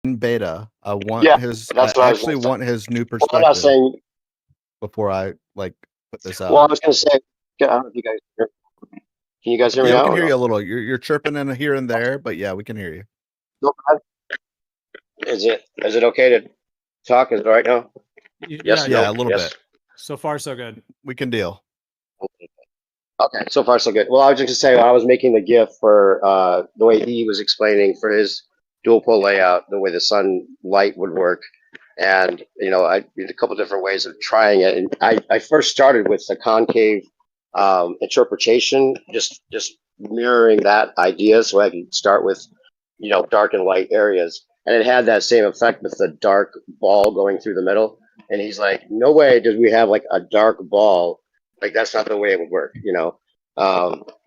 in beta. I want Yeah, his. that's what I I was actually gonna want his new Well, I'm not perspective saying. before I like put this out. Well, I was going to say. I don't know if you guys. Can you guys hear me Yeah, now? we can or hear no? you a little. You're chirping in here and there, but yeah, we can hear you. No, is it okay to talk? Is it all right now? Yes. Yeah, No. a little Yes. bit. So far, so good. We can deal. Okay, so far so good. Well, I was just gonna say when I was making the GIF for the way he was explaining for his dual pole layout, the way the sunlight would work, and I did a couple different ways of trying it. And I first started with the concave interpretation, just mirroring that idea, so I could start with dark and light areas, and it had that same effect with the dark ball going through the middle. And he's like, "No way does we have like a dark ball." Like that's not the way it would work.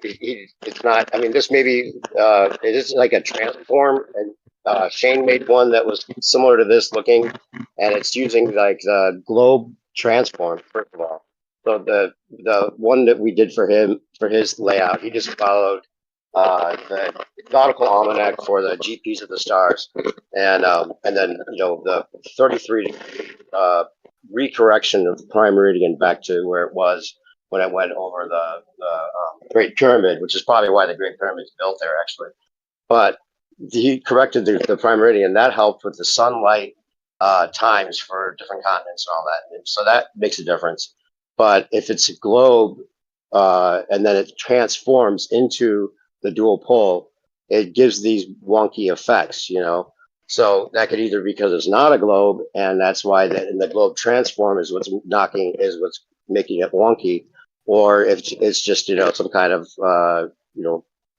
It's not. I mean, this maybe it is like a transform, and Shane made one that was similar to this looking, and it's using like the globe transform first of all. So the one that we did for him for his layout, he just followed the nautical almanac for the GPS of the stars, and then the 33 recorrection of the prime meridian back to where it was when I went over the Great Pyramid, which is probably why the Great Pyramid is built there, actually. But he corrected the prime meridian. That helped with the sunlight times for different continents and all that. And so that makes a difference. But if it's a globe and then it transforms into the dual pole, it gives these wonky effects. So that could either be because it's not a globe, and that's why the globe transform is what's making it wonky, or if it's just some kind of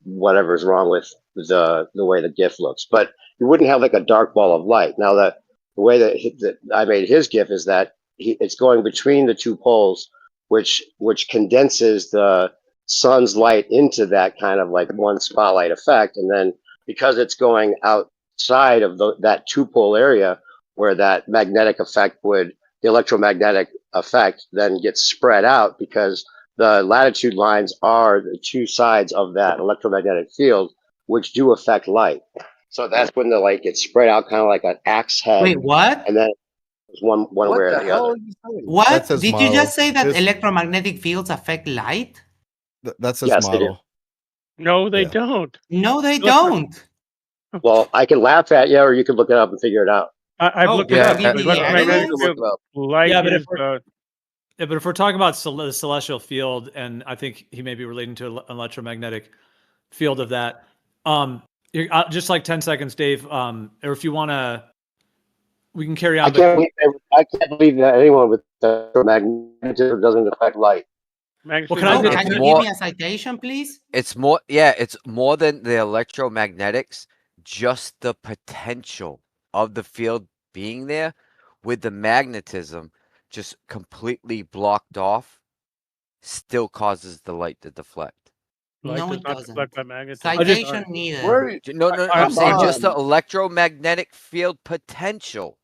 whatever's wrong with the way the GIF looks. But you wouldn't have like a dark ball of light. Now the way that I made his GIF is that it's going between the two poles, which condenses the sun's light into that kind of like one spotlight effect, and then because it's going outside of that two pole area where that magnetic effect the electromagnetic effect then gets spread out, because the latitude lines are the two sides of that electromagnetic field, which do affect light. So that's when the light gets spread out, kind of like an axe head. Wait, what? And then one way or the other. What? That's his Did model. you just say that His- electromagnetic fields affect light? That's his Yes, they do. model. No, they Yeah. don't. No, they Look, don't. Well, I can laugh at you, or you can look it up and figure it out. I've Oh, looked yeah, it up. give me the Electromagnetic evidence. field Look it up. light Yeah, but is Yeah, but if we're talking about the celestial field, and I think he may be relating to an electromagnetic field of that, just like 10 seconds, Dave, or if you want to, we can carry on. I can't believe that anyone with magnetism doesn't affect light. Well, Oh, can can you give me a citation, please? It's more than the electromagnetics, just the potential of the field being there with the magnetism just completely blocked off still causes the light to deflect. light No, does it not doesn't. deflect by magnetism. Citation needed. No, I- I'm saying come just the electromagnetic field potential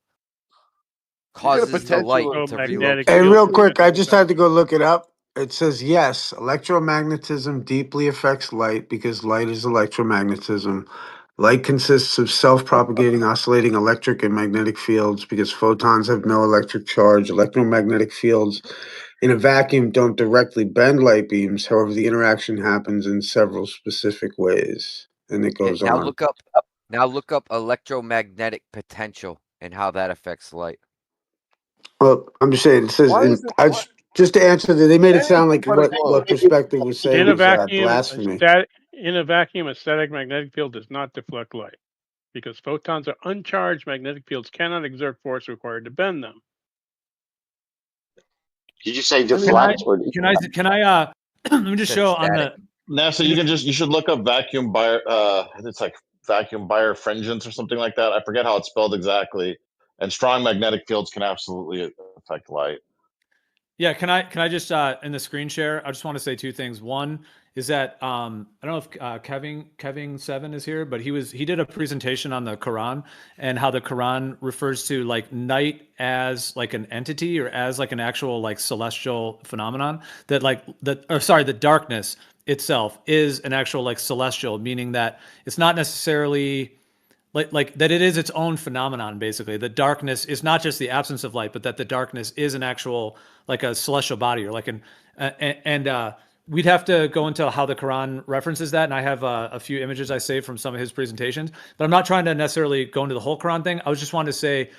causes the potential light of to magnetic relocate. Hey, field real to quick, I affect just light. had to go look it up. It says yes, electromagnetism deeply affects light because light is electromagnetism. Light consists of self-propagating, oscillating electric and magnetic fields because photons have no electric charge. Electromagnetic fields in a vacuum don't directly bend light beams. However, the interaction happens in several specific ways. And it goes Now on. look up electromagnetic potential and how that affects light. Well, I'm just saying, it says, just to answer that, they made it sound like what perspective was saying In a was vacuum, blasphemy. a static magnetic field does not deflect light because photons are uncharged. Magnetic fields cannot exert force required to bend them. Did you say deflect or Can I let me just show on the NASA, you should look up vacuum it's like vacuum birefringence or something like that. I forget how it's spelled exactly. And strong magnetic fields can absolutely affect light. Yeah, can I just in the screen share? I just want to say two things. One is that I don't know if Kevin7 is here, but he did a presentation on the Quran and how the Quran refers to like night as like an entity or as like an actual like celestial phenomenon. The darkness itself is an actual like celestial, meaning that it's not necessarily like that it is its own phenomenon. Basically, the darkness is not just the absence of light, but that the darkness is an actual like a celestial body or like an we'd have to go into how the Quran references that, and I have a few images I saved from some of his presentations. But I'm not trying to necessarily go into the whole Quran thing. I was just wanting to say,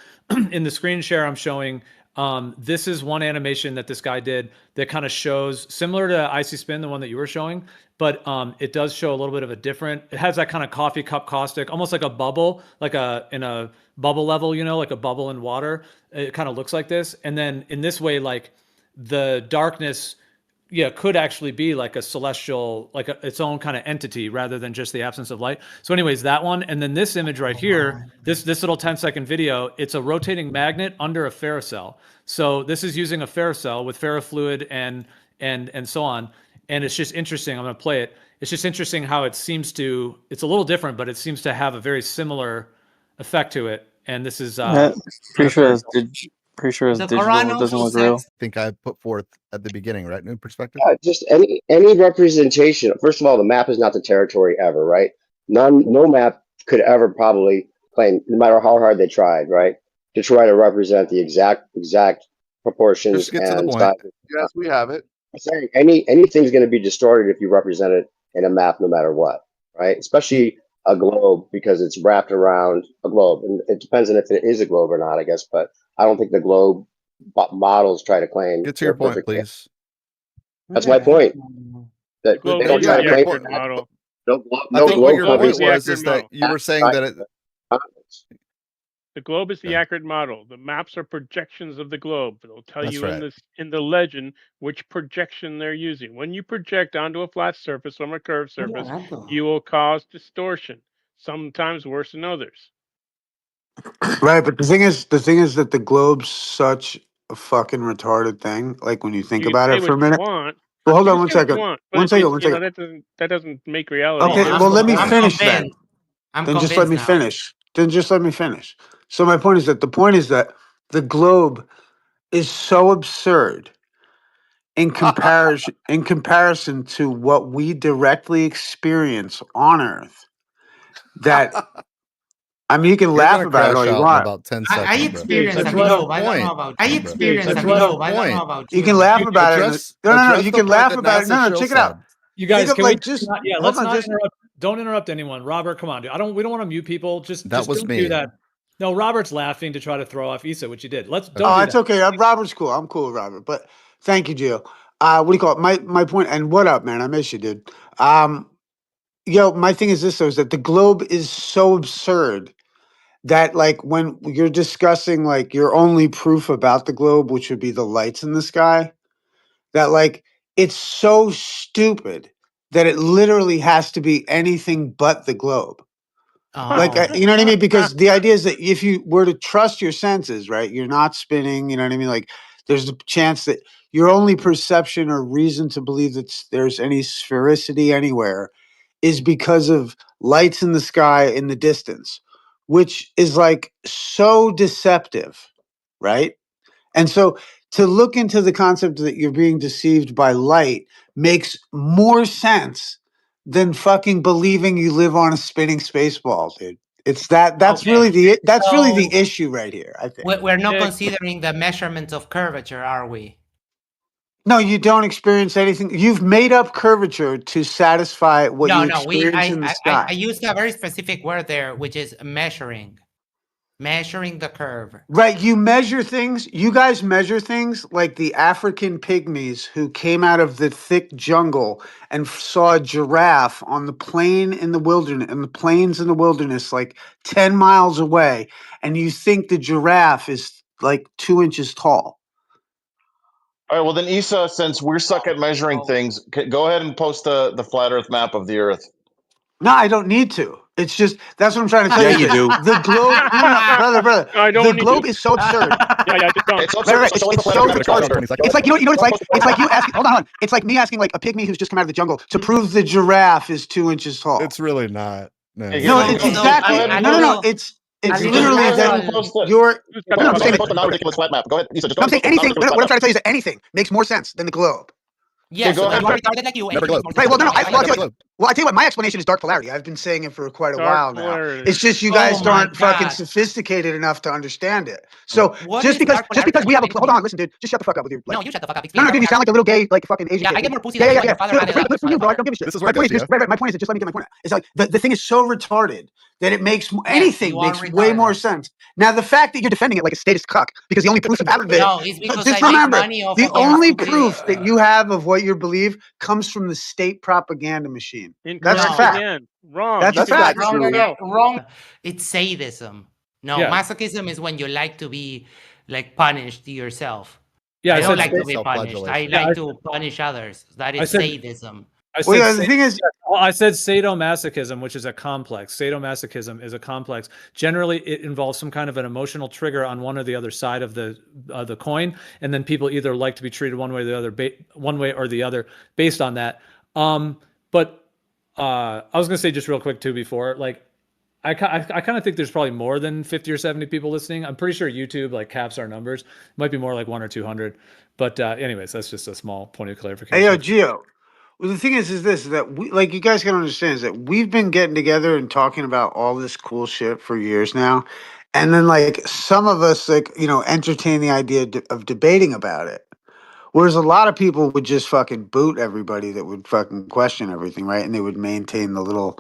in the screen share I'm showing, this is one animation that this guy did that kind of shows similar to Icy Spin, the one that you were showing, but it does show a little bit of a different. It has that kind of coffee cup caustic, almost like a bubble, like in a bubble level, you know, like a bubble in water. It kind of looks like this, and then in this way, like the darkness. Yeah, could actually be like a celestial, like its own kind of entity rather than just the absence of light. So anyways, that one. And then this image right here, this little 10-second video, it's a rotating magnet under a ferrocell. So this is using a ferrocell with ferrofluid and so on. And it's just interesting. I'm going to play it. It's just interesting how it seems to, it's a little different, but it seems to have a very similar effect to it. And this is pretty sure it's digital. Quran It doesn't also look real. says- I think I put forth at the beginning, right? New perspective. Yeah, just any representation. First of all, the map is not the territory ever, right? No map could ever probably claim, no matter how hard they tried, right, to try to represent the exact proportions Just get to the and point. sizes. Yes, we have it. I'm saying anything's going to be distorted if you represent it in a map, no matter what, right? Especially a globe, because it's wrapped around a globe, and it depends on if it is a globe or not, I guess. But I don't think the globe models try to claim. Get to your they're point, perfect. please. That's my point. That Globe they don't is try the to claim accurate model. no I think what your globe point is the was accurate is that model. you were saying that it. The globe is the Yeah. accurate model. The maps are projections of the globe. It'll tell That's you right. in the legend which projection they're using. When you project onto a flat surface from a curved surface, you will cause distortion, sometimes worse than others. Right, but the thing is that the globe's such a fucking retarded thing. Like when you think You can about say it for a what you minute. want. Well, hold You on can one say what you second. want, One but second. it- One you know, second. that doesn't make reality. Okay, I'm well, let me I'm finish then. convinced. I'm Then just let me convinced now. finish. Then just let me finish. So my point is that the globe is so absurd in comparison to what we directly experience on Earth that I mean you can You're laugh gonna about it all crash you out in want. about 10 I seconds, bro. experienced a Address your globe. I don't know point. about. I bro. experienced a Address your globe. I don't know point. about You you. can laugh about it. No. Address You the can point laugh that about it. NASA No, Shill check it out. said. You guys, Think of can like we just not, yeah, hold let's on, not just interrupt. Don't interrupt anyone. Robert, come on, dude. We don't want to mute people. Just That was don't me. do that. No, Robert's laughing to try to throw off Issa, which you did. Don't oh, do it's that. okay. Robert's cool. I'm cool with Robert. But thank you, Gio. What do you call it? My point. And what up, man? I miss you, dude. My thing is this though: is that the globe is so absurd that like when you're discussing like your only proof about the globe, which would be the lights in the sky, that like it's so stupid that it literally has to be anything but the globe. Like, Oh. you know what I mean? Because the idea is that if you were to trust your senses, right, you're not spinning, you know what I mean? Like, there's a chance that your only perception or reason to believe that there's any sphericity anywhere is because of lights in the sky in the distance, which is like so deceptive, right? And so to look into the concept that you're being deceived by light makes more sense than fucking believing you live on a spinning space ball, dude. It's that's Okay. really the So issue right here, I think. we're not Yeah. considering the measurements of curvature, are we? No, you don't experience anything. You've made up curvature to satisfy what you No. experience in the I sky. used a very specific word there, which is measuring the curve. Right, you measure things. You guys measure things like the African pygmies who came out of the thick jungle and saw a giraffe on the plain in the wilderness, in the plains in the wilderness, like 10 miles away, and you think the giraffe is like 2 inches tall. All right, well then, Issa, since we're stuck at measuring things, go ahead and post the flat Earth map of the Earth. No, I don't need to. It's just that's what I'm trying to tell Yeah, you. you do. The globe, no, brother. I don't The need globe to. is so absurd. Yeah, don't. It's so Right, absurd. right. So show us the It's flat so Earth map. It's like- retarded. It's like you know what it's like. It's like you asking. Hold on. It's like me asking like a pygmy who's just come out of the jungle to prove the giraffe is 2 inches tall. It's really not. No. Hey, No, go it's ahead exactly. and No. post- It's little literally Go ahead that and post it. you're. got No, the I'm Go saying ahead and post the non-ridiculous flat map. Go ahead, Issa. Just go I'm ahead saying and post the anything. non-ridiculous What I'm flat trying to tell you is that anything makes more sense than the globe. Yes, go but ahead. you're retarded like you. Never globe. Right. Well, no. Never globe. Well, I tell you what, my explanation is dark polarity. I've been saying it for quite a while now. polarity. It's just you Oh guys my aren't fucking God. sophisticated enough to understand it. So What just is because dark polarity? we have a hold on, listen, dude, just shut the fuck up with your No, like. you shut the fuck up. No, Explain no, dude, you dark sound like a little gay, like fucking Asian Yeah, kid. I get more pussy Yeah, than yeah, you, and yeah. your father No, added for up. That's you, bro, I motherfucker. don't give a shit. This is where My it point goes, is just my point is just let me get my point out. It's like the thing is so retarded that it makes anything you are makes way more retarded. sense. Now the fact that you're defending it like a status cuck because the only proof you have of it. No, it's because Just I make remember, money off the of your only stupidity. proof that you have of what you believe comes from the state propaganda machine. That's a Incorrect fact. again. Wrong. That's You a can fact. prove it Wrong, out. wrong. It's sadism. No, Yeah. masochism is when you like to be like punished yourself. Yeah, I I don't said like to be self-flagellation. punished. I Yeah, like to punish others. That I is said- sadism. I Well, said yeah, the thing is, well, I said sadomasochism, which is a complex. Sadomasochism is a complex. Generally, it involves some kind of an emotional trigger on one or the other side of the coin, and then people either like to be treated one way or the other, based on that. But I was gonna say just real quick too before, like, I kind of think there's probably more than 50 or 70 people listening. I'm pretty sure YouTube like caps our numbers. Might be more like 100 or 200. But anyways, that's just a small point of clarification. hey, yo, Gio. Well, the thing is this is that we like you guys can understand is that we've been getting together and talking about all this cool shit for years now, and then like some of us like entertain the idea of debating about it. Whereas a lot of people would just fucking boot everybody that would fucking question everything, right? And they would maintain the little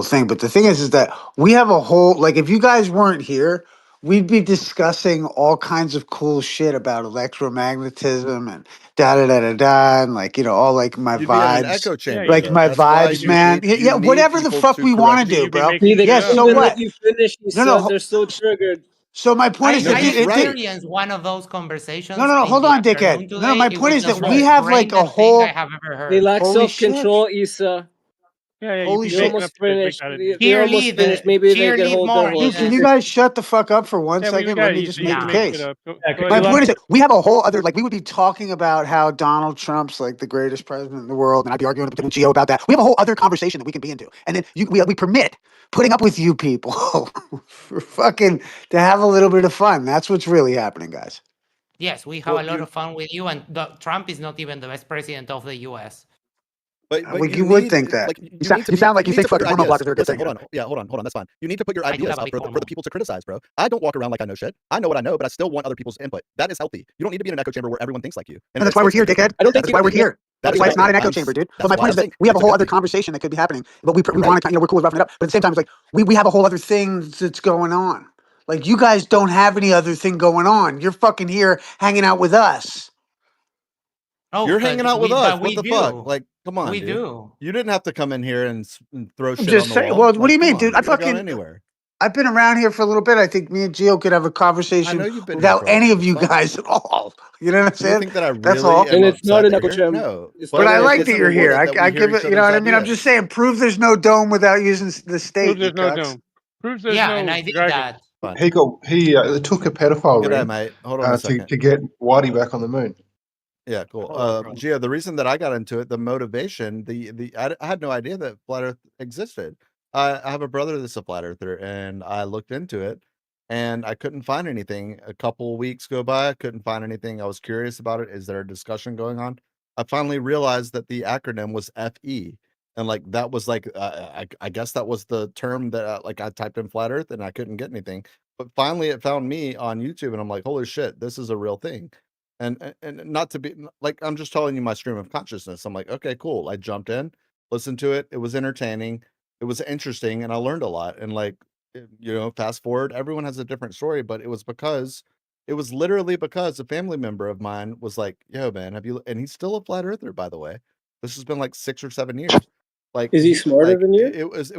thing. But the thing is that we have a whole like if you guys weren't here, we'd be discussing all kinds of cool shit about electromagnetism and da da da da da and like all like my You'd be in an vibes. echo chamber. Like though. my That's why vibes, you man. need- you Yeah, need whatever the people fuck to we want to correct do, you. You'd be bro. making See, they shit Yeah, up. can't so even what? let you finish. He No, no, said they're so triggered. So my point is No, that I he's right. experienced one of those conversations. No, in hold the on, afternoon dickhead. No, my today. It point was is the that we most have like a brainless thing I whole have ever They heard. lack holy shit. self-control, Issa. Yeah, you'd Holy be They're shit. making almost up shit. Make finished. that They're almost Cheerlead, finished. Maybe they can cheerlead hold their more. Dude, can you horses. guys shut the fuck up for one Yeah, we second? got Let it. me just You make the Nah. make case. shit up. Yeah, Go My ahead. point is that we have a whole other like we would be talking about how Donald Trump's like the greatest president in the world, and I'd be arguing with Gio about that. We have a whole other conversation that we can be into, and then we permit putting up with you people for fucking to have a little bit of fun. That's what's really happening, guys. Yes, we have Well, a lot you- of fun with you, and Trump is not even the best president of the U.S. But Well, you would need, think that. like You you sound, need to you be, sound like you need think to put fucking your hormone ideas. blockers are a good Listen, thing. hold on. Yeah, hold on. That's fine. You need to put your I do ideas have a up big for the hormone. people to criticize, bro. I don't walk around like I know shit. I know what I know, but I still want other people's input. That is healthy. You don't need to be in an echo chamber where everyone thinks like you. And that's why we're here, dickhead. I don't think That's why we're here. That That's is why it's not an healthy. echo chamber, dude. But That's my why point I'm is that saying we have a it's whole healthy. other conversation that could be happening, but we You're want to, we're cool with roughing it up. But at the same time, it's like we have a whole other thing that's going on. Like you guys don't have any other thing going on. You're fucking here hanging out with us. Oh, You're hanging out with us. but What we the do. fuck? Like, come on, We dude. do. You didn't have to come in here and throw I'm shit just on the saying. wall. Well, what do Like, you mean, come on. dude? I You could've gone fucking anywhere. I've been around here for a little bit. I think me and Gio could have a I conversation know you've been here without for a any little of bit. you Fuck. guys at all. You know what I'm Do you saying? think that I That's really all. am And it's not upset an that echo you're here? chamber. No. It's But not I an like echo that you're chamber. here. That we I hear give each it. You know what I other's mean? I'm ideas. just saying. Prove there's no dome without using the Prove state. You there's no cucks. dome. Prove there's Yeah, no and I did dragon. that. Fine. He took a pedophile Good day, ring mate. Hold on a second. to get Whitey back on the moon. Yeah, cool. Hold on, bro. Gio, the reason that I got into it, the motivation, I had no idea that flat Earth existed. I have a brother that's a flat earther, and I looked into it, and I couldn't find anything. A couple weeks go by, I couldn't find anything. I was curious about it. Is there a discussion going on? I finally realized that the acronym was FE, and like that was like I guess that was the term that like I typed in flat Earth, and I couldn't get anything. But finally, it found me on YouTube, and I'm like, holy shit, this is a real thing. And not to be like I'm just telling you my stream of consciousness. I'm like, okay, cool. I jumped in, listened to it. It was entertaining. It was interesting, and I learned a lot. And like, fast forward, everyone has a different story, but it was literally because a family member of mine was like, "Yo, man, have you?" And he's still a flat earther, by the way. This has been like 6 or 7 years. Like, Is he smarter than you? It was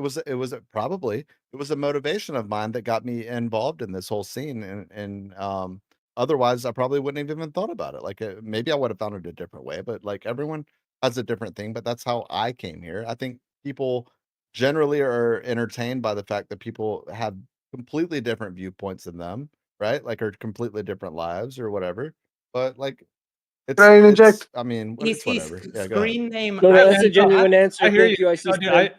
probably it was a motivation of mine that got me involved in this whole scene, and otherwise, I probably wouldn't have even thought about it. Like, maybe I would have found it a different way, but like everyone has a different thing. But that's how I came here. I think people generally are entertained by the fact that people have completely different viewpoints than them, right? Like, are completely different lives or whatever. But like, Can I interject? I mean, Is it's his whatever. Yeah, go ahead. screen name? No, that's a no, genuine answer. I hear Thank you, I see. No, dude,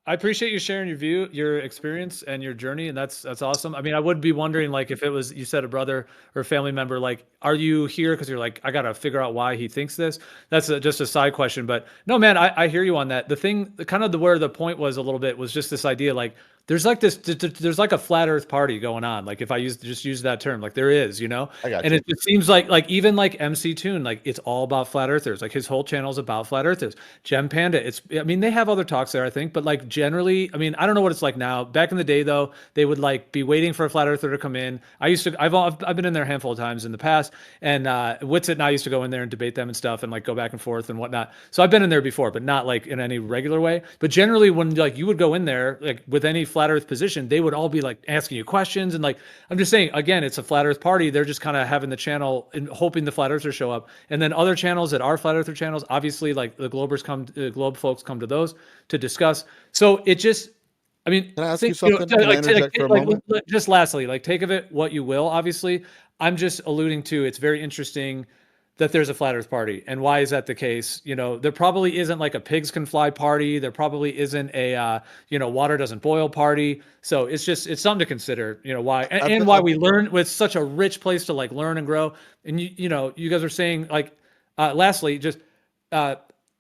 I appreciate you sharing your view, your experience, and your journey, and that's awesome. I mean, I would be wondering, like, if it was you said a brother or a family member, like, are you here because you're like, I gotta figure out why he thinks this? That's just a side question, but no, man, I hear you on that. The thing, kind of where the point was a little bit was just this idea, like, there's like there's like a flat Earth party going on. Like, if I just use that term, like there is, you know, I got and you. it seems like even like MC Toon, like it's all about flat earthers. Like his whole channel is about flat earthers. Gem Panda, I mean, they have other talks there, I think, but like generally, I mean, I don't know what it's like now. Back in the day, though, they would like be waiting for a flat earther to come in. I've been in there a handful of times in the past, and Witsit and I used to go in there and debate them and stuff, and like go back and forth and whatnot. So I've been in there before, but not like in any regular way. But generally, when like you would go in there, like with any flat Earth position, they would all be like asking you questions, and like I'm just saying, again, it's a flat Earth party. They're just kind of having the channel and hoping the flat earthers show up, and then other channels that are flat earther channels, obviously, like the globe folks come to those to discuss. So it just, I mean, Can I ask think, you something? Can I interject for a moment? just lastly, like take of it what you will. Obviously, I'm just alluding to it's very interesting that there's a flat Earth party, and why is that the case? You know, there probably isn't like a pigs can fly party. There probably isn't a water doesn't boil party. So it's something to consider. You know why and why we learn with such a rich place to like learn and grow. And you guys are saying like, lastly, just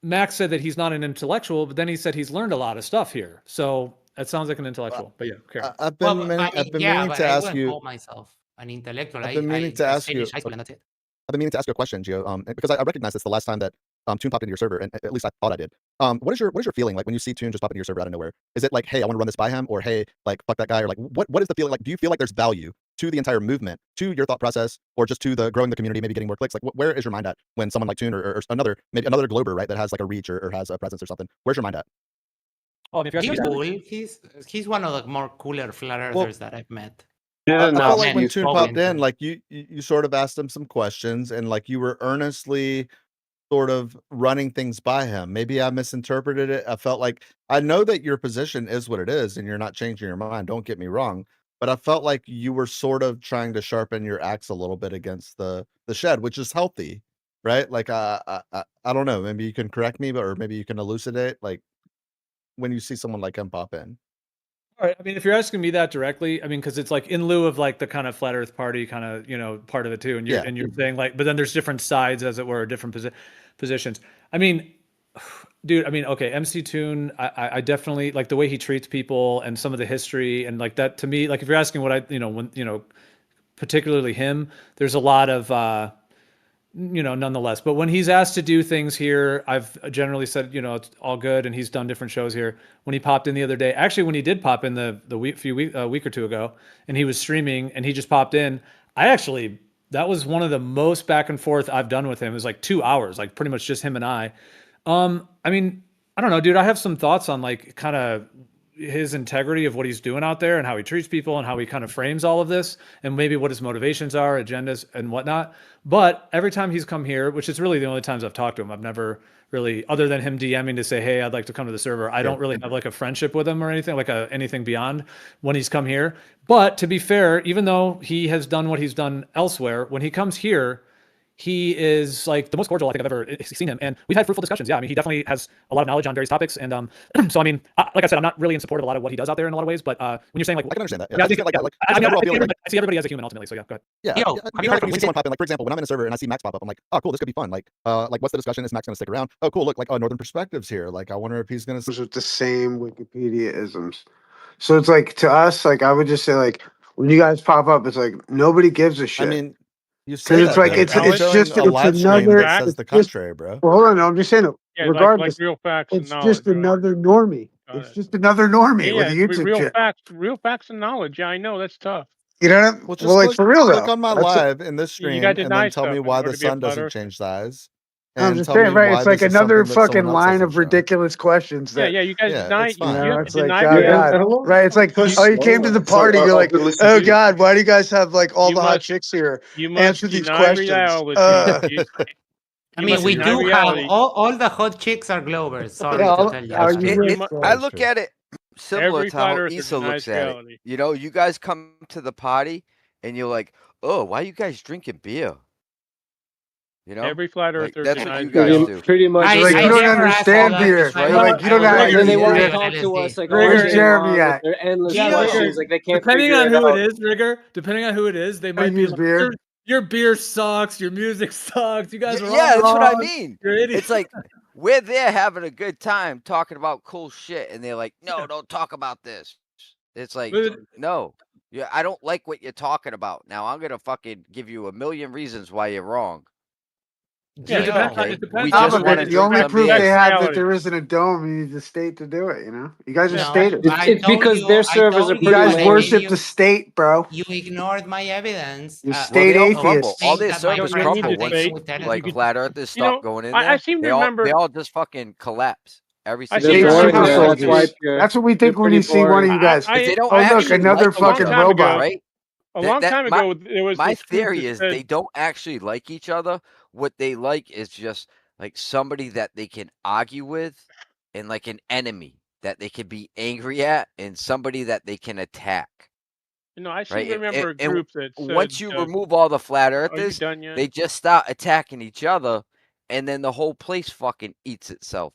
Max said that he's not an intellectual, but then he said he's learned a lot of stuff here. So that sounds like an intellectual. But yeah, Karen. I've been meaning to I ask wouldn't you. call myself an intellectual. I've been meaning to I ask you. finished high school and that's it. I've been meaning to ask you a question, Gio. Because I recognize this the last time that Toon popped into your server, and at least I thought I did. What is your feeling like when you see Toon just pop into your server out of nowhere? Is it like, hey, I want to run this by him, or hey, like fuck that guy, or like what is the feeling like? Do you feel like there's value to the entire movement, to your thought process, or just to the growing the community, maybe getting more clicks? Like, where is your mind at when someone like Toon or another glober, right, that has like a reach or has a presence or something? Where's your mind at? Oh, if you're He's asking cool. He's one of the more cooler flat earthers that I've met. I felt like when he's Toon probably popped in, like you sort of asked him some questions, and like you were earnestly sort of running things by him. Maybe I misinterpreted it. I felt like I know that your position is what it is, and you're not changing your mind. Don't get me wrong, but I felt like you were sort of trying to sharpen your axe a little bit against the shed, which is healthy, right? Like I don't know. Maybe you can correct me, or maybe you can elucidate. Like when you see someone like him pop in. All right. I mean, if you're asking me that directly, I mean, because it's like in lieu of like the kind of flat Earth party kind of, part of it too, and you're saying like, but then there's different sides, as it were, different positions. I mean, dude. I mean, okay, MC Toon. I definitely like the way he treats people and some of the history and like that to me. Like if you're asking what particularly him, there's a lot of nonetheless. But when he's asked to do things here, I've generally said, it's all good, and he's done different shows here. When he popped in the other day, actually, when he did pop in a week or two ago, and he was streaming, and he just popped in, that was one of the most back and forth I've done with him. It was like 2 hours, like pretty much just him and I. I mean, I don't know, dude. I have some thoughts on like kind of his integrity of what he's doing out there and how he treats people and how he kind of frames all of this and maybe what his motivations are, agendas and whatnot. But every time he's come here, which is really the only times I've talked to him, I've never really, other than him DMing to say, hey, I'd like to come to the server. I don't really have like a friendship with him or anything, like anything beyond when he's come here. But to be fair, even though he has done what he's done elsewhere, when he comes here, he is like the most cordial I think I've ever seen him, and we've had fruitful discussions. Yeah, I mean, he definitely has a lot of knowledge on various topics, and so I mean, like I said, I'm not really in support of a lot of what he does out there in a lot of ways, but when you're saying like, I can understand that. Yeah, I see everybody as a human ultimately. So yeah, go ahead. Yeah, when you see someone pop in, like for example, when I'm in a server and I see Max pop up, I'm like, oh cool, this could be fun. Like what's the discussion? Is Max going to stick around? Oh cool, look, like Northern Perspectives here. Like I wonder if he's going to with the same Wikipedia isms. So it's like to us, like I would just say, like when you guys pop up, it's like nobody gives a shit. I mean, you say it's like it's just a live stream another. that says the contrary, bro. Well, hold on, no, I'm just saying. Yeah, regardless, like real facts it's and knowledge. just another normie. It's just another normie with a YouTube channel. Real facts and knowledge. Yeah, I know that's tough. You know, well, just like for real click though. on my live in this stream and then tell me why the sun doesn't change size. I'm just saying, right? It's like another fucking line of ridiculous questions. Yeah, you guys deny. It's like, God, right? It's like, oh, you came to the party. You're like, oh God, why do you guys have like all the hot chicks here? Answer these questions. I mean, we do have all the hot chicks are Globers. Sorry to tell you. I look at it similar to how Issa looks at it. You know, you guys come to the party and you're like, oh, why are you guys drinking beer? You know, Every flat like earther that's what denies you the guys Pretty, reality. do. pretty much. They're like, I you don't never asked understand anyone to here. try They're No, like, you don't know how And then they easy want it to is. talk to us like Rigor, all Where's day Jeremy long with at? their endless Yeah, Gio. questions. Like they can't depending figure on it who out. it is, Rigor, depending on who it is, they might be use like, beer. your beer sucks, your music sucks, you guys are all Yeah, that's what I wrong, mean. you're idiots. It's like we're there having a good time talking about cool shit, and they're like, "No, don't talk about this." It's like, But- no, yeah, I don't like what you're talking about. Now I'm gonna fucking give you a million reasons why you're wrong. Yeah, it Like, depends on- okay, it depends we on just Some of want to it, the drink only some proof they beers. have that reality. there isn't a dome, you need the state to do it, you know? You guys are No, staters. It's because their servers are You pretty guys lame. worship the state, bro. You ignored my evidence. You're Well, state they all crumble. atheists. All their That my servers You don't friends need crumble have to once taken fake. with like tendency. flat earthers You know, stop going in I there. seem to They remember. all just fucking collapse every I single seem They're to State boring. remember super a Yeah, white that's why soldiers. dude. That's what we they're think when pretty you see one of boring. you guys. But they don't Oh, look, actually another like a long each fucking other, time ago, robot. right? a long time ago, there was My this group theory that is said, they don't actually like each other. What they like is just like somebody that they can argue with and like an enemy that they can be angry at and somebody that they can attack. I seem Right? to remember a And group that said, once you remove all the flat "Are you earthers, done yet?" they just start attacking each other and then the whole place fucking eats itself.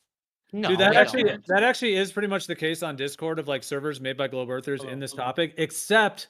No, Dude, they that actually is pretty much the case on Discord of like servers made by globe earthers in this topic, except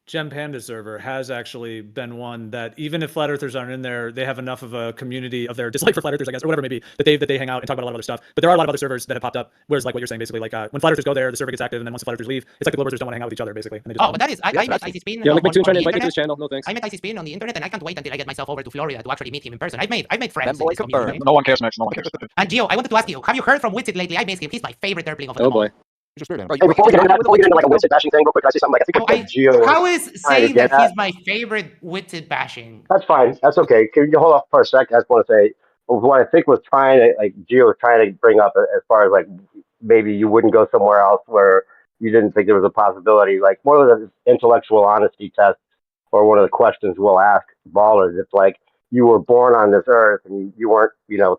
Gem Panda server has actually been one that even if flat earthers aren't in there, they have enough of a community of their dislike for flat earthers, I guess, or whatever it may be, that they hang out and talk about a lot of other stuff. But there are a lot of other servers that have popped up, whereas like what you're saying, basically, like when flat earthers go there, the server gets active, and then once the flat earthers leave, it's like the globe earthers don't want to hang out with each other, basically. And they just but that is, I met Icy Spin Yeah, on, like on trying to the invite you to internet. his channel. No thanks. I met Icy Spin on the internet, and I can't wait until I get myself over to Florida to actually meet him in person. I've made friends in this community. No one cares, Max. No one cares. And Gio, I wanted to ask you, have you heard from Witsit lately? I miss him. He's my favorite Derpling of them Oh all. boy. Hey, before we get into like a wizard bashing thing, real quick, can I say something? Like, I think what Gio How is trying to saying get that he's at. my favorite Witsit bashing? That's fine. That's okay. Can you hold off for a sec? I just want to say what I think was trying to, like, Gio was trying to bring up as far as like maybe you wouldn't go somewhere else where you didn't think there was a possibility. Like one of the intellectual honesty tests or one of the questions we'll ask ballers. It's like you were born on this earth and you weren't,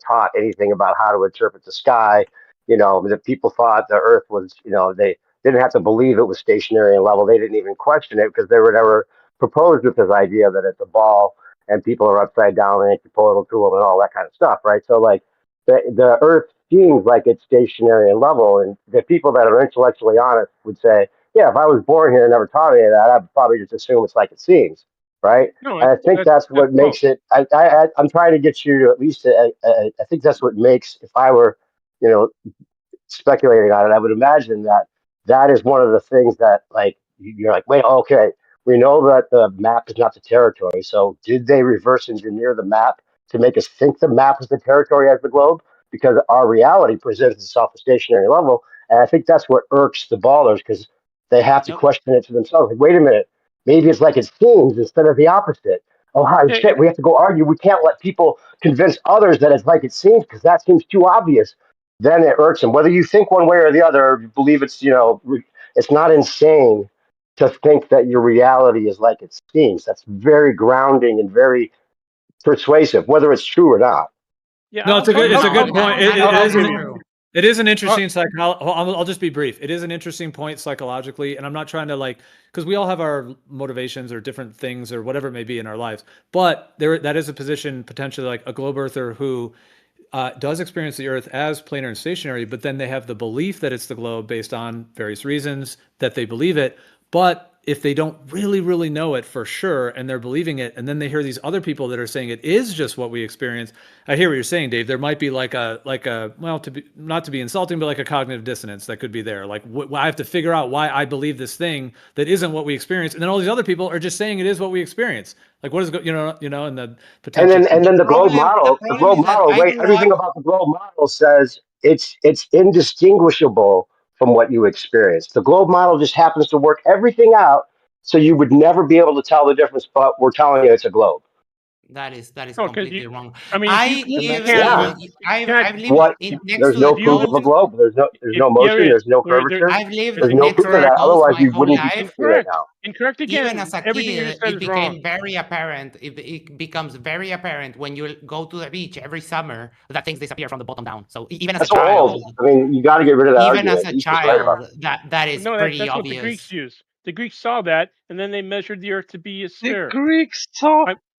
taught anything about how to interpret the sky. That people thought the earth was, they didn't have to believe it was stationary and level. They didn't even question it because they were never proposed with this idea that it's a ball and people are upside down and it's a portal to them and all that kind of stuff, right? So like the earth seems like it's stationary and level, and the people that are intellectually honest would say, yeah, if I was born here and never taught any of that, I'd probably just assume it's like it seems, right? No, And I think that's what makes it. I'm trying to get you to at least. I think that's what makes. If I were, you know, speculating on it, I would imagine that that is one of the things that, like, you're like, wait, okay, we know that the map is not the territory. So did they reverse engineer the map to make us think the map is the territory as the globe? Because our reality presents itself at stationary level. And I think that's what irks the ballers because they have to question it to themselves. Like, wait a minute, maybe it's like it seems instead of the opposite. Oh, hi, shit, we have to go argue. We can't let people convince others that it's like it seems because that seems too obvious. Then it irks them. Whether you think one way or the other, or you believe it's, it's not insane to think that your reality is like it seems. That's very grounding and very persuasive, whether it's true or not. Yeah, No, it's a good point. True. It is an interesting I'll just be brief. It is an interesting point psychologically, and I'm not trying to because we all have our motivations or different things or whatever it may be in our lives. But that is a position potentially like a globe earther who does experience the Earth as planar and stationary, but then they have the belief that it's the globe based on various reasons that they believe it. But if they don't really, really know it for sure and they're believing it, and then they hear these other people that are saying it is just what we experience, I hear what you're saying, Dave. There might be like a well, not to be insulting, but like a cognitive dissonance that could be there. Like I have to figure out why I believe this thing that isn't what we experience, and then all these other people are just saying it is what we experience. Like what is and the potential. And then the globe model, wait, everything about the globe model says it's indistinguishable from what you experience. The globe model just happens to work everything out so you would never be able to tell the difference, but we're telling you it's a globe. That is completely wrong. I mean, I've lived next there's to no the proof of a globe. There's no motion. There's no curvature. I've lived There's no next proof to of the that. poles Otherwise, my we whole wouldn't be life. speaking right now. Incorrect again. Even as a Everything you kid, just said it is became wrong. very apparent. It becomes very apparent when you go to the beach every summer that things disappear from the bottom down. So even as a child, I mean, you got to get rid of that even argument. as a He's just right about child, that is No, pretty that's obvious. what the Greeks used. The Greeks saw that, and then they measured the Earth to be a sphere. The Greeks taught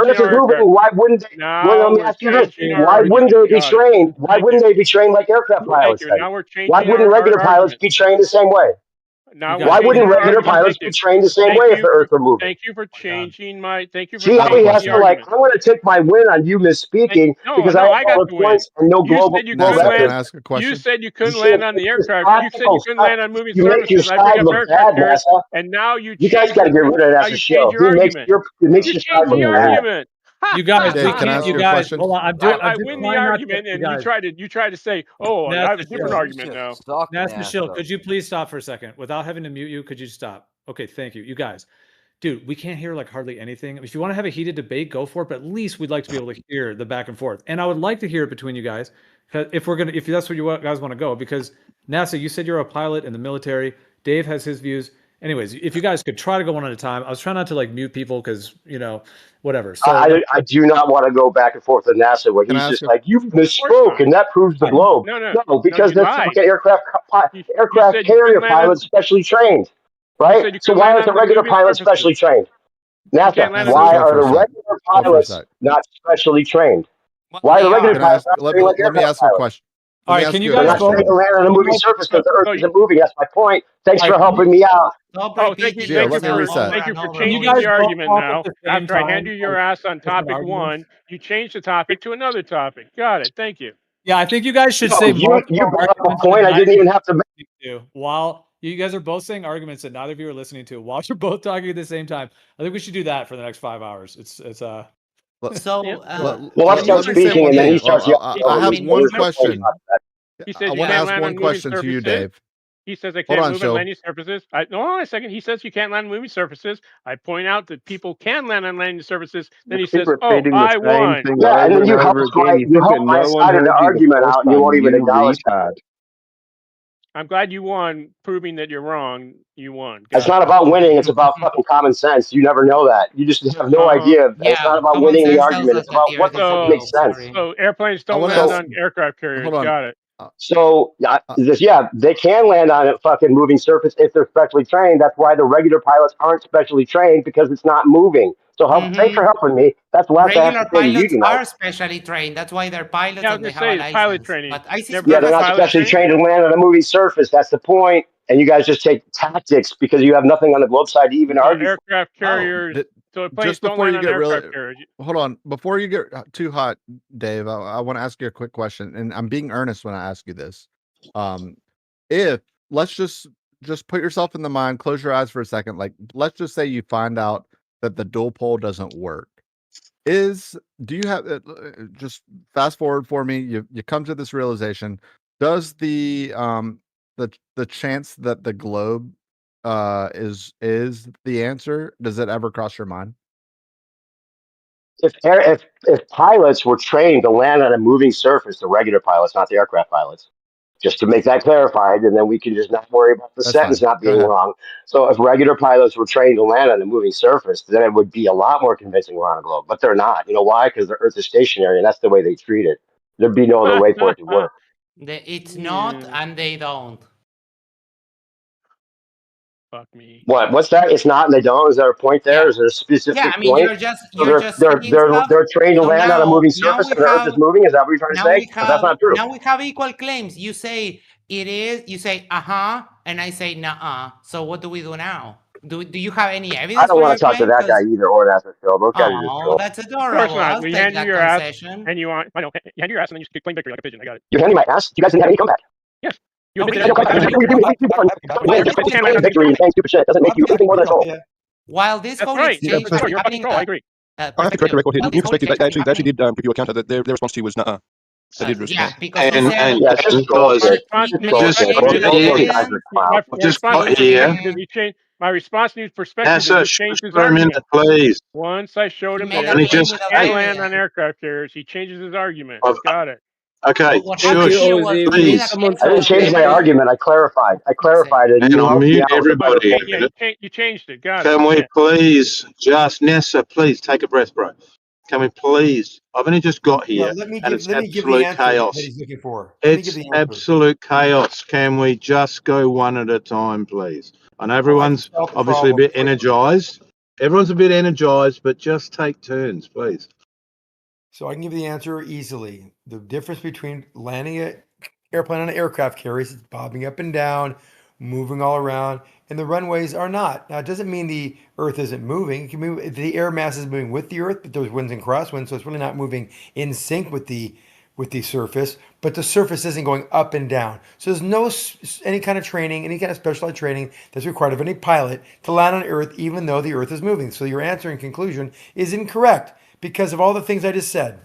Earth is our moving, why wouldn't they? Well, now let me we're ask you this: changing our why wouldn't argument. they be Got it. trained? Why Thank wouldn't you. they be trained like aircraft Thank pilots you. then? Now we're Why changing wouldn't our regular pilots argument. be trained the same way? Now guys- Why we're wouldn't changing our regular argument. pilots Thank be you. trained the same Thank way if you the Earth were moving? Thank you for changing my. Thank you for See how he changing has the to like, argument. I'm going to take my win on you misspeaking because I No, have I all got the the win. points and no You said you couldn't NASA, can land. I ask a You question? said you couldn't You land should- on the it's just aircraft. You said you tactical couldn't stuff. land on moving You make your surfaces. I bring side up look aircraft bad, carriers, NASA. and now you You guys change got to get rid of now that as a you show. change your argument. He makes You your changed side the look bad. argument. You guys, Dave, can I ask you you a guys, question? hold on. I I'm win the trying not to- argument, and you tried to say, "Oh, I have a different Shill. argument now." NASA Shill, could you please stop for a second without having to mute you? Could you stop? Okay, thank you. You guys, dude, we can't hear like hardly anything. If you want to have a heated debate, go for it. But at least we'd like to be able to hear the back and forth, and I would like to hear it between you guys. If that's where you guys want to go, because NASA, you said you're a pilot in the military. Dave has his views. Anyways, if you guys could try to go one at a time. I was trying not to like mute people because whatever. So I do not want to go back and forth with NASA where Can I he's ask just like, you course misspoke, not. and that proves the globe. No, because you they're lied. fucking aircraft You said you carrier couldn't land on. pilots specially trained, You right? said you So couldn't why land aren't the on the regular moving pilots surfaces. specially trained? You NASA, can't land NASA, on why chill for are a the sec. regular Chill for a pilots sec. not specially trained? What Why are they the regular are. Can I pilots ask? not trained like Let me aircraft ask a pilots? question. All Let me right, ask can you you a They're guys not both? trained to land on a moving surface because the Earth No, isn't moving. That's my point. Thanks All for right, helping me out. Stop Oh, thank you, repeating Gio, let me yourself reset. over thank you and for over. Can you changing guys the both argument talk now. at the same After I time? hand you your ass on Different topic arguments? one, you changed the topic to another topic. Got it. Thank you. Yeah, I think you guys should No, say you multiple brought up a arguments point that I neither didn't even have to make. of you are listening to. While you guys are both saying arguments that neither of you are listening to, while you're both talking at the same time, I think we should do that for the next 5 hours. It's Let, So, Yeah. Well, I let start me say speaking, one and then he thing. starts yelling He I over have me. one There's no point question. about that. He I says you want to can't ask land one on moving question to you, surfaces. Dave. He says I Hold can't on, move on Shill. landing surfaces. No, hold on a second. He says you can't land on moving surfaces. I point out that people can land on landing surfaces. Then he keep says, "Oh, repeating the I same won." thing Yeah, and over then and over again. You you think help that my no one side of the heard you the argument first out, and you time? won't even You acknowledge it. retard. I'm glad you won, proving that you're wrong. You won. It's Got not it. about winning. It's about fucking common sense. You never know that. You just have no idea. It's yeah, not about common winning the sense tells argument. us It's that about the what Earth the is a fuck globe. makes sense. Sorry. So airplanes I don't want to land ask. on aircraft carriers. Hold on. Got it. So, yeah, they can land on a fucking moving surface if they're specially trained. That's why the regular pilots aren't specially trained, because it's not moving. So thanks for helping me. That's the last I have to Regular say to you pilots tonight. are specially trained. That's why they're pilots Yeah, I was and they gonna have a say it's pilot license. training. But I Never Yeah, heard they're of not pilot specially training? trained to land on a moving surface. That's the point. And you guys just take tactics because you have nothing on the globe side to even So argue. aircraft carriers. So planes Just don't before land you on get really, aircraft carriers. hold on. Before you get too hot, Dave, I want to ask you a quick question, and I'm being earnest when I ask you this. If let's just put yourself in the mind, close your eyes for a second. Like, let's just say you find out that the dual pole doesn't work. Do you have just fast forward for me? You come to this realization. Does the chance that the globe is the answer? Does it ever cross your mind? If pilots were trained to land on a moving surface, the regular pilots, not the aircraft pilots, just to make that clarified, and then we can just not worry about the That's sentence fine. not Go being ahead. wrong. So if regular pilots were trained to land on a moving surface, then it would be a lot more convincing we're on a globe. But they're not. You know why? Because the Earth is stationary, and that's the way they treat it. There'd be no other way for it to work. It's not, and they don't. Fuck me. What's that? It's not, and they don't. Is there a point there? Yeah. Is there a specific Yeah, I mean, point? So you're just saying stuff. they're trained to So land on a moving now surface, we and the Earth is have moving. Is that what you're trying to say? But that's not true. now we have equal claims. You say it is. You say and I say nuh-uh. So what do we do now? Do you have any evidence? I don't for want your to talk to claim? that guy either, or that's a Phil. Those guys are just Oh, trolls. that's Of course adorable. not. I'll We take hand you that your ass, concession. and you want. I know. You hand your ass, and then you just claim victory like a pigeon. I got it. You're handing my ass. You guys didn't have any comeback. Yes. You Oh, admit really? that. Claiming victory and saying stupid shit doesn't make you anything more than a troll. While this That's whole right. exchange That's right. was You're a fucking happening, troll. I agree. I have to correct the record here. In perspective, they actually did give you a counter. Their response to you was nuh-uh. They did respond. yeah, because he said Yeah, just troll My shit. response he to made new Just perspective claims is with those change. guys evidence. are clowns. My Just response to got new here. perspective is he changed. My response to new perspective is NASA, he shush changed his for a minute, argument. please. Once I showed He him made that a Can he claim airplanes just, without can hey, land on evidence. aircraft carriers, he changes his argument. I've, Got it. okay, What Thank happened you, shush, here was Ozzy. he We made need a please. someone claim I to didn't without change my evidence. argument. I clarified. It, and And you I'll helped me mute out with But everybody a yeah, minute. you changed it. Got it. Can we Yeah. please just, Nessa, please take a breath, bro. Can we please? I've only just got here and it's absolute chaos. It's absolute chaos. Can we just go one at a time, please? I know everyone's obviously a bit energized. Everyone's a bit energized, but just take turns, please. So I can give the answer easily. The difference between landing an airplane on an aircraft carrier is it's bobbing up and down, moving all around, and the runways are not. Now, it doesn't mean the Earth isn't moving. It can move, the air mass is moving with the Earth, but there's winds and crosswinds, so it's really not moving in sync with the surface. But the surface isn't going up and down. So there's no any kind of training, any kind of specialized training that's required of any pilot to land on Earth, even though the Earth is moving. So your answer in conclusion is incorrect because of all the things I just said.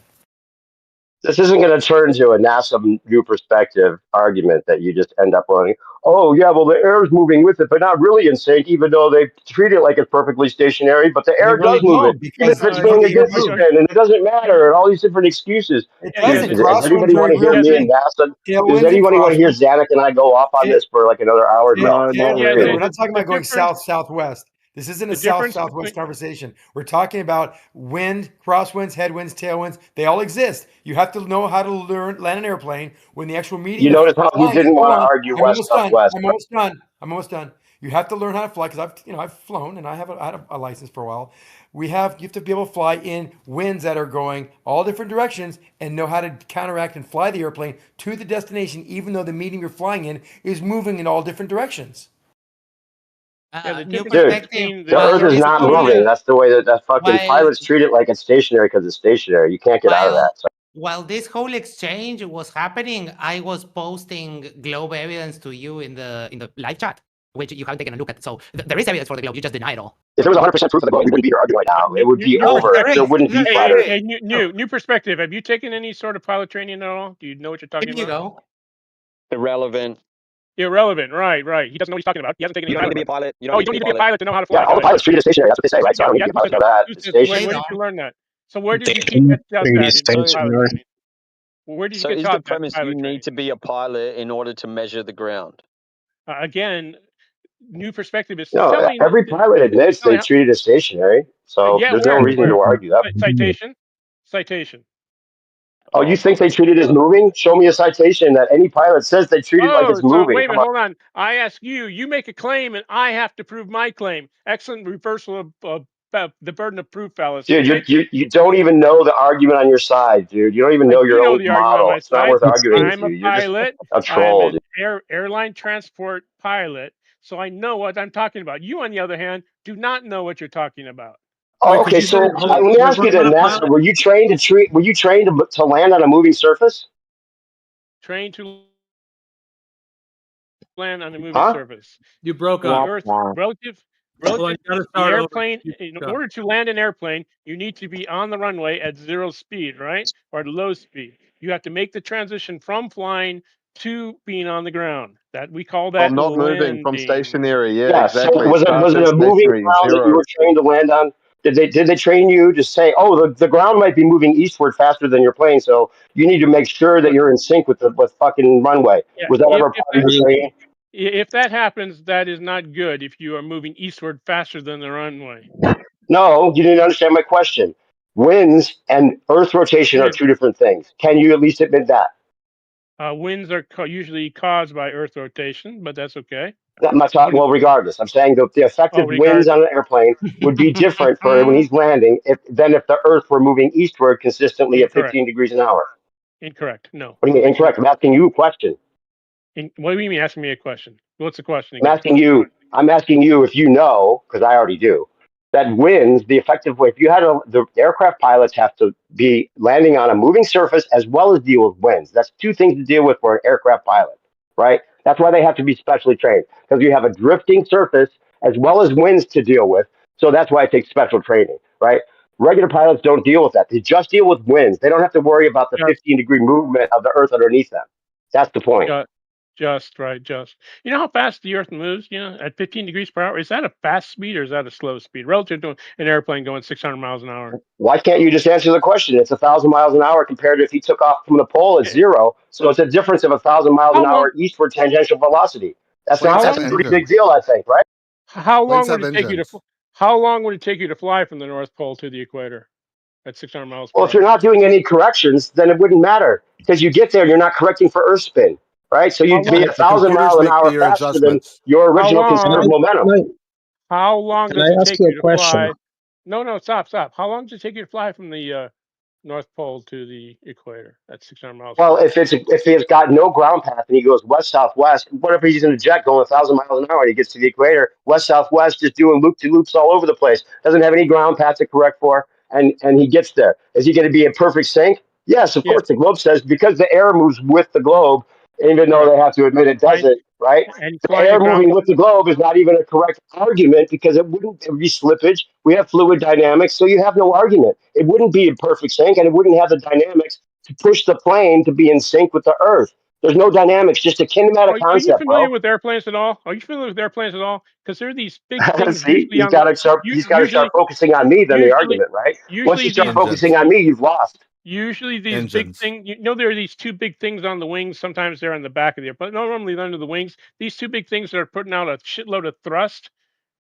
This isn't going to turn into a NASA new perspective argument that you just end up running. Oh, yeah, well, the air is moving with it, but not really in sync, even though they treat it like it's perfectly stationary, but the air really does move don't, it, even if it's because going the air against the moves. spin, and it doesn't matter, and all these different excuses. It Yeah, doesn't. Does yes, anybody Crosswinds are want a to hear real me thing. and NASA? Does Tailwinds and anybody want to hear crosswinds. Zanick and I go off on this for like another hour? No, not yeah. really. We're not talking The about going difference, south-southwest. This isn't a the difference south-southwest between conversation. We're talking about wind, crosswinds, headwinds, tailwinds. They all exist. You have to know how to land an airplane when the actual medium You of notice how he flying is. didn't Hold want to on. argue I'm west almost up done. west. I'm almost done. I'm almost done. You have to learn how to fly because I've flown and I had a license for a while. You have to be able to fly in winds that are going all different directions and know how to counteract and fly the airplane to the destination, even though the medium you're flying in is moving in all different directions. the New difference Dude, perspective. between the the While Earth is this not whole moving. That's the way that fucking while pilots treat it like it's stationary because it's stationary. You can't get out of while that. So while this whole exchange was happening, I was posting globe evidence to you in the live chat, which you haven't taken a look at. So there is evidence for the globe. You just deny it all. if there was 100% proof of the globe, we wouldn't be here arguing right now. It would be new No, over. there perspective. There is. wouldn't be flat Earth. Hey, new perspective. Have you taken any sort of pilot training at all? Do you know what you're talking Here you about? go. Irrelevant. Irrelevant. Right. He doesn't know what he's talking about. He hasn't taken You any don't need to pilot. be a pilot. You Oh, don't you need don't to need be to a be a pilot. pilot to know how to Yeah, fly. all the Got it. pilots treat it as stationary. That's what they say, right? So I Yeah, don't need yeah. to be a pilot to know that. It's Where stationary. did you learn that? So where did They you can get taught treat it that in pilot stationary. training? Where did you So get is the taught that in premise you pilot need training? to be a pilot in order to measure the ground? Again, new perspective is No, telling. every pilot admits they treat it as stationary. So Yeah, there's no reason where? to argue that. Citation. Oh, you think they treat it as moving? Show me a citation that any pilot says they treat it like Oh, it's so moving. wait a Come minute, on. hold on. I ask you, you make a claim, and I have to prove my claim. Excellent reversal of the burden of proof fallacy. Dude, Thank you. you don't even know the argument on your side, dude. You don't even I know do your know own the argument on model. my It's not side. worth arguing with I'm a you. You're just pilot. a I'm troll, an dude. airline transport pilot, so I know what I'm talking about. You, on the other hand, do not know what you're talking about. Oh, okay. So let me ask you then, NASA. Were you trained to treat? Were you trained to land on a moving surface? Trained to land on a moving Huh? surface. You broke The up. Earth, Hold on, you gotta the start over. airplane. You In broke up. order to land an airplane, you need to be on the runway at 0 speed, right, or at low speed. You have to make the transition from flying to being on the ground. That we call From that not moving, from landing. stationary. Yeah, Yeah. So exactly. was Starts it at a moving stationary, ground that you zero. were trained to land on? Did they train you to say, oh, the ground might be moving eastward faster than your plane, so you need to make sure that you're in sync with the fucking runway? Yeah, Was that ever part of your training? if that happens, that is not good. If you are moving eastward faster than the runway, No, you didn't understand my question. Winds and Earth rotation are wind, two different things. Can you at least admit that? winds are usually caused by Earth rotation, but that's okay. I'm not talking, well, regardless, I'm saying the effective winds on Regardless. an airplane would be different for when he's landing than if the Earth were moving eastward consistently at Incorrect. 15 degrees an hour. Incorrect. No. What do you mean incorrect? I'm asking you a question. What do you mean asking me a question? What's the question I'm again? asking you if you know, because I already do, that winds, the effective way, if you had the aircraft pilots have to be landing on a moving surface as well as deal with winds. That's two things to deal with for an aircraft pilot, right? That's why they have to be specially trained, because you have a drifting surface as well as winds to deal with. So that's why it takes special training, right? Regular pilots don't deal with that. They just deal with winds. They don't have to worry about the 15-degree movement of the Earth underneath them. That's the point. Just right. You know how fast the Earth moves? You know, at 15 degrees per hour. Is that a fast speed or is that a slow speed relative to an airplane going 600 miles an hour? Why can't you just answer the question? It's 1,000 miles an hour compared to if he took off from the pole at 0. So it's a difference of 1,000 miles an How long? hour eastward tantangential velocity. That's Planes that's have a pretty big engines. deal, I think, right? How Planes long would have it take you to? engines. How long would it take you to fly from the North Pole to the equator at 600 miles Well, per if you're hour? not doing any corrections, then it wouldn't matter because you get there and you're not correcting for Earth spin, right? So How you'd be long? Right. The 1,000 computers miles an make hour your faster than adjustments. your How original conserved long? momentum. How long Can does I it ask take you you a to question? fly? No, stop. How long does it take you to fly from the North Pole to the equator. That's 600 miles. Well, if it's got no ground path and he goes west southwest, what if he's in a jet going 1,000 miles an hour and he gets to the equator, west southwest, just doing loop to loops all over the place, doesn't have any ground path to correct for, and he gets there? Is he going to be in perfect sync? Yes, of course. The globe says because the air moves with the globe, even though they have to admit it doesn't, right? And The air moving with the globe is not even a correct argument because it would be slippage. We have fluid dynamics, so you have no argument. It wouldn't be in perfect sync, and it wouldn't have the dynamics to push the plane to be in sync with the Earth. There's no dynamics, just a kinematic Are you concept, familiar bro. with airplanes at all? Are you familiar with airplanes at all? Because there are these big things See, usually he's got to start. He's got to usually start focusing on me, then the usually argument, right? Once you usually start these focusing on me, you've lost. usually these big Engines. things. You know, there are these two big things on the wings. Sometimes they're on the back of the airplane. No, normally they're under the wings. These two big things that are putting out a shitload of thrust.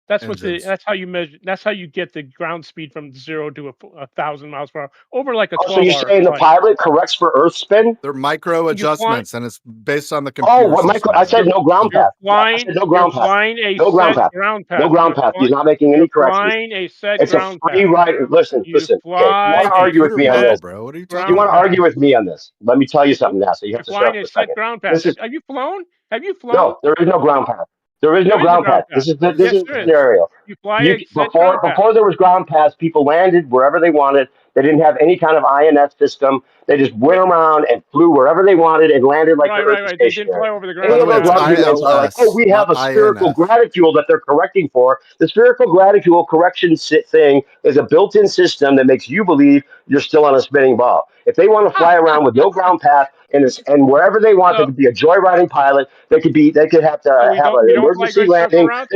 That's what Engines. that's how you measure. That's how you get the ground speed from 0 to 1,000 miles per hour over like a Oh, so 12 you're hour saying the flight. pilot corrects for Earth spin? They're micro You fly. adjustments, and it's based on the Oh, computer what Michael? system, I man. said no ground You're path. I flying. said no You're ground path. flying a No ground set path. ground No path. ground path. He's not making any You're corrections. flying a set It's a ground free path. ride. Listen. You Okay, if you fly want to a argue with Computer me on set model, this, bro. What are you if talking you want ground to path. about? argue with me on this, let me tell you Nope. something, NASA. You You're have to shut flying up a for a set second. ground path. This is Have you flown? Have you flown? no. There is no ground path. There is no There is a ground path. ground path. This Yes, is the there is. scenario. You fly a set Before ground path. there was ground paths, people landed wherever they wanted. They didn't have any kind of INS system. They just went around and flew wherever they wanted and landed like the Earth is They didn't stationary. fly over the By ground. Any the of way, those it's arguments are like, oh, ILS, we have not a spherical INF. graticule that they're correcting for. The spherical graticule correction thing is a built-in system that makes you believe you're still on a spinning ball. If they want to fly around with no ground path and wherever they want, they So, could be a joyriding pilot. They could have to have an we don't fly emergency great stuff landing. around.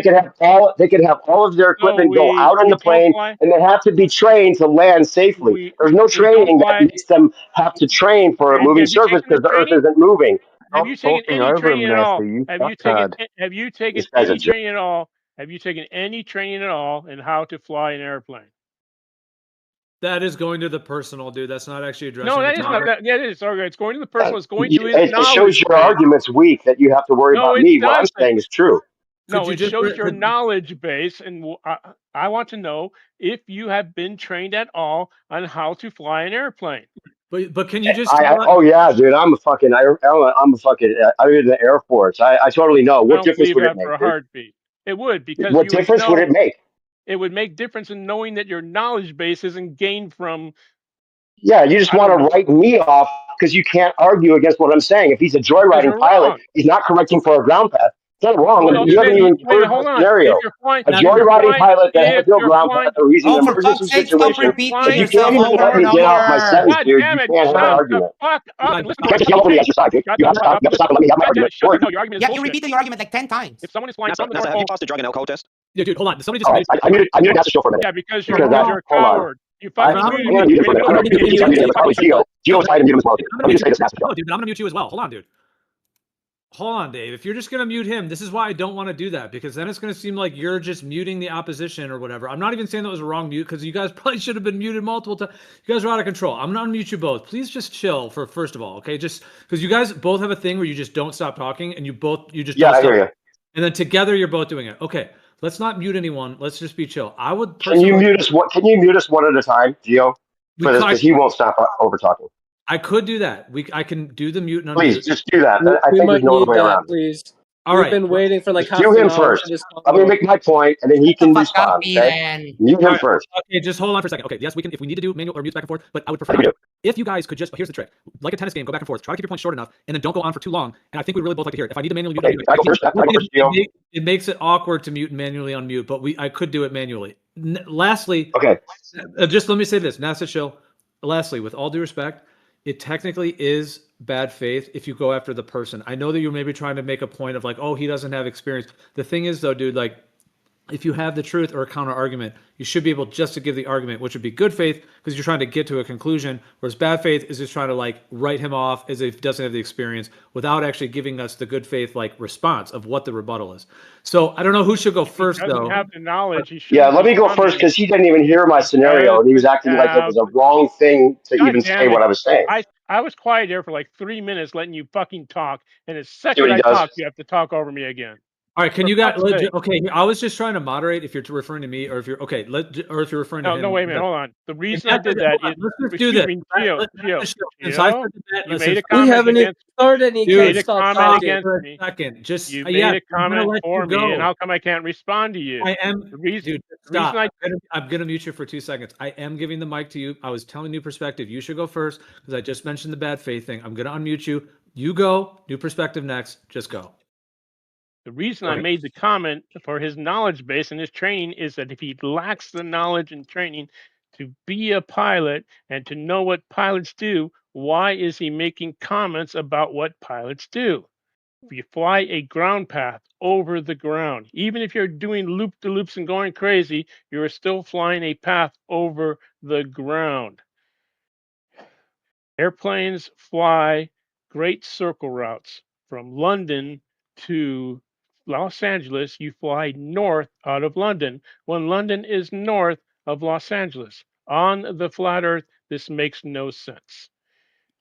They could have all of their So equipment go out on we the don't plane, fly. and they have to be trained to land safely. There's no We don't training that fly. makes them have to train for a moving Have you surface taken the because the Earth training? isn't moving. Have you taken any training at all? Have you taken This guy's a any joke. training at all? Have you taken any training at all in how to fly an airplane? That is going to the personal, dude. That's not actually addressing No, the that is not. topic. That is. Okay, it's going to the personal. It's going to his It shows knowledge your base. argument's weak that you have to worry No, about it me. What I'm doesn't. saying is true. No, it shows your knowledge base, and I want to know if you have been trained at all on how to fly an airplane. But can you just tell us? Oh yeah, dude, I'm a fucking I'm in the Air Force. I totally know. I What don't difference believe would it that for make, a dude? heartbeat. It would, because What you would difference would know. it make? It would make difference in knowing that your knowledge base isn't gained from. Yeah, you just I want don't to know. write me off because you can't argue against what I'm saying. If he's a Because joyriding you're pilot, wrong. he's not correcting for a ground path. It's not wrong. Well, You haven't even wait, heard the hold on. scenario. If you're flying, A joyriding pilot that has if no you're ground path flying, or he's in Oh, an for emergency fuck's sake, stop situation, repeating if you yourself can't even over let and me get off my over. sentence, God dude, damn you it! can't have an Shut the argument. fuck up and listen You to can't what just yell I'm over me saying. at your side, dude. Shut You the have to fuck stop. up You and have to stop listen. and let me have my God damn argument. it! Shut Word. no, your argument is Yeah, you bullshit. repeated your argument like 10 times. If someone is flying NASA, from the NASA, North have Pole, you paused the drug and alcohol test? Dude, hold on. Somebody All just right, I muted that show for a minute yeah, because you're because a hold on. coward. You I'm fucking muted gonna me. mute him for a minute. I'm gonna mute him. He's unmuted. Probably Geo. Geo was trying to mute him as well. Let me just say this, NASA show. No, dude, but I'm gonna mute you as well. Hold on, dude. Hold on, Dave. If you're just gonna mute him, this is why I don't want to do that, because then it's gonna seem like you're just muting the opposition or whatever. I'm not even saying that was a wrong mute, because you guys probably should have been muted multiple times. You guys are out of control. I'm gonna unmute you both. Please just chill for first of all, okay? Just because you guys both have a thing where you just don't stop talking, and you just Yeah, don't I stop. hear you. And then together you're both doing it. Okay, let's not mute anyone. Let's just be chill. I would Can you personally. mute us? Can you mute us one at a time, Geo, for this? Because he won't stop over talking. I could do that. I can do the mute and unmute. Please, just do that. I We think might there's no need other way that, around. please. All We've right. been waiting for like Just half do an him hour first. for this I'm gonna combo. make my point, and then he can respond. Okay? Then. Mute him All right. first. Okay, just hold on for a second. Okay, yes, we can if we need to do manual or mutes back and forth, but I would prefer How do you not. If you guys could just, here's the trick, like a tennis game, go back and forth. Try to keep your points short enough, and then don't go on for too long. And I think we really both like to hear it. If I need to manually mute, Okay, I go first. I go first, Geo. it makes it awkward to mute and manually unmute, but I could do it manually. Lastly, Okay. Just let me say this, NASA Shill. Lastly, with all due respect, it technically is bad faith if you go after the person. I know that you're maybe trying to make a point of like, oh, he doesn't have experience. The thing is, though, dude, like, if you have the truth or a counter argument, you should be able just to give the argument, which would be good faith because you're trying to get to a conclusion, whereas bad faith is just trying to like write him off as if he doesn't have the experience without actually giving us the good faith like response of what the rebuttal is. So I don't know who should go first, he doesn't though. have the knowledge. He Yeah, let me go first because he didn't even hear my scenario, and he was acting like it was a wrong thing to God even damn say it. what I was saying. I was quiet there for like 3 minutes letting you fucking talk, and the See what second he I does? talk, you have to talk over me again. All right, can For you guys? fuck's sake. Okay, I was just trying to moderate. If you're referring to me, or if you're okay, or if you're referring to No, him. no, wait a minute, hold on. The reason I did that is, let's just do excuse this. me, Shill, Since I Shill, said that, you made a since We comment haven't even against, started and he you can't made a stop comment talking. against for a me. second, just You yes, made a I'm gonna comment let for you me, and go. how come I can't respond to you? I am, The reason, dude. the reason Stop. I'm gonna mute you for 2 seconds. I am giving the mic to you. I was telling New Perspective you should go first because I just mentioned the bad faith thing. I'm gonna unmute you. You go. New Perspective next. Just go. The reason Go I ahead. made the comment for his knowledge base and his training is that if he lacks the knowledge and training to be a pilot and to know what pilots do, why is he making comments about what pilots do? If you fly a ground path over the ground, even if you're doing loop-de-loops and going crazy, you're still flying a path over the ground. Airplanes fly great circle routes from London to Los Angeles. You fly north out of London when London is north of Los Angeles. On the flat Earth, this makes no sense.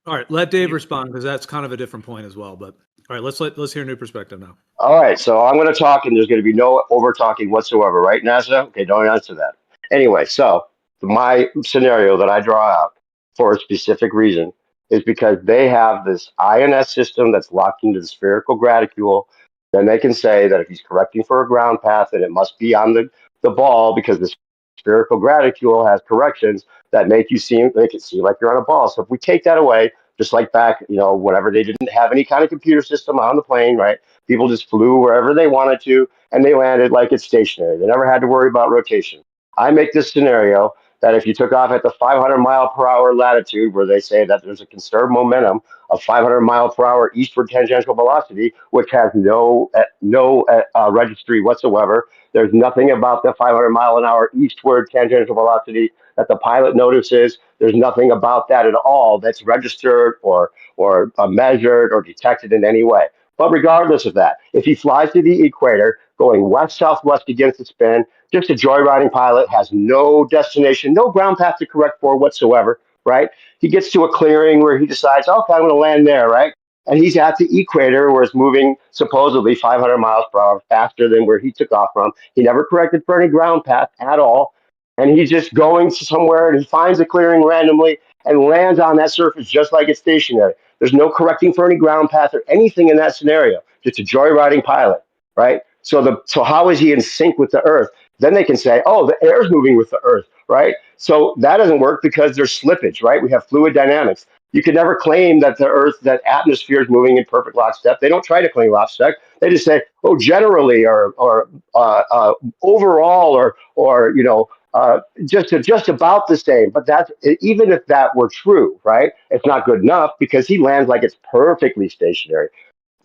All right, let Dave respond because that's kind of a different point as well. But all right, let's hear New Perspective now. All right, so I'm going to talk, and there's going to be no over talking whatsoever, right, NASA? Okay, don't answer that. Anyway, so my scenario that I draw out for a specific reason is because they have this INS system that's locked into the spherical graticule. Then they can say that if he's correcting for a ground path, then it must be on the ball because the spherical graticule has corrections that make it seem like you're on a ball. So if we take that away, just like back, whenever they didn't have any kind of computer system on the plane, right? People just flew wherever they wanted to, and they landed like it's stationary. They never had to worry about rotation. I make this scenario that if you took off at the 500 mile per hour latitude, where they say that there's a conserved momentum of 500 mile per hour eastward tangential velocity, which has no registry whatsoever. There's nothing about the 500 mile an hour eastward tangential velocity that the pilot notices. There's nothing about that at all that's registered or measured or detected in any way. But regardless of that, if he flies to the equator, going west-southwest against the spin, just a joyriding pilot, has no destination, no ground path to correct for whatsoever, right? He gets to a clearing where he decides, okay, I'm going to land there, right? And he's at the equator where it's moving supposedly 500 miles per hour faster than where he took off from. He never corrected for any ground path at all. And he's just going somewhere and he finds a clearing randomly and lands on that surface just like it's stationary. There's no correcting for any ground path or anything in that scenario. Just a joyriding pilot, right? So how is he in sync with the Earth? Then they can say, oh, the air's moving with the Earth, right? So that doesn't work because there's slippage, right? We have fluid dynamics. You could never claim that the Earth, that atmosphere is moving in perfect lockstep. They don't try to claim lockstep. They just say, oh, generally, or overall, or just about the same. But that's even if that were true, right? It's not good enough because he lands like it's perfectly stationary.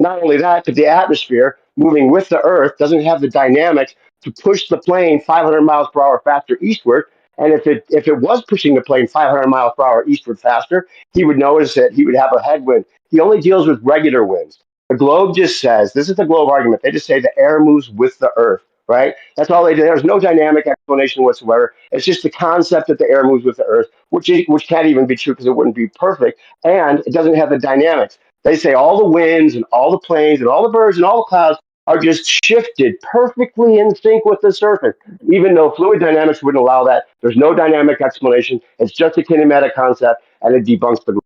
Not only that, but the atmosphere moving with the Earth doesn't have the dynamics to push the plane 500 miles per hour faster eastward. And if it was pushing the plane 500 miles per hour eastward faster, he would notice that he would have a headwind. He only deals with regular winds. The globe just says, this is the globe argument. They just say the air moves with the Earth, right? That's all they do. There's no dynamic explanation whatsoever. It's just the concept that the air moves with the Earth, which can't even be true because it wouldn't be perfect. And it doesn't have the dynamics. They say all the winds and all the planes and all the birds and all the clouds are just shifted perfectly in sync with the surface, even though fluid dynamics wouldn't allow that. There's no dynamic explanation. It's just a kinematic concept, and it debunks the.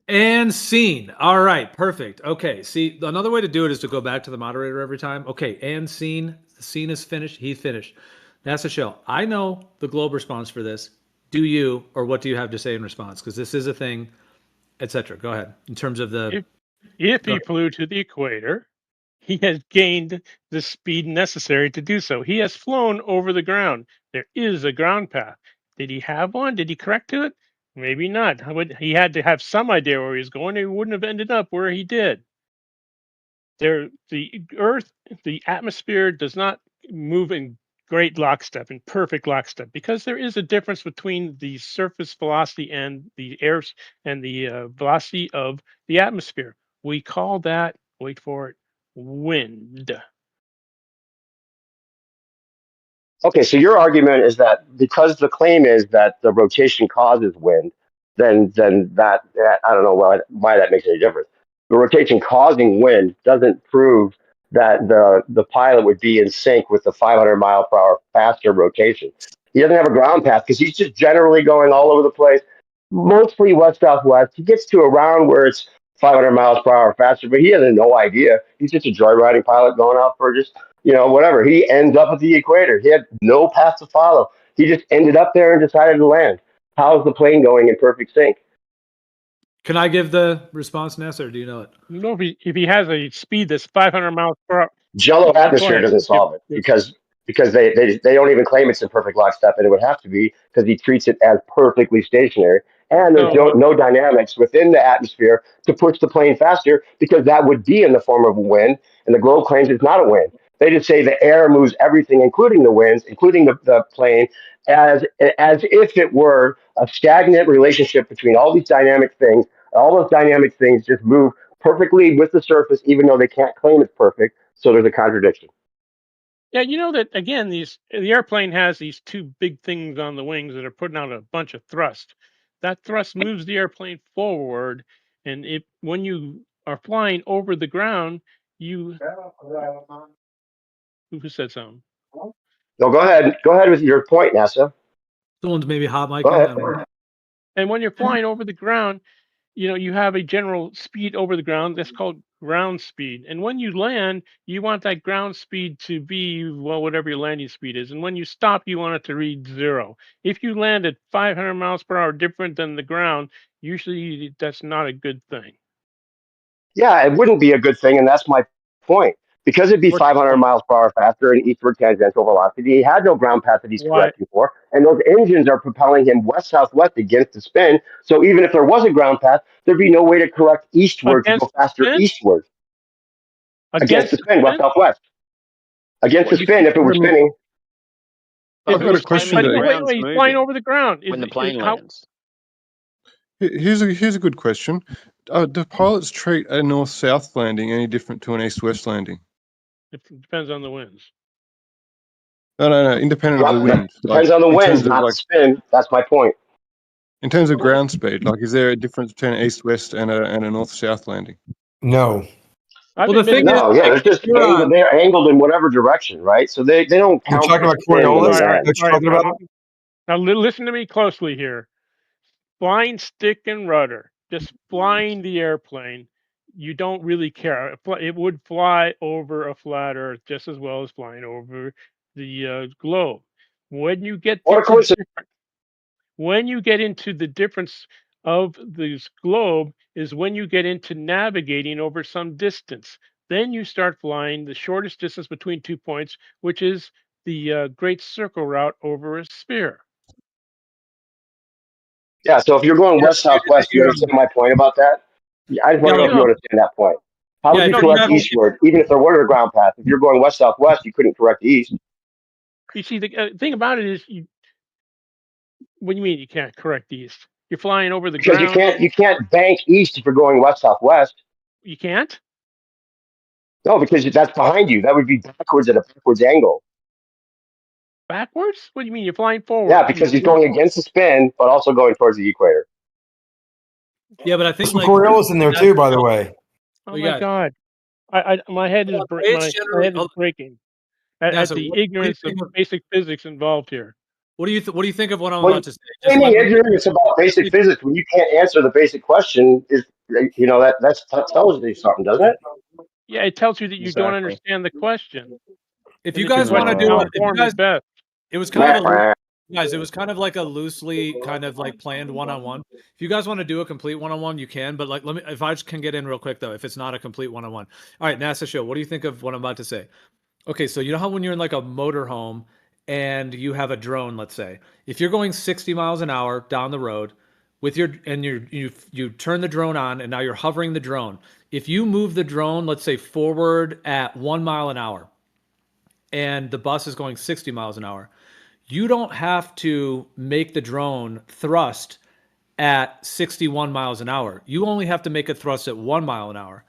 And scene. All right, perfect. Okay, see, another way to do it is to go back to the moderator every time. Okay, and scene. The scene is finished. He's finished. That's a show. I know the globe response for this. Do you, or what do you have to say in response? Because this is a thing, etc. Go ahead. In terms of the. If he flew to the equator, he has gained the speed necessary to do so. He has flown over the ground. There is a ground path. Did he have one? Did he correct to it? Maybe not. He had to have some idea where he was going. He wouldn't have ended up where he did. The Earth, the atmosphere does not move in great lockstep, in perfect lockstep, because there is a difference between the surface velocity and the air and the velocity of the atmosphere. We call that, wait for it, wind. Okay, so your argument is that because the claim is that the rotation causes wind, then that I don't know why that makes any difference. The rotation causing wind doesn't prove that the pilot would be in sync with the 500 mph faster rotation. He doesn't have a ground path because he's just generally going all over the place, mostly west southwest. He gets to around where it's 500 mph faster, but he has no idea. He's just a joyriding pilot going out for just whatever. He ends up at the equator. He had no path to follow. He just ended up there and decided to land. How's the plane going in perfect sync? Can I give the response, Ness, or do you know it? You know, if he has a speed that's 500 miles per hour. Jello Go atmosphere ahead. doesn't solve it because they don't even claim it's in perfect lockstep, and it would have to be because he treats it as perfectly stationary, and there's no dynamics within the atmosphere to push the plane faster because that would be in the form of a wind, and the globe claims it's not a wind. They just say the air moves everything, including the winds, including the plane, as if it were a stagnant relationship between all these dynamic things. All those dynamic things just move perfectly with the surface, even though they can't claim it's perfect. So there's a contradiction. Yeah, you know that again. The airplane has these two big things on the wings that are putting out a bunch of thrust. That thrust moves the airplane forward, and when you are flying over the ground, who said something? No, go ahead. Go ahead with your point, NASA. Someone's maybe hot micing. Go ahead. And when you're flying over the ground, you have a general speed over the ground that's called ground speed. And when you land, you want that ground speed to be, well, whatever your landing speed is. And when you stop, you want it to read 0. If you land at 500 miles per hour different than the ground, usually that's not a good thing. Yeah, it wouldn't be a good thing, and that's my point. Because it'd be 500 miles per hour faster in eastward tangential velocity, he had no ground path that he's correcting for, and those engines are propelling him west-southwest against the spin. So even if there was a ground path, there'd be no way to correct eastward to go faster eastward. Against the spin, west-southwest. Against the spin, if it were spinning. I've got a question. Wait, he's flying over the ground. When the plane lands. Here's a good question. Do pilots treat a north-south landing any different to an east-west landing? It depends on the winds. No. Independent of the wind. Depends on the winds, not the spin. That's my point. In terms of ground speed, is there a difference between an east-west and a north-south landing? No. Well, the thing is, they're just they're angled in whatever direction, right? So they don't count. You're talking about Coriolis? Now listen to me closely here. Flying stick and rudder, just flying the airplane, you don't really care. It would fly over a flat Earth just as well as flying over the globe. When you get into the difference of this globe is when you get into navigating over some distance. Then you start flying the shortest distance between 2 points, which is the Great Circle route over a sphere. Yeah, so if you're going west-southwest, you understand my point about that? I just want to know if you understand that point. How would you correct eastward, even if there were a ground path? If you're going west-southwest, you couldn't correct east. You see, the thing about it is, what do you mean you can't correct east? You're flying over the ground. Because you can't bank east if you're going west-southwest. You can't? No, because that's behind you. That would be backwards at a backwards angle. Backwards? What do you mean? You're flying forward? Yeah, because he's going against the spin, but also going towards the equator. Yeah, but I think Coriolis in there too, by the way. Oh my God, my head is breaking at the ignorance of basic physics involved here. What do you think of what I'm about to say? Ignorance about basic physics when you can't answer the basic question is that tells you something, doesn't it? Yeah, it tells you that you don't understand the question. If you guys want to do it, it was kind of guys. It was kind of like a loosely kind of like planned one-on-one. If you guys want to do a complete one-on-one, you can. But let me, if I just can get in real quick though, if it's not a complete one-on-one. All right, NASA Shill, what do you think of what I'm about to say? Okay, so you know how when you're in like a motorhome and you have a drone, let's say, if you're going 60 miles an hour down the road with you turn the drone on and now you're hovering the drone. If you move the drone, let's say forward at 1 mile an hour, and the bus is going 60 miles an hour, you don't have to make the drone thrust at 61 miles an hour. You only have to make it thrust at 1 mile an hour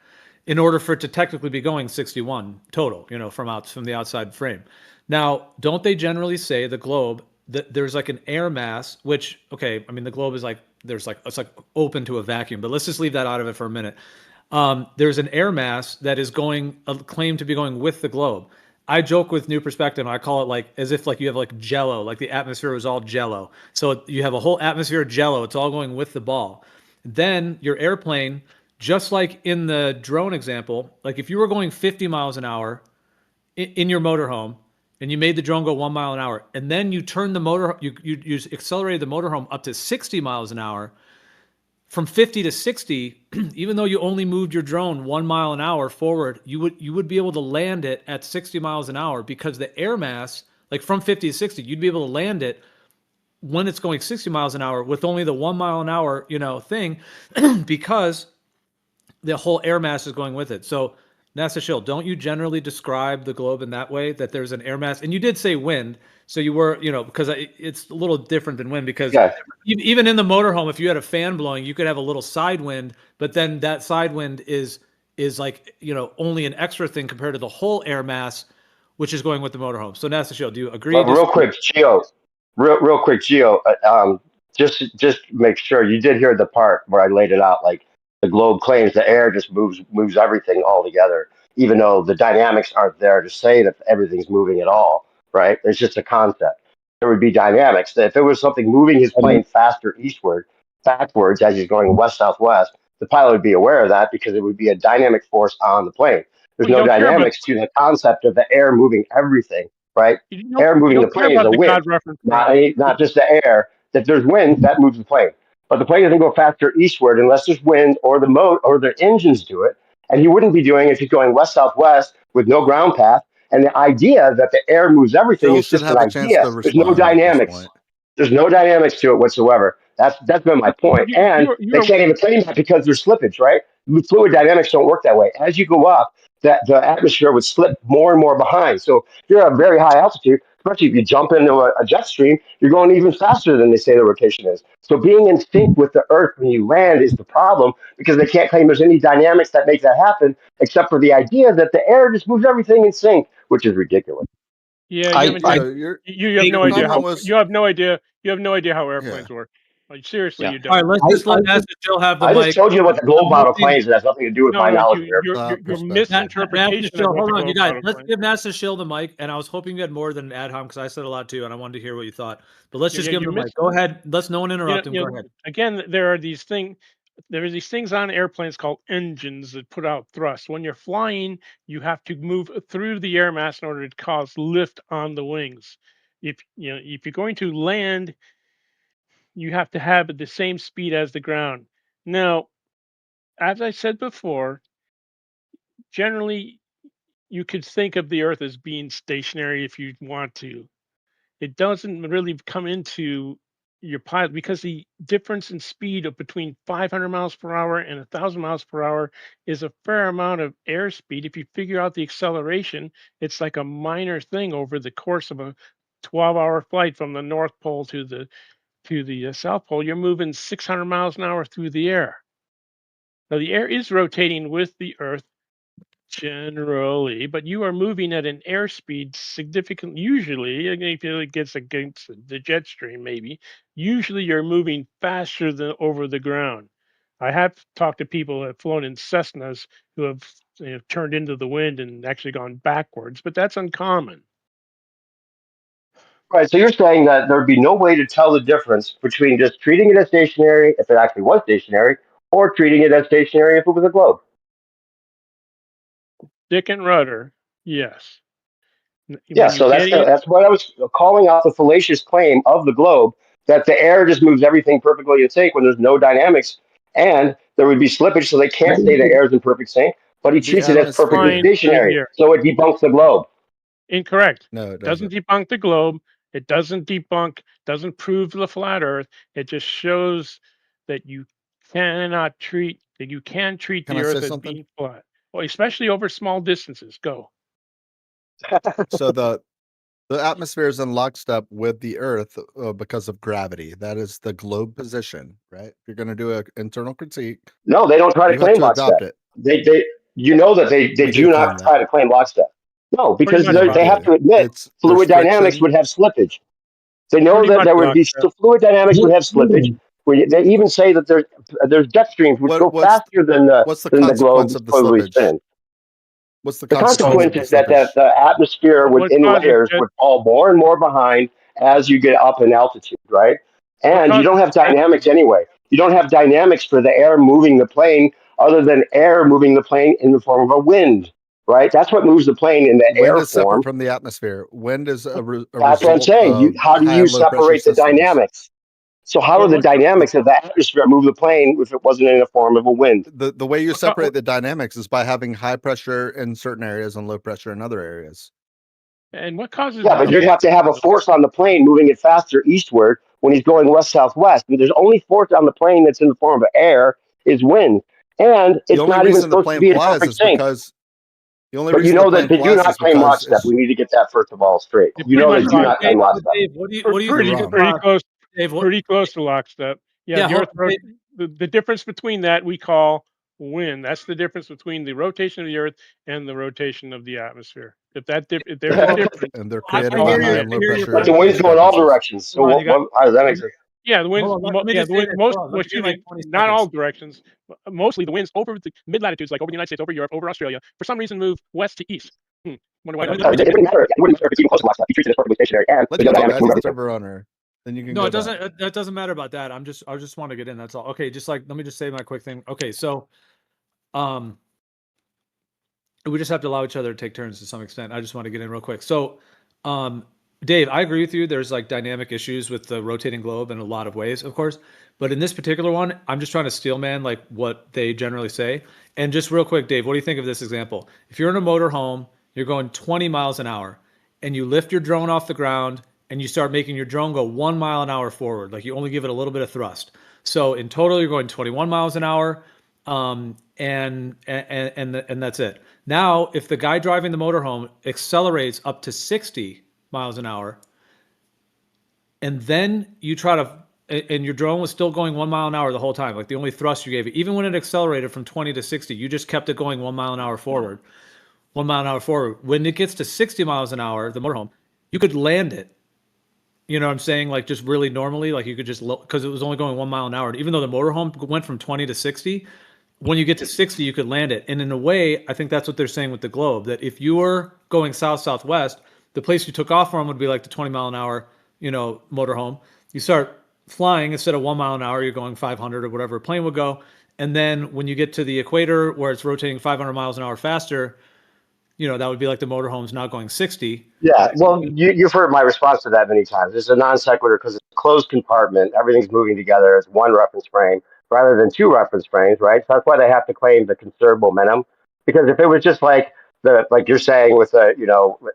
in order for it to technically be going 61 total, from the outside frame. Now, don't they generally say the globe, that there's like an air mass, which, okay, I mean, the globe is like, it's like open to a vacuum, but let's just leave that out of it for a minute. there's an air mass that is claimed to be going with the globe. I joke with New Perspective. I call it like as if like you have like Jello, like the atmosphere was all Jello. So you have a whole atmosphere of Jello. It's all going with the ball. Then your airplane, just like in the drone example, like if you were going 50 miles an hour in your motorhome and you made the drone go 1 mile an hour, and then you turned the motor, you accelerated the motorhome up to 60 miles an hour. From 50 to 60, even though you only moved your drone 1 mile an hour forward, you would be able to land it at 60 miles an hour because the air mass, like from 50 to 60, you'd be able to land it when it's going 60 miles an hour with only the 1 mile an hour, thing, because the whole air mass is going with it. So NASA Shill, don't you generally describe the globe in that way, that there's an air mass? And you did say wind. So you were, because it's a little different than wind, because even in the motorhome, if you had a fan blowing, you could have a little side wind, but then that side wind is like, only an extra thing compared to the whole air mass, which is going with the motorhome. So NASA Shill, do you agree? Well, real quick, Gio, just make sure you did hear the part where I laid it out. Like the globe claims the air just moves everything all together, even though the dynamics aren't there to say that everything's moving at all. Right? It's just a concept. There would be dynamics. If it was something moving his plane faster eastward, backwards as he's going west southwest, the pilot would be aware of that because it would be a dynamic force on the plane. There's no dynamics to the concept of the air moving everything. Right? Air moving the plane is a wind, not just the air. If there's wind, that moves the plane. But the plane doesn't go faster eastward unless there's wind or the engines do it. And he wouldn't be doing it if he's going west southwest with no ground path. And the idea that the air moves everything Shill is should just an have a chance idea. to There's no respond at this dynamics. point. There's no dynamics to it whatsoever. That's been my point. And they can't even claim that because there's slippage, right? Fluid dynamics don't work that way. As you go up, that the atmosphere would slip more and more behind. So if you're at a very high altitude, especially if you jump into a jet stream, you're going even faster than they say the rotation is. So being in sync with the Earth when you land is the problem because they can't claim there's any dynamics that make that happen, except for the idea that the air just moves everything in sync, which is ridiculous. Yeah, I- you have no idea how you have no idea how airplanes work. Like seriously, you don't. All right, let's just let NASA Shill have the I mic. just told you what the globe model claims. It has nothing to do with my knowledge of airplanes. Your misinterpretation of what Hold the on, you globe guys. model Let's claims. give NASA Shill the mic, and I was hoping you had more than an adhom because I said a lot too, and I wanted to hear what you thought. But let's just give him the mic. Go ahead. Let's no one interrupt him. Go ahead. Again, there are these things on airplanes called engines that put out thrust. When you're flying, you have to move through the air mass in order to cause lift on the wings. If you're going to land, you have to have the same speed as the ground. Now, as I said before, generally you could think of the Earth as being stationary if you want to. It doesn't really come into your pilot because the difference in speed of between 500 miles per hour and 1,000 miles per hour is a fair amount of airspeed. If you figure out the acceleration, it's like a minor thing over the course of a 12-hour flight from the North Pole to the South Pole. You're moving 600 miles an hour through the air. Now the air is rotating with the Earth generally, but you are moving at an airspeed significant. Usually, if it gets against the jet stream, maybe usually you're moving faster than over the ground. I have talked to people who have flown in Cessnas who have turned into the wind and actually gone backwards, but that's uncommon. Right. So you're saying that there'd be no way to tell the difference between just treating it as stationary, if it actually was stationary, or treating it as stationary if it was a globe. Stick and rudder, yes. Yeah, so that's what I was calling out, the fallacious claim of the globe that the air just moves everything perfectly in sync when there's no dynamics, and there would be slippage, so they can't say the air is in perfect sync. But he treats it as perfectly stationary, so it debunks the globe. Incorrect. No, it doesn't debunk the globe. It doesn't prove the flat Earth. It just shows that you can treat the Earth as being flat, well, especially over small distances. Go. So the atmosphere is in lockstep with the Earth because of gravity. That is the globe position, right? If you're going to do an internal critique, no, they don't try to claim lockstep. They they do not try to claim lockstep. No, because they have to admit fluid dynamics would have slippage. They know that there would be fluid dynamics would have slippage, They even say that there's jet streams which go faster than the globe consequence is of the supposedly slippage? spins. What's the The consequence of consequence the is that slippage? the atmosphere What within causes layers jet? would fall more and more behind as you get up in altitude, right? What And you don't causes have jet? dynamics anyway. You don't have dynamics for the air moving the plane other than air moving the plane in the form of a wind, right? That's what moves the plane in the Wind air is separate form. from the atmosphere. Wind is a That's what I'm result saying. of How do high you and low pressure separate the systems. dynamics? So how are What the what co- dynamics of the atmosphere move the plane if it wasn't in the form of a wind? The way you what, co- separate the dynamics is by having high pressure in certain areas and low pressure in other areas. and what causes Yeah, but you'd jet? have to have a force on the plane moving it faster eastward when he's going west southwest. And there's only force on the plane that's in the form of air is wind, and The it's only not even reason the supposed to plane be in flies perfect is sync. because the only But you reason the know that plane they do flies not is claim because lockstep. it's We need to get that first of all straight. You You pretty know much they do lock. not claim lockstep. Dave, what do you you're think wrong. Pretty close. Dave, Pretty close to lockstep. Yeah, Yeah, the Earth. Dave, The difference between that we call wind. That's the difference between the rotation of the Earth and the rotation of the atmosphere. If there's a difference, And they're I it's created by called hear high you. wind. and I low hear your But pressure the point. wind's going all discrepancies. directions. So Hold on, you got. how does that make sense? Yeah, the winds. Hold on. Let me Yeah, just the say wind. this. Most. Hold on. Well, Let me give excuse you like me. 20 Not all seconds. directions. Mostly the winds over the mid latitudes, like over the United States, over Europe, over Australia, for some reason move west to east. Wonder why Let me, that let me is. It wouldn't matter. It wouldn't matter if it's even close to lockstep. You treat it as perfectly stationary, and Let there's you no go, dynamics to guys. move The everything. server owner. Then you can No, go it doesn't. back. That doesn't matter about that. I just want to get in. That's all. Okay, just like let me just say my quick thing. Okay, so, um, we just have to allow each other to take turns to some extent. I just want to get in real quick. So, um, Dave, I agree with you. There's like dynamic issues with the rotating globe in a lot of ways, of course. But in this particular one, I'm just trying to steelman like what they generally say. And just real quick, Dave, what do you think of this example? If you're in a motorhome, you're going 20 miles an hour, and you lift your drone off the ground and you start making your drone go 1 mile an hour forward. Like you only give it a little bit of thrust. So in total, you're going 21 miles an hour, and that's it. Now, if the guy driving the motorhome accelerates up to 60 miles an hour, and then you try to, and your drone was still going 1 mile an hour the whole time, like the only thrust you gave it, even when it accelerated from 20 to 60, you just kept it going 1 mile an hour forward, 1 mile an hour forward. When it gets to 60 miles an hour, the motorhome, you could land it. You know what I'm saying? Like just really normally, like you could just, because it was only going 1 mile an hour. Even though the motorhome went from 20 to 60, when you get to 60, you could land it. And in a way, I think that's what they're saying with the globe, that if you were going south-southwest, the place you took off from would be like the 20 mile an hour, motorhome. You start flying, instead of 1 mile an hour, you're going 500 or whatever a plane would go. And then when you get to the equator where it's rotating 500 miles an hour faster, that would be like the motorhome's now going 60. Yeah, well, you've heard my response to that many times. It's a non sequitur because it's a closed compartment. Everything's moving together. It's one reference frame rather than two reference frames, right? So that's why they have to claim the conserved momentum. Because if it was just like you're saying with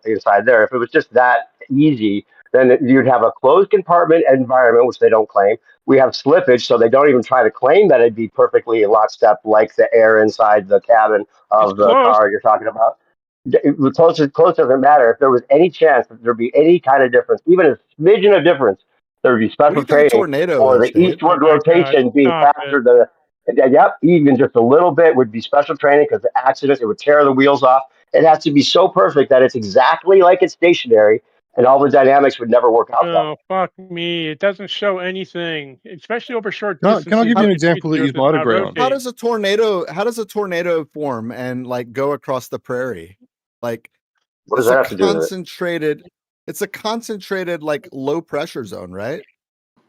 inside there, if it was just that easy, then you'd have a closed compartment environment, which they don't claim. We have slippage, so they don't even try to claim that it'd be perfectly lockstep like the air inside the cabin It's of the close. car you're talking about. Close doesn't matter. If there was any chance that there'd be any kind of difference, even a smidgen of difference, there would be What do special you think a training tornado for is, the Dave? Oh eastward my God! rotation being Stop it. faster than. Yep, even just a little bit would be special training because the accident, it would tear the wheels off. It has to be so perfect that it's exactly like it's stationary, and all the dynamics would never work out that way. No, fuck me. It doesn't show anything, especially over short Can I distances. give you You an can see example the that Earth you is might not agree on? How rotating. does a tornado form and like go across the prairie? Like What does it's that a have to do with it? concentrated like low pressure zone, right?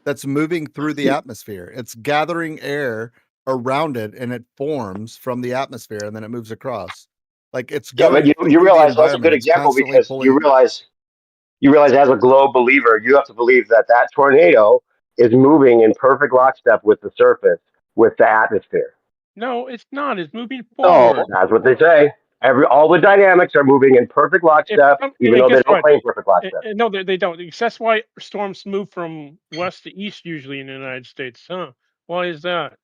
That's moving through the atmosphere. It's gathering air around it and it forms from the atmosphere and then it moves across. Like it's Yeah, but going you through the realize that's a good environment. It's example constantly because pulling. you realize as a globe believer, you have to believe that that tornado is moving in perfect lockstep with the surface, with the atmosphere. No, it's not. It's moving No, forward. that's what they say. All the dynamics are moving in perfect lockstep, even And though they guess don't what? claim perfect lockstep. No, they don't. Because that's why storms move from west to east usually in the United States, huh? Why is that?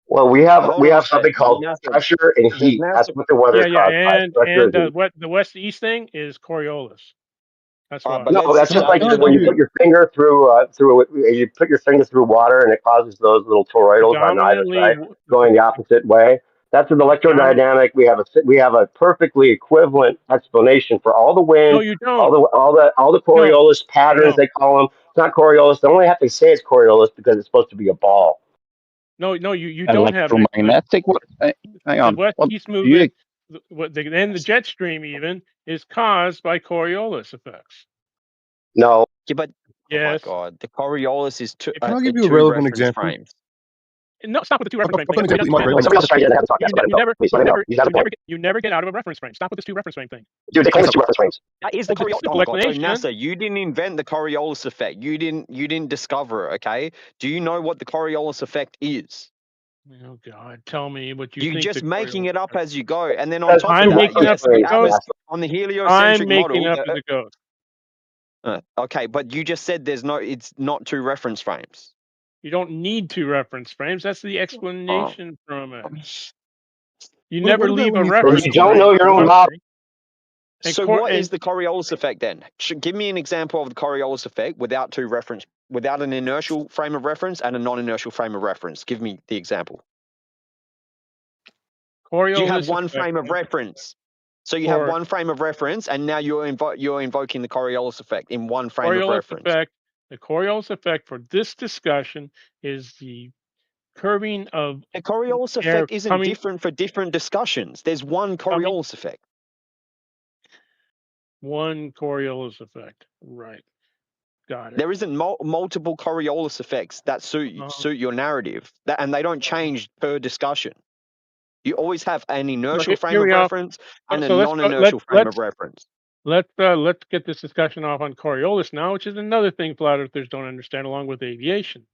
Well, we Well, have hold on. something called pressure and There's heat. That's massive. what the weather Yeah, is yeah, caused by. Pressure and heat. the west to east thing is Coriolis. That's why. But No, let's that's Can just I, like can I when give you you put your finger you put your finger through water and it causes those little toroidals on either Predominantly, side going the opposite way. That's an predominant. electrodynamic. We have a perfectly equivalent explanation for all the No, wind, you don't. all the No, Coriolis patterns no. they call them. not Coriolis. They only have to say it's Coriolis because it's supposed to be a ball. No, you don't have it. Electromagnetic. Hang The on. west What east do you? movement, and the jet stream even is caused by Coriolis effects. No. Yeah, but yes. Oh my God, the Coriolis is Can I give you a relevant example? frames. No, stop with the two reference I've got an frame example that you might Somebody else trying to get ahead of the talk. you never get out of a reference frame. Stop with this two reference frame thing. Dude, they claim it's two reference frames. That is the Well, Coriolis. simple Oh my God. So explanation. NASA, you didn't invent the Coriolis effect. You didn't discover it. Okay. Do you know what the Coriolis effect is? Oh God, tell me what you You're think. just the making it up Coriolis as you go, and then on top I'm of that, making up yes, for the the ghost. on the heliocentric I'm making model. up for the ghost. Okay, but you just said it's not two reference frames. You don't need two reference frames. That's the explanation from it. You What never about leave when a you reference. You don't know your own model. So what is the Coriolis effect then? Give me an example of the Coriolis effect without an inertial frame of reference and a non-inertial frame of reference. Give me the example. Coriolis You have one effect. frame of reference. So you have one frame of reference, and now you're invoking the Coriolis effect in one frame of reference. Effect. The Coriolis effect for this discussion is the curving of the Coriolis effect isn't different for different discussions. There's one Coriolis effect. One Coriolis effect, right? Got it. There isn't multiple Coriolis effects that suit your narrative, and they don't change per discussion. You always have an inertial frame of reference and a non-inertial frame of reference. Let's get this discussion off on Coriolis now, which is another thing flat earthers don't understand, along with aviation.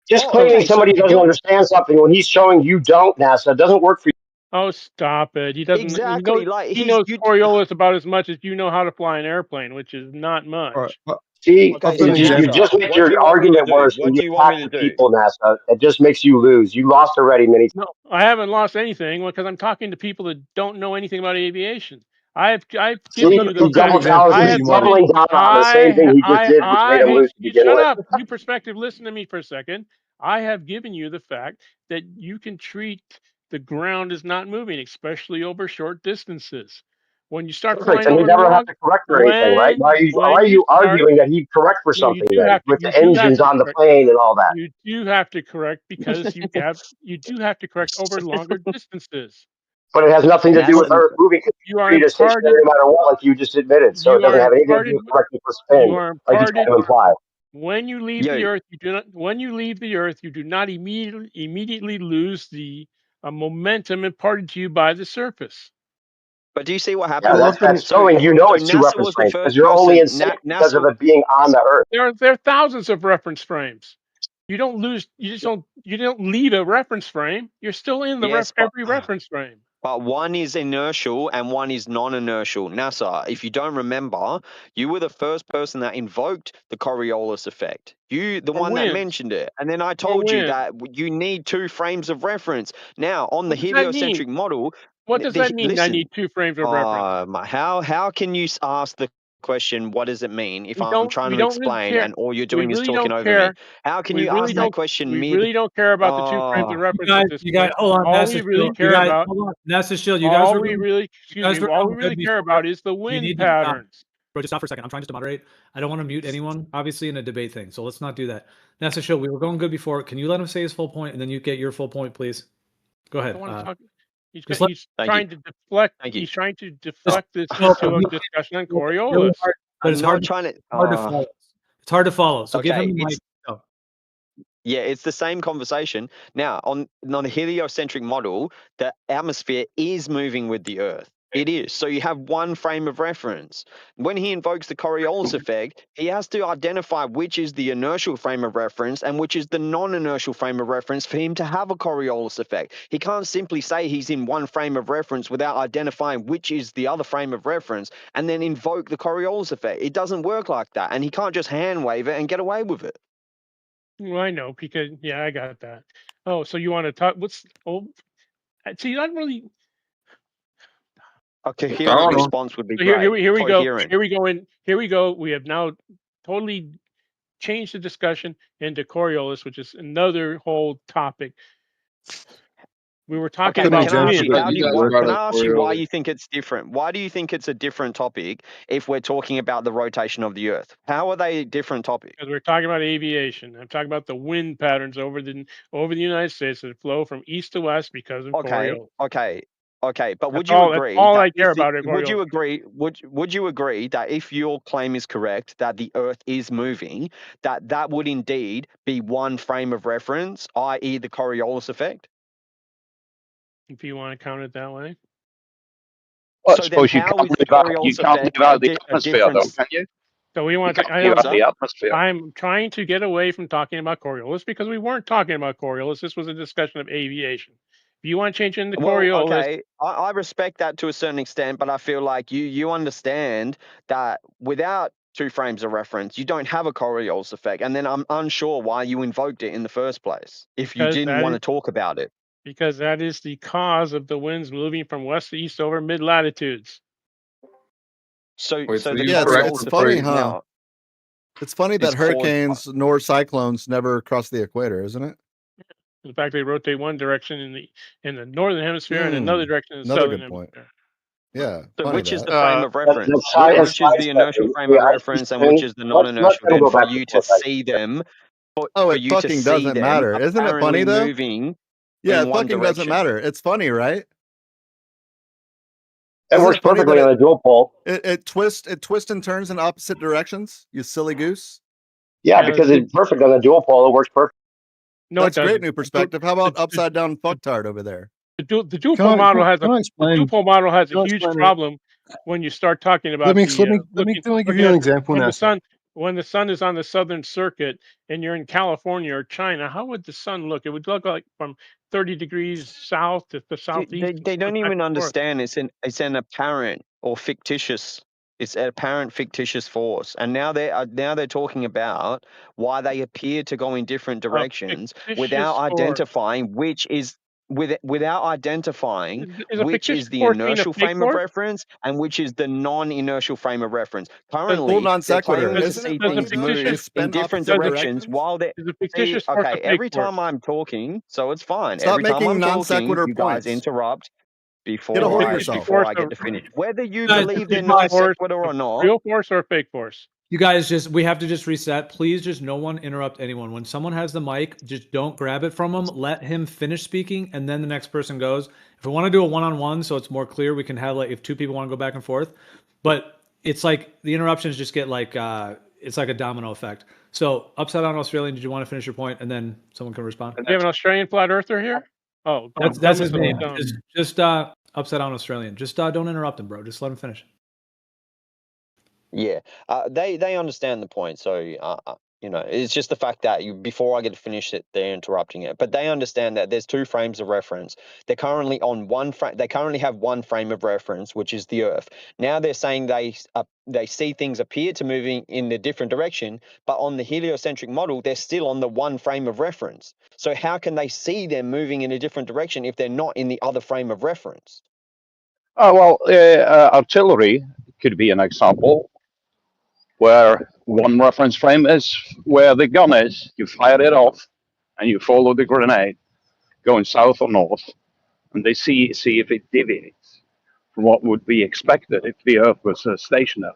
Just claiming somebody doesn't understand something when he's showing you don't, NASA, doesn't work for you. Oh, stop it! He doesn't. Exactly. He knows Coriolis about as much as you know how to fly an airplane, which is not much. See, you just make your argument worse when you attack the people, NASA. It just makes you lose. You lost already many times. No, I haven't lost anything because I'm talking to people that don't know anything about aviation. I've given you the he's doubling down on the same thing he just did, which made him lose to begin shut with. up, you perspective. Listen to me for a second. I have given you the fact that you can treat the ground as not moving, especially over short distances. When you start flying and over you never long, have to correct for anything, right? Why are you arguing that he'd correct for something then, with the engines on the plane and all that? You do have to correct because you do have to correct over longer distances. But it has nothing to do with Earth moving. You are treat it stationary no matter what, like you just admitted. So it doesn't have anything to do with correcting for spin, like you tried to imply. When you leave the Earth, you do not. When you leave the Earth, you do not immediately lose the momentum imparted to you by the surface. But do you see what happened? Yeah, that's showing you know it's two reference frames because you're only in sync because of it being on the Earth. There are thousands of reference frames. You don't lose. You don't leave a reference frame. You're still in the every reference frame. But one is inertial and one is non-inertial. NASA, if you don't remember, you were the first person that invoked the Coriolis effect. You, the one that mentioned it. And then I told you that you need two frames of reference. Now, on the heliocentric model... What does that mean? Listen, I need two frames of reference. How can you ask the question, what does it mean, if I'm trying to explain and all you're doing is talking over me? How can you ask that question mid... We really don't care about the two frames of reference at this point. Hold on, all we really care about... Hold on, NASA Shill, you guys all we really care about is the wind patterns. Bro, just stop for a second. I'm trying just to moderate. I don't want to mute anyone, obviously, in a debate thing. So let's not do that. NASA Shill, we were going good before. Can you let him say his full point, and then you get your full point, please? Go ahead. He's trying to deflect. He's trying to deflect this into a discussion on Coriolis. But it's hard to follow. It's hard to follow. So give him the mic. Yeah, it's the same conversation. Now, on the heliocentric model, the atmosphere is moving with the Earth. It is. So you have one frame of reference. When he invokes the Coriolis effect, he has to identify which is the inertial frame of reference and which is the non-inertial frame of reference for him to have a Coriolis effect. He can't simply say he's in one frame of reference without identifying which is the other frame of reference and then invoke the Coriolis effect. It doesn't work like that. And he can't just hand wave it and get away with it. Well, I know, because, yeah, I got that. Oh, so you want to talk, see, not really... A coherent response would be great. Here we go. We have now totally changed the discussion into Coriolis, which is another whole topic. We were talking Okay, but about can I ask wind. you, can I ask you why Coriolis. you think it's different? Why do you think it's a different topic if we're talking about the rotation of the Earth? How are they different topics? Because we're talking about aviation. I'm talking about the wind patterns over the United States that flow from east to west because of Okay, Coriolis. okay, okay. But would That's you all. That's agree all that I care if the, about. would you Coriolis. agree? Would you agree that if your claim is correct that the Earth is moving, that would indeed be one frame of reference, i.e., the Coriolis effect? If you want to count it that way. Well, I So then, suppose you how can't is the live out. You Coriolis can't effect live out the a atmosphere, though, difference? can you? So we You want to. can't live What's out that? the atmosphere. I'm trying to get away from talking about Coriolis because we weren't talking about Coriolis. This was a discussion of aviation. If you want to change it into Well, Coriolis, okay, I respect that to a certain extent, but I feel like you understand that without two frames of reference, you don't have a Coriolis effect, and then I'm unsure why you invoked it in the first place if you because didn't want to talk about it. that is the cause of the winds moving from west to east over mid latitudes. So, Wait, so so the he's Yeah, correct it's for Coriolis funny, effect free. huh? now It's funny is that caused. hurricanes nor cyclones never cross the equator, isn't it? In fact, they rotate one direction in the northern hemisphere and another direction in the Another southern good point. hemisphere. Yeah, So, funny which is that. the frame of The reference? side Which is the inertial sidestepping frame the of ice reference, and which thing. is the Let's non-inertial? kind of Then, go for back you and to forth. see them, Oh, for it you to fucking see doesn't them matter. Isn't it funny apparently though? moving Yeah, in it one fucking doesn't direction. matter. It's funny, right? It Isn't works it funny that perfectly on a dual pole. it twists and turns in opposite directions? You silly goose. Yeah, Yeah, because it's perfect on a dual pole. It works perfect. no, That's it great doesn't. new perspective. How about The, upside down fucktard over there? the dual pole model has Can I a explain? Can I huge explain it? problem when you start talking about Let me give you an example, when NASA. when the sun is on the southern circuit and you're in California or China. How would the sun look? It would look like from 30 degrees south to the southeast. They don't back even and forth. understand it's an apparent or fictitious. It's an apparent fictitious force, and now they're talking about why they appear to go in different A directions without fictitious force. identifying without identifying Is a which fictitious is the force mean a inertial fake frame of force? reference and which is the non-inertial frame of reference. Cool Currently, non they're sequitur. claiming to Isn't see it Does a funny things though that they move fictitious in spin different opposite directions directions? while they is a see. fictitious force Okay, a fake every force? time I'm talking, so it's fine. Stop Every time making I'm non talking, sequitur you guys points. interrupt Get a Is a hold of fictitious yourself. before force I a get to finish. Whether you Guys, believe they're fictitious non force sequitur a or not, real force or a fake force? You guys we have to just reset. Please just no one interrupt anyone. When someone has the mic, just don't grab it from him. Let him finish speaking and then the next person goes. If we want to do a one-on-one so it's more clear, we can have like if two people want to go back and forth. But it's like the interruptions just get like it's like a domino effect. So upside down Australian, did you want to finish your point and then someone can respond? You have an Australian flat earther here? Oh, That's his Clemens name. Stone. Just upside down Australian. Just don't interrupt him, bro. Just let him finish. yeah, they understand the point. So it's just the fact that before I get to finish it, they're interrupting it. But they understand that there's two frames of reference. They're currently on one frame. They currently have one frame of reference, which is the Earth. Now they're saying they see things appear to moving in a different direction, but on the heliocentric model, they're still on the one frame of reference. So how can they see them moving in a different direction if they're not in the other frame of reference? Oh, well, artillery could be an example where one reference frame is where the gun is. You fire it off and you follow the grenade going south or north, and they see if it deviates from what would be expected if the Earth was stationary.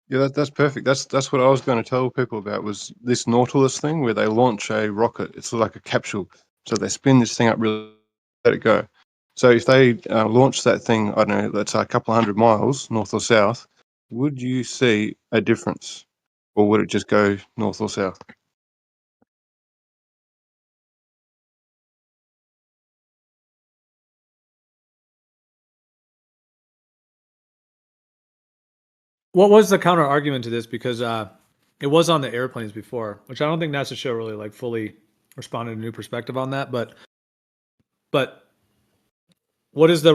Yeah, that's perfect. That's what I was going to tell people about was this Nautilus thing where they launch a rocket. It's like a capsule, so they spin this thing up really, let it go. So if they launch that thing, I don't know, let's say a couple of 100 miles north or south, would you see a difference, or would it just go north or south? What was the counter argument to this? Because it was on the airplanes before, which I don't think NASA show really like fully responded to a new perspective on that. But what is I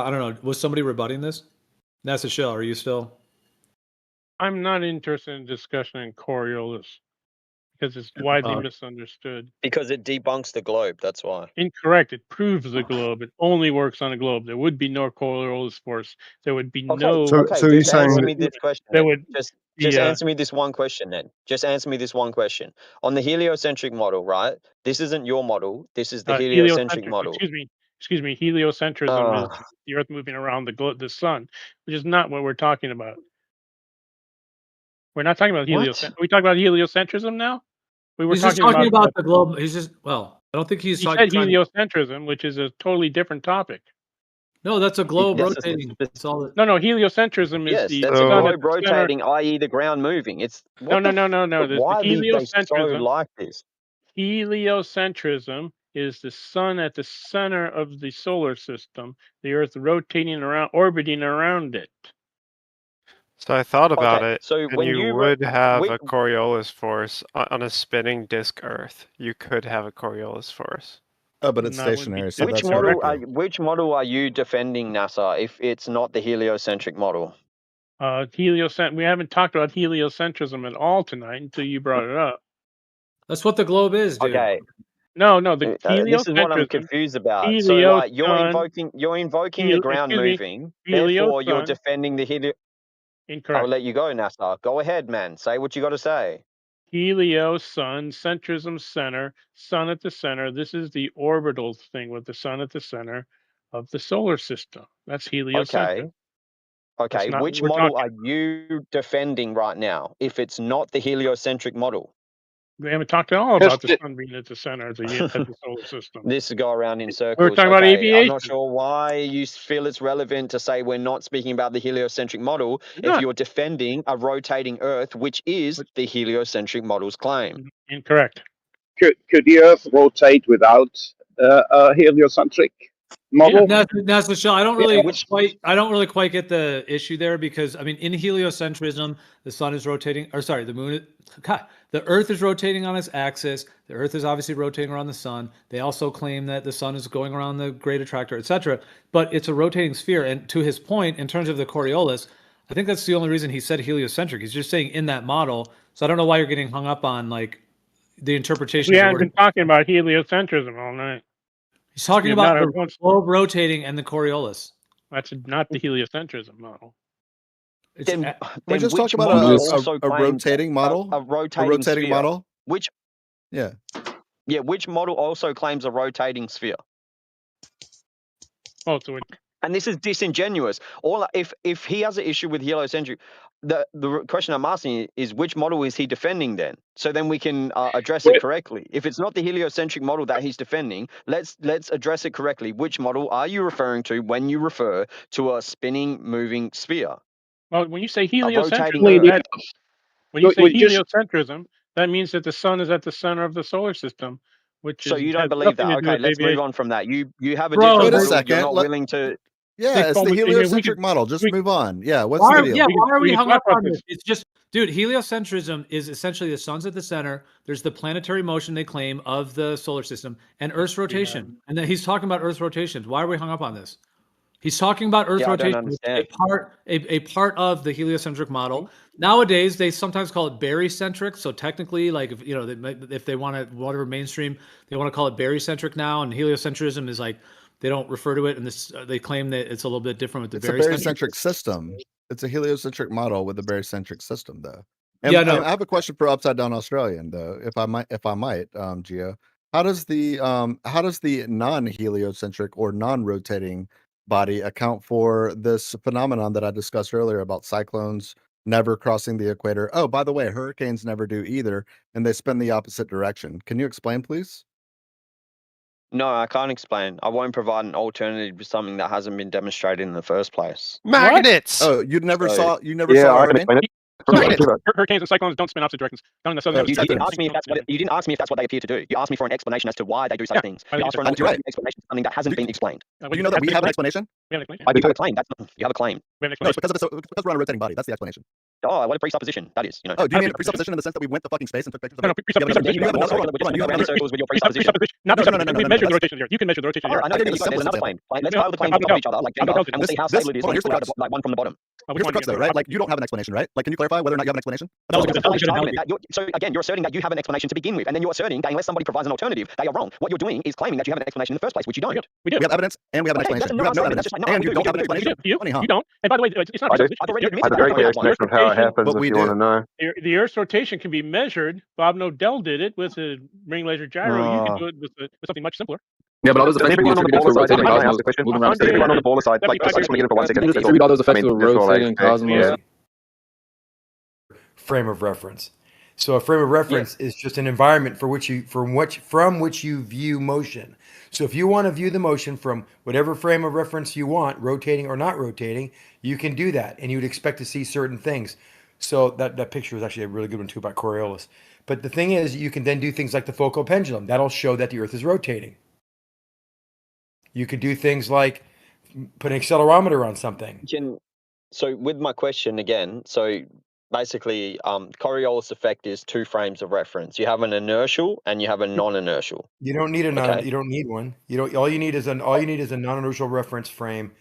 don't know. Was somebody rebutting this? NASA show, are you still? I'm not interested in discussion in Coriolis because it's widely misunderstood. Because it debunks the globe. That's why. Incorrect. It proves the globe. It only works on a globe. There would be no Coriolis force. There would be Okay, no. So okay. are you Just saying answer that? me this question. There Then. would. Just Just answer me this one question then. Just answer me this one question. On the heliocentric model, right? This isn't your model. This is the heliocentric model. Excuse me. Heliocentrism is Ah, the Earth moving around the sun, which is not what we're talking about. We're not talking about what? heliocentrism. Are we talking about heliocentrism now? We were He's just talking talking about about the globe. He's just well. I don't think he's he trying said heliocentrism, which is a totally different topic. No, that's a globe Yes, rotating. That's all. No, heliocentrism is yes, the that's a sun at globe the center. rotating, i.e., the ground moving. It's No, what no, the. no, no, no. The Why are they so heliocentrism. like this? Heliocentrism is the sun at the center of the solar system, the Earth rotating around, orbiting around it. So I thought about Okay, it, so and when you you would have which, a Coriolis force on a spinning disk Earth. You could have a Coriolis force. Oh, but it's That would be stationary, so which that's no model big deal. which model are you defending, NASA? If it's not the heliocentric model. We haven't talked about heliocentrism at all tonight until you brought it up. That's what the globe is, dude. Okay, No, the this is what I'm heliocentrism, confused about. So, helio like, you're sun, invoking the ground moving. helio Therefore, you're sun. defending the helio. I'll Incorrect. let you go, NASA. Go ahead, man. Say what you got to say. Helio sun, centrism center, sun at the center. This is the orbital thing with the sun at the center of the solar system. That's heliocentric. Okay. That's Okay. not what Which we're model talking are you defending right now? If it's not the heliocentric model. We haven't talked at all Just about the sun being at the center of the solar system. This go around in We're circles. talking about Okay, I'm not aviation. sure why you feel it's relevant to say we're not speaking about the heliocentric model It's if not. you're defending a rotating Earth, which is the heliocentric model's claim. Incorrect. Could the Earth rotate without a heliocentric model? That's the show. I don't Yeah, really quite get the issue there because I mean, in heliocentrism, the sun is rotating, or sorry, the moon. The Earth is rotating on its axis. The Earth is obviously rotating around the sun. They also claim that the sun is going around the great attractor, etc. But it's a rotating sphere. And to his point, in terms of the Coriolis, I think that's the only reason he said heliocentric. He's just saying in that model. So I don't know why you're getting hung up on like the interpretation. We haven't been talking about heliocentrism all night. He's talking about the globe rotating and the Coriolis. That's not the heliocentrism model. Then we just which talk about a rotating model? A rotating sphere. Model? Which which model also claims a rotating sphere? Oh, so and this is disingenuous. If he has an issue with heliocentric, the question I'm asking is which model is he defending then? So then we can address it correctly. If it's not the heliocentric model that he's defending, let's address it correctly. Which model are you referring to when you refer to a spinning, moving sphere? Well, when you say heliocentrism, that means that the sun is at the center of the solar system, which so is you don't believe that. Okay, let's move on from that. You have a different model. You're not willing to. Yeah, it's the heliocentric model. Just move on. Yeah, what's the deal? Yeah, why are we hung up on this? It's just, dude, heliocentrism is essentially the sun's at the center. There's the planetary motion they claim of the solar system and Earth's rotation. Yeah. And then he's talking about Earth's rotations. Why are we hung up on this? He's talking about Earth rotation, a part of the heliocentric model. Nowadays, they sometimes call it barycentric. So technically, like if they want to whatever mainstream, they want to call it barycentric now, and heliocentrism is like they don't refer to it, and they claim that it's a little bit different with the barycentric system. It's a heliocentric model with a barycentric system, though. And, I have a question for Upside Down Australian, though, if I might, Gio. How does the non-heliocentric or non-rotating body account for this phenomenon that I discussed earlier about cyclones never crossing the equator? Oh, by the way, hurricanes never do either, and they spin the opposite direction. Can you explain, please? No, I can't explain. I won't provide an alternative to something that hasn't been demonstrated in the first place. Magnets. Oh, you never saw a hurricane? Hurricanes and cyclones don't spin opposite directions. You didn't ask me if that's what they appear to do. You asked me for an explanation as to why they do such things. You asked for an alternative explanation for something that hasn't been explained. Do you know that we have an explanation? You have a claim. You have a claim. No, it's because we're on a rotating body. That's the explanation. Oh, what a presupposition that is. Oh, do you mean a presupposition in the sense that we went to fucking space and took pictures of it? We measure the rotation here. You can measure the rotation here. There's another claim. Let's try the claims on top of each other, and we'll see how stable it is when you pull out one from the bottom. which Here's the one crux, though, right? Like, you don't have an explanation, right? Like, can you clarify whether or not you have an explanation? That was a That's good- a that was a good argument analogy. that so again, you're asserting that you have an explanation to begin with, and then you're asserting that unless somebody provides an alternative, they are wrong. What you're doing is claiming that you have an explanation in the first place, which you don't. We do. We have evidence and we have an Okay, that's explanation. a You have no non-statement. evidence It's just like, no, and we you do, don't we have an do, we do. explanation. You Funny, huh? you don't. And by the way, it's not I do. just I've already the admitted I have a that. very clear Earth's explanation of how it rotation. happens But if we you want to do. know. The Earth's rotation can be measured. Bob Nodell did it with a ring laser gyro. You can do it with something much simpler. Yeah, but all those Does effects will be everyone on the attributed baller to side, rotating can I and ask the question? moving around Does everyone on the spacetime. baller side, like, I just want to get in for 1 second. You So, attribute all those effects I mean, to this will, rotating like, and cosmos. Frame of reference. So a frame of reference is just an environment from which you view motion. So if you want to view the motion from whatever frame of reference you want, rotating or not rotating, you can do that, and you would expect to see certain things. So that picture is actually a really good one too about Coriolis. But the thing is, you can then do things like the focal pendulum. That'll show that the Earth is rotating. You could do things like put an accelerometer on something. So with my question again, so basically, Coriolis effect is 2 frames of reference. You have an inertial and you have a non-inertial. You don't need Okay. you don't need one. You don't. All you need is a non-inertial reference frame,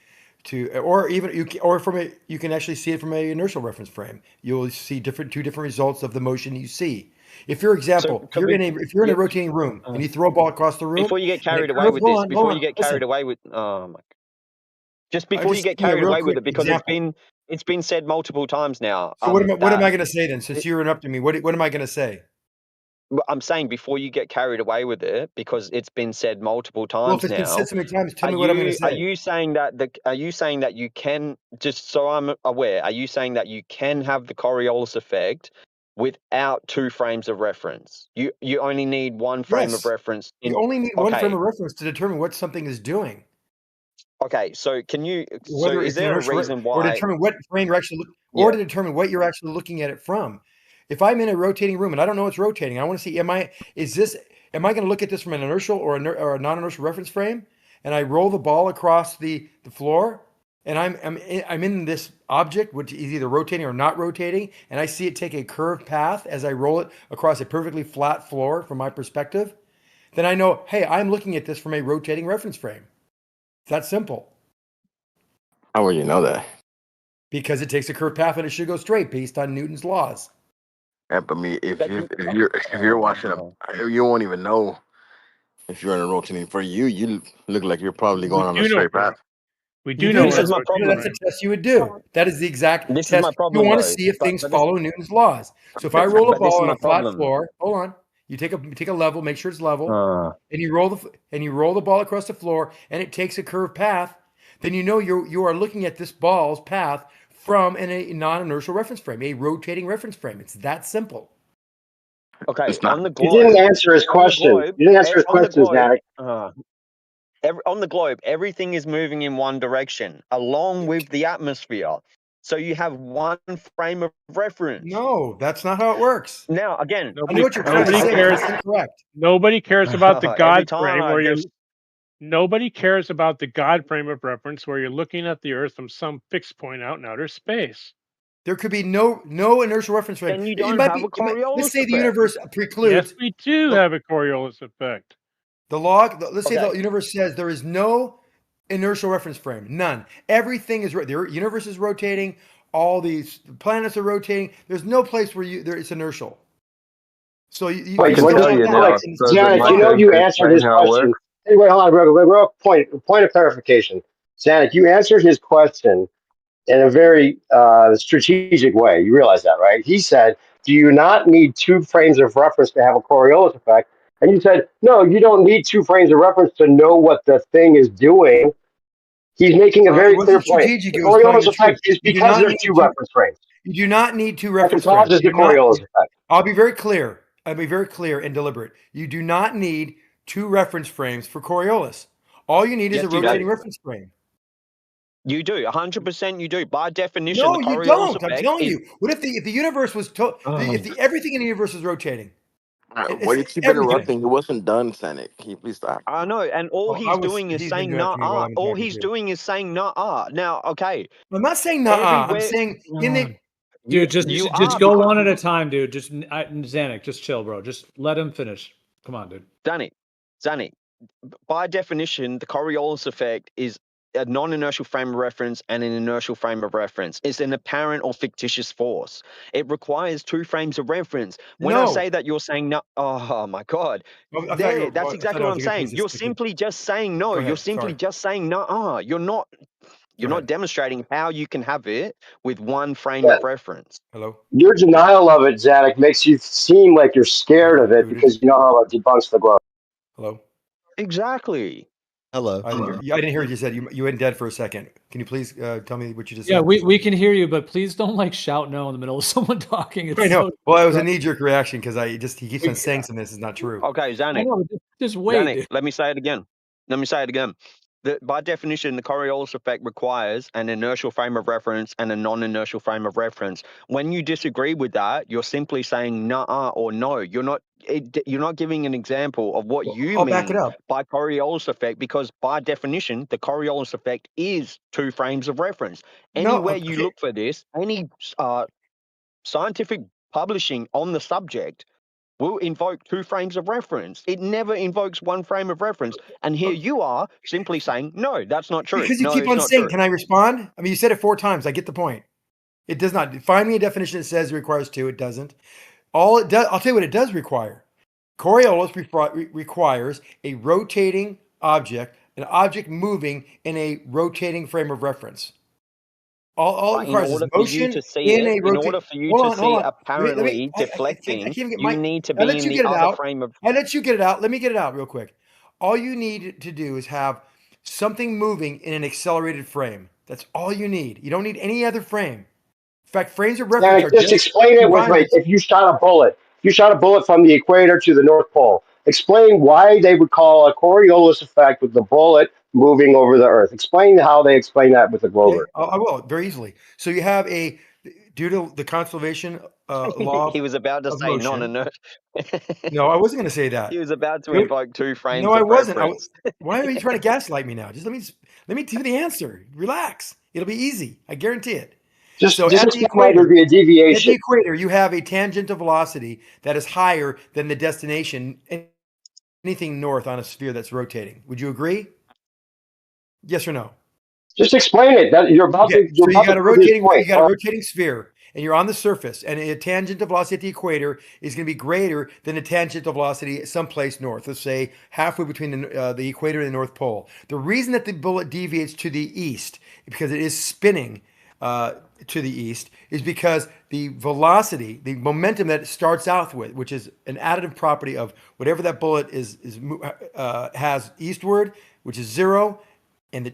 or even you can actually see it from a inertial reference frame. You'll see two different results of the motion you see. If, for example, So if you're in a rotating room and you throw a ball across the room, before you get and carried it away curves- with hold this, on, before hold you on, get listen. carried away with, oh my, just I'm before you just get giving you a carried real away with quick it, because example. it's been said multiple times now. So what am I that going to say then? Since you're interrupting me, what am I going to say? I'm saying before you get carried away with it, because it's been said multiple Well, if times it's been now. said so many times, tell Are me what I'm going to you say. are you saying that you can, just so I'm aware, are you saying that you can have the Coriolis effect without 2 frames of reference? You only need 1 frame of Yes. reference You only need one frame okay. of reference to determine what something is doing. Okay, so can you so Whether is it's an there a inertial reason or why determine what frame you're actually Yeah. to determine what you're actually looking at it from. If I'm in a rotating room and I don't know what's rotating, I want to see am I going to look at this from an inertial or a non-inertial reference frame, and I roll the ball across the floor, and I'm in this object which is either rotating or not rotating, and I see it take a curved path as I roll it across a perfectly flat floor from my perspective, then I know, hey, I'm looking at this from a rotating reference frame. It's that simple. How will you know that? Because it takes a curved path and it should go straight based on Newton's laws. Yeah, but me, if you're watching you won't even know if you're in a rotating. For you look like you're probably going on a do know straight for path. We You do know This where is my it's problem. That's a test you would do. That is the exact This is test. my You problem, want to though. see if things But follow Newton's laws. So if I roll a but this is ball on my a flat problem. floor, hold on. You take a level, make sure it's level, Uh, and you roll the ball across the floor, and it takes a curved path. Then you know you are looking at this ball's path from a non-inertial reference frame, a rotating reference frame. It's that simple. Okay, It's not. on the You globe. didn't answer his question. You didn't answer his On the question, globe, Zanick. on the globe, everything is moving in one direction, along with the atmosphere. So you have 1 frame of reference. No, that's not how it works. Now, again, I know what you're trying to say. cares. That's incorrect. Nobody cares about the every God time frame I where just nobody cares about the God frame of reference where you're looking at the Earth from some fixed point out in outer space. There could be no inertial reference frame. then you It don't might have be. a Coriolis Let's say the effect. universe Yes, precludes we do have a Coriolis effect. the log. Let's say Okay. the universe says there is no inertial reference frame. None. Everything is the universe is rotating. All these planets are rotating. There's no place where it's inertial. So you I Wait, can what tell did you you, now. wait, So that Zanick, my you know thing you to answered explain his how it question. works. Anyway, hold on, real point of clarification. Zanuck, you answered his question in a very strategic way. You realize that, right? He said, do you not need 2 frames of reference to have a Coriolis effect? And you said, no, you don't need 2 frames of reference to know what the thing is doing. He's making a It very clear wasn't point. strategic. The It was telling Coriolis the truth. effect is You do because not there's need 2 to. reference frames. You do not need 2 That reference frames. causes the You do not- Coriolis effect. I'll be very clear. I'll be very clear and deliberate. You do not need 2 reference frames for Coriolis. All you need is Yes, a you do. rotating reference frame. You do. 100% you do. By definition, No, the you Coriolis don't. I'm effect telling is you. What if the universe was if everything in the universe is rotating? What do you keep Everything. interrupting? He wasn't done, Zanick. Can you please stop? I know, and all he's doing is He's been saying doing that to me while nah. I'm All talking he's to. doing is saying nah. Now, okay. I'm not saying nah. I'm Everywhere- saying in the Dude, just you just are, go because- one at a time, dude. Just Zanick, just chill, bro. Just let him finish. Come on, dude. Zanick, by definition, the Coriolis effect is a non-inertial frame of reference and an inertial frame of reference. It's an apparent or fictitious force. It requires two frames of reference. When I No. say that, you're saying no. Oh my God. Well, I thought There, you were, that's well, I thought exactly that what was I'm a good place saying. to You're stick it. simply just saying no. Go You're ahead. simply Sorry. just saying no. You're not demonstrating how you can have it with one frame Yeah. of reference. Hello? Your denial of it, Zanick, makes you seem like you're scared of it Booted. because you know how it debunks the globe. Hello? Exactly. Hello. I didn't hear what you said. You went dead for a second. Can you please tell me what you just Yeah, said? we can hear you, but please don't like shout no in the middle of someone talking. It's I know. so Well, it was a knee-jerk reaction because he keeps on saying something this is not true. Okay, I Zanick. know, just wait. Zanick, Dude. let me say it again. By definition, the Coriolis effect requires an inertial frame of reference and a non-inertial frame of reference. When you disagree with that, you're simply saying nah or no. You're not giving an example of what you I'll back it mean up. by Coriolis effect, because by definition, the Coriolis effect is two frames of reference. No, Anywhere you okay. look for this, any scientific publishing on the subject will invoke two frames of reference. It never invokes one frame of reference. And here you are simply saying, no, that's not true. Because you No, keep it's on not saying, true. can I respond? I mean, you said it 4 times. I get the point. It does not. Find me a definition that says it requires 2. It doesn't. All it does, I'll tell you what it does require. Coriolis requires a rotating object, an object moving in a rotating frame of reference. All it But in requires is order for you motion to see in it, a in rotate. order for you Hold to on, hold see on. apparently I deflecting, can't get you my. need to I be let in you the get it other out. frame of. I let you get it out. Let me get it out real quick. All you need to do is have something moving in an accelerated frame. That's all you need. You don't need any other frame. In fact, frames of reference Zanick, are just just explain it with like environments. if you shot a bullet. You shot a bullet from the equator to the North Pole. Explain why they would call a Coriolis effect with the bullet moving over the Earth. Explain how they explain that with the globe Okay, Earth. I will very easily. So you have due to the conservation law He was about to of say motion. non-inert. No, I wasn't going to say that. He was about to invoke two No, frames I of wasn't. reference. Why are you trying to gaslight me now? Just let me give you the answer. Relax. It'll be easy. I guarantee it. So Just explain why there'd be a at the deviation. equator, you have a tangential velocity that is higher than the destination. Anything north on a sphere that's rotating. Would you agree? Yes or no? Just explain it. That you're about Okay, to you're so about to prove his point. you got a rotating sphere, and you're on the surface, and a tangential velocity at the equator is going to be greater than the tangential velocity someplace north. Let's say halfway between the equator and the North Pole. The reason that the bullet deviates to the east, because it is spinning to the east, is because the velocity, the momentum that it starts out with, which is an additive property of whatever that bullet has eastward, which is 0.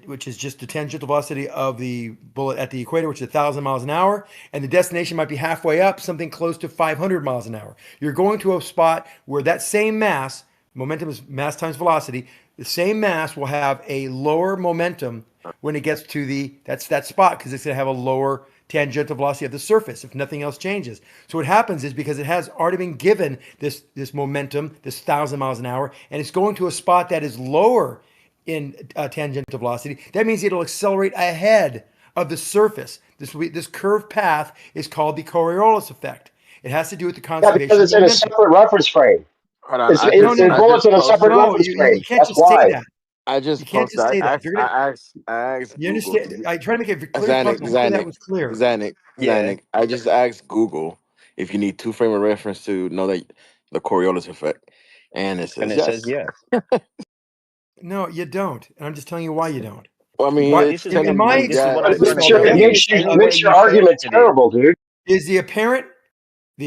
Which is just the tangential velocity of the bullet at the equator, which is 1,000 miles an hour, and the destination might be halfway up, something close to 500 miles an hour. You're going to a spot where that same mass, momentum is mass times velocity, the same mass will have a lower momentum when it gets to that spot, because it's going to have a lower tangential velocity of the surface if nothing else changes. So what happens is, because it has already been given this momentum, this 1,000 miles an hour, and it's going to a spot that is lower in tangential velocity, that means it'll accelerate ahead of the surface. This curved path is called the Coriolis effect. It has to do with the Yeah, because conservation of it's in a momentum. separate reference frame. Hold on, No, no, The no, bullet's in a separate no. reference You frame. can't That's just say why. that. I You just can't posted. just say that. If you're gonna, I asked you Google. understand? I try to make it clear as Zanick, possible. Hopefully that Zanick, was clear. Zanick, Yeah. Zanick. I just asked Google if you need two frame of reference to know that the Coriolis effect, and it And says it says yes. yes. No, you don't, and I'm just telling you why you don't. Well, I mean, But Why? this it's is In telling my me this is what I But was it first trying of to all, makes the your, tell it you. makes you, definition it of Anywhere makes your you argument search it is. terrible, dude. is the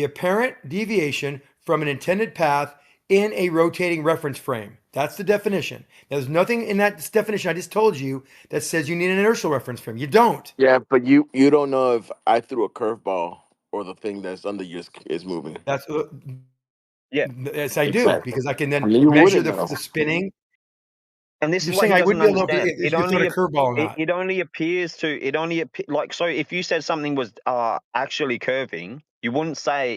apparent deviation from an intended path in a rotating reference frame. That's the definition. Now, there's nothing in that definition I just told you that says you need an inertial reference frame. You don't. yeah, but you don't know if I threw a curveball or the thing that's under you is moving. That's Yeah. yes, I do, Exactly. because I can I then mean, you measure wouldn't know. the spinning. And this You're is what saying he I doesn't wouldn't be able to know understand. if you thrown a curveball or not. It only appears to like, so if you said something was actually curving, you wouldn't say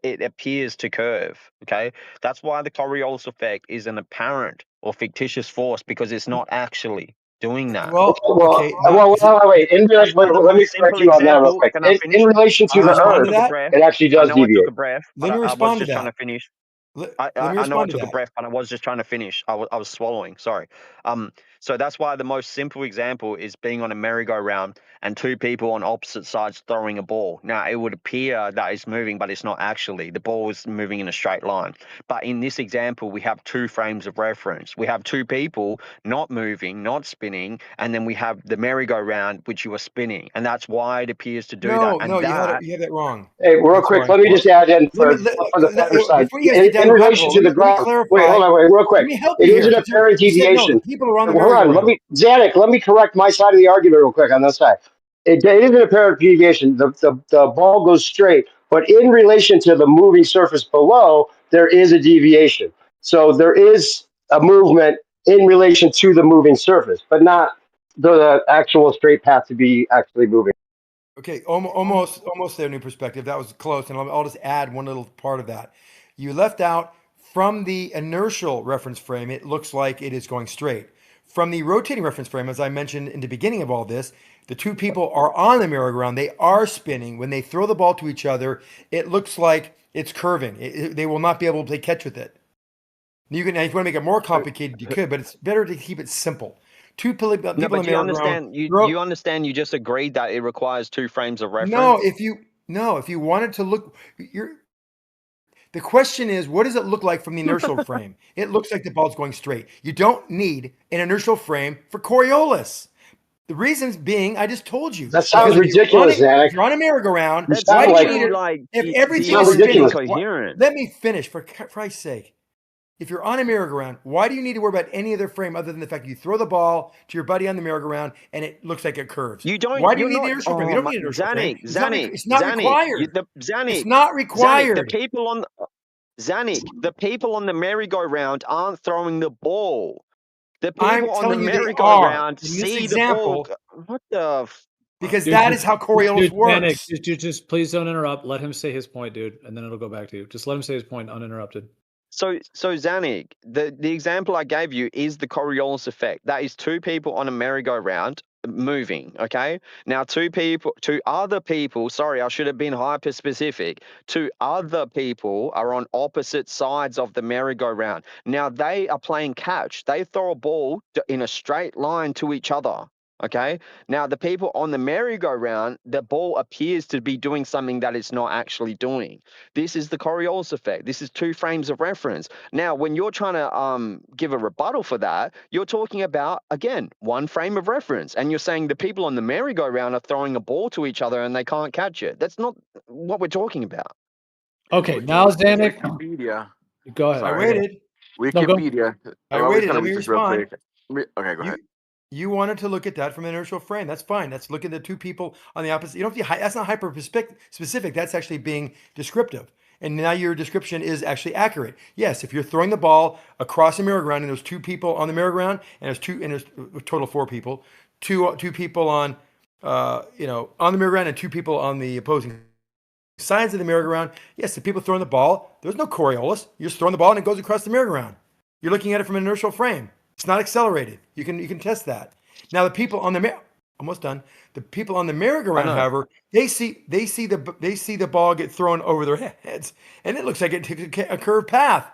it appears to curve. Okay, that's why the Coriolis effect is an apparent or fictitious force, because it's not actually doing that. Well, okay, Wait. Let Another me correct simple you on that real example. quick. Can I In finish? relation I to I the know I respond to Earth, took a that. breath. it actually I does know I took deviate. a breath, but Let me I was respond to just trying that. to finish. Let I me know I respond to took a that. breath, but I was just trying to finish. I was swallowing. Sorry. So that's why the most simple example is being on a merry-go-round and two people on opposite sides throwing a ball. Now, it would appear that it's moving, but it's not actually. The ball is moving in a straight line. But in this example, we have two frames of reference. We have two people not moving, not spinning, and then we have the merry-go-round, which you are spinning. And that's why it appears to do that. No, And no, that you have that wrong. Hey, real I'm quick, sorry. let me just add in Let me for the flatter side. before you guys get down In the rabbit relation hole. to the Let me ground, wait, clarify. hold on, wait, real quick. Let me help It you is here. an apparent You said no. The deviation. people are on the Hold on, merry-go-round. Zanick, let me correct my side of the argument real quick on this side. It is an apparent deviation. The ball goes straight, but in relation to the moving surface below, there is a deviation. So there is a movement in relation to the moving surface, but not the actual straight path to be actually moving. Okay, almost there, new perspective. That was close, and I'll just add one little part of that. You left out from the inertial reference frame, it looks like it is going straight. From the rotating reference frame, as I mentioned in the beginning of all this, the two people are on the merry-go-round. They are spinning. When they throw the ball to each other, it looks like it's curving. They will not be able to play catch with it. You can, if you want to make it more complicated, you could, but it's better to keep it simple. Two people no, on the but you merry-go-round. understand. You understand. You just agreed that it requires two frames of No, reference. if you wanted to look, the question is, what does it look like from the inertial frame? It looks like the ball's going straight. You don't need an inertial frame for Coriolis. The reasons being, I just told you. That sounds ridiculous, Zanick. If you're on a merry-go-round, You That's why sound do you like need it? like If you everything sound is spinning, ridiculous. incoherent. let me finish for Christ's sake. If you're on a merry-go-round, why do you need to worry about any other frame other than the fact you throw the ball to your buddy on the merry-go-round and it looks like it curves? You don't. Why do you You're need the not. inertial frame? You Oh don't my, need an inertial frame. Zanick, It's not, Zanick, it's not Zanick. required. Zanick, It's not Zanick. required. Zanick, the people on the merry-go-round aren't throwing the ball. The I'm people on the telling you they are merry-go-round in this see the ball. example What the? because Dude, that is how Coriolis Panic. works. Just please don't interrupt. Let him say his point, dude, and then it'll go back to you. Just let him say his point uninterrupted. So Zanick, the example I gave you is the Coriolis effect. That is two people on a merry-go-round moving. Okay. Now, two other people. Sorry, I should have been hyper specific. Two other people are on opposite sides of the merry-go-round. Now they are playing catch. They throw a ball in a straight line to each other. Okay. Now, the people on the merry-go-round, the ball appears to be doing something that it's not actually doing. This is the Coriolis effect. This is two frames of reference. Now, when you're trying to give a rebuttal for that, you're talking about, again, one frame of reference. And you're saying the people on the merry-go-round are throwing a ball to each other and they can't catch it. That's not what we're talking about. Okay, now Zanick, Wikipedia. go ahead. I Sorry. waited. No, go. Wikipedia. I I'm always waited. gonna Let me read this real respond. quick. Okay, go ahead. You wanted to look at that from an inertial frame. That's fine. That's looking at the two people on the opposite. You don't have to, that's not hyper specific. That's actually being descriptive. And now your description is actually accurate. Yes, if you're throwing the ball across the merry-go-round and there's two people on the merry-go-round and there's a total of four people, two people on on the merry-go-round and two people on the opposing sides of the merry-go-round. Yes, the people throwing the ball, there's no Coriolis. You're just throwing the ball and it goes across the merry-go-round. You're looking at it from an inertial frame. It's not accelerated. You can test that. Now the people on the almost done. The people on the merry-go-round, however, they see the ball get thrown over their heads, and it looks like it takes a curved path.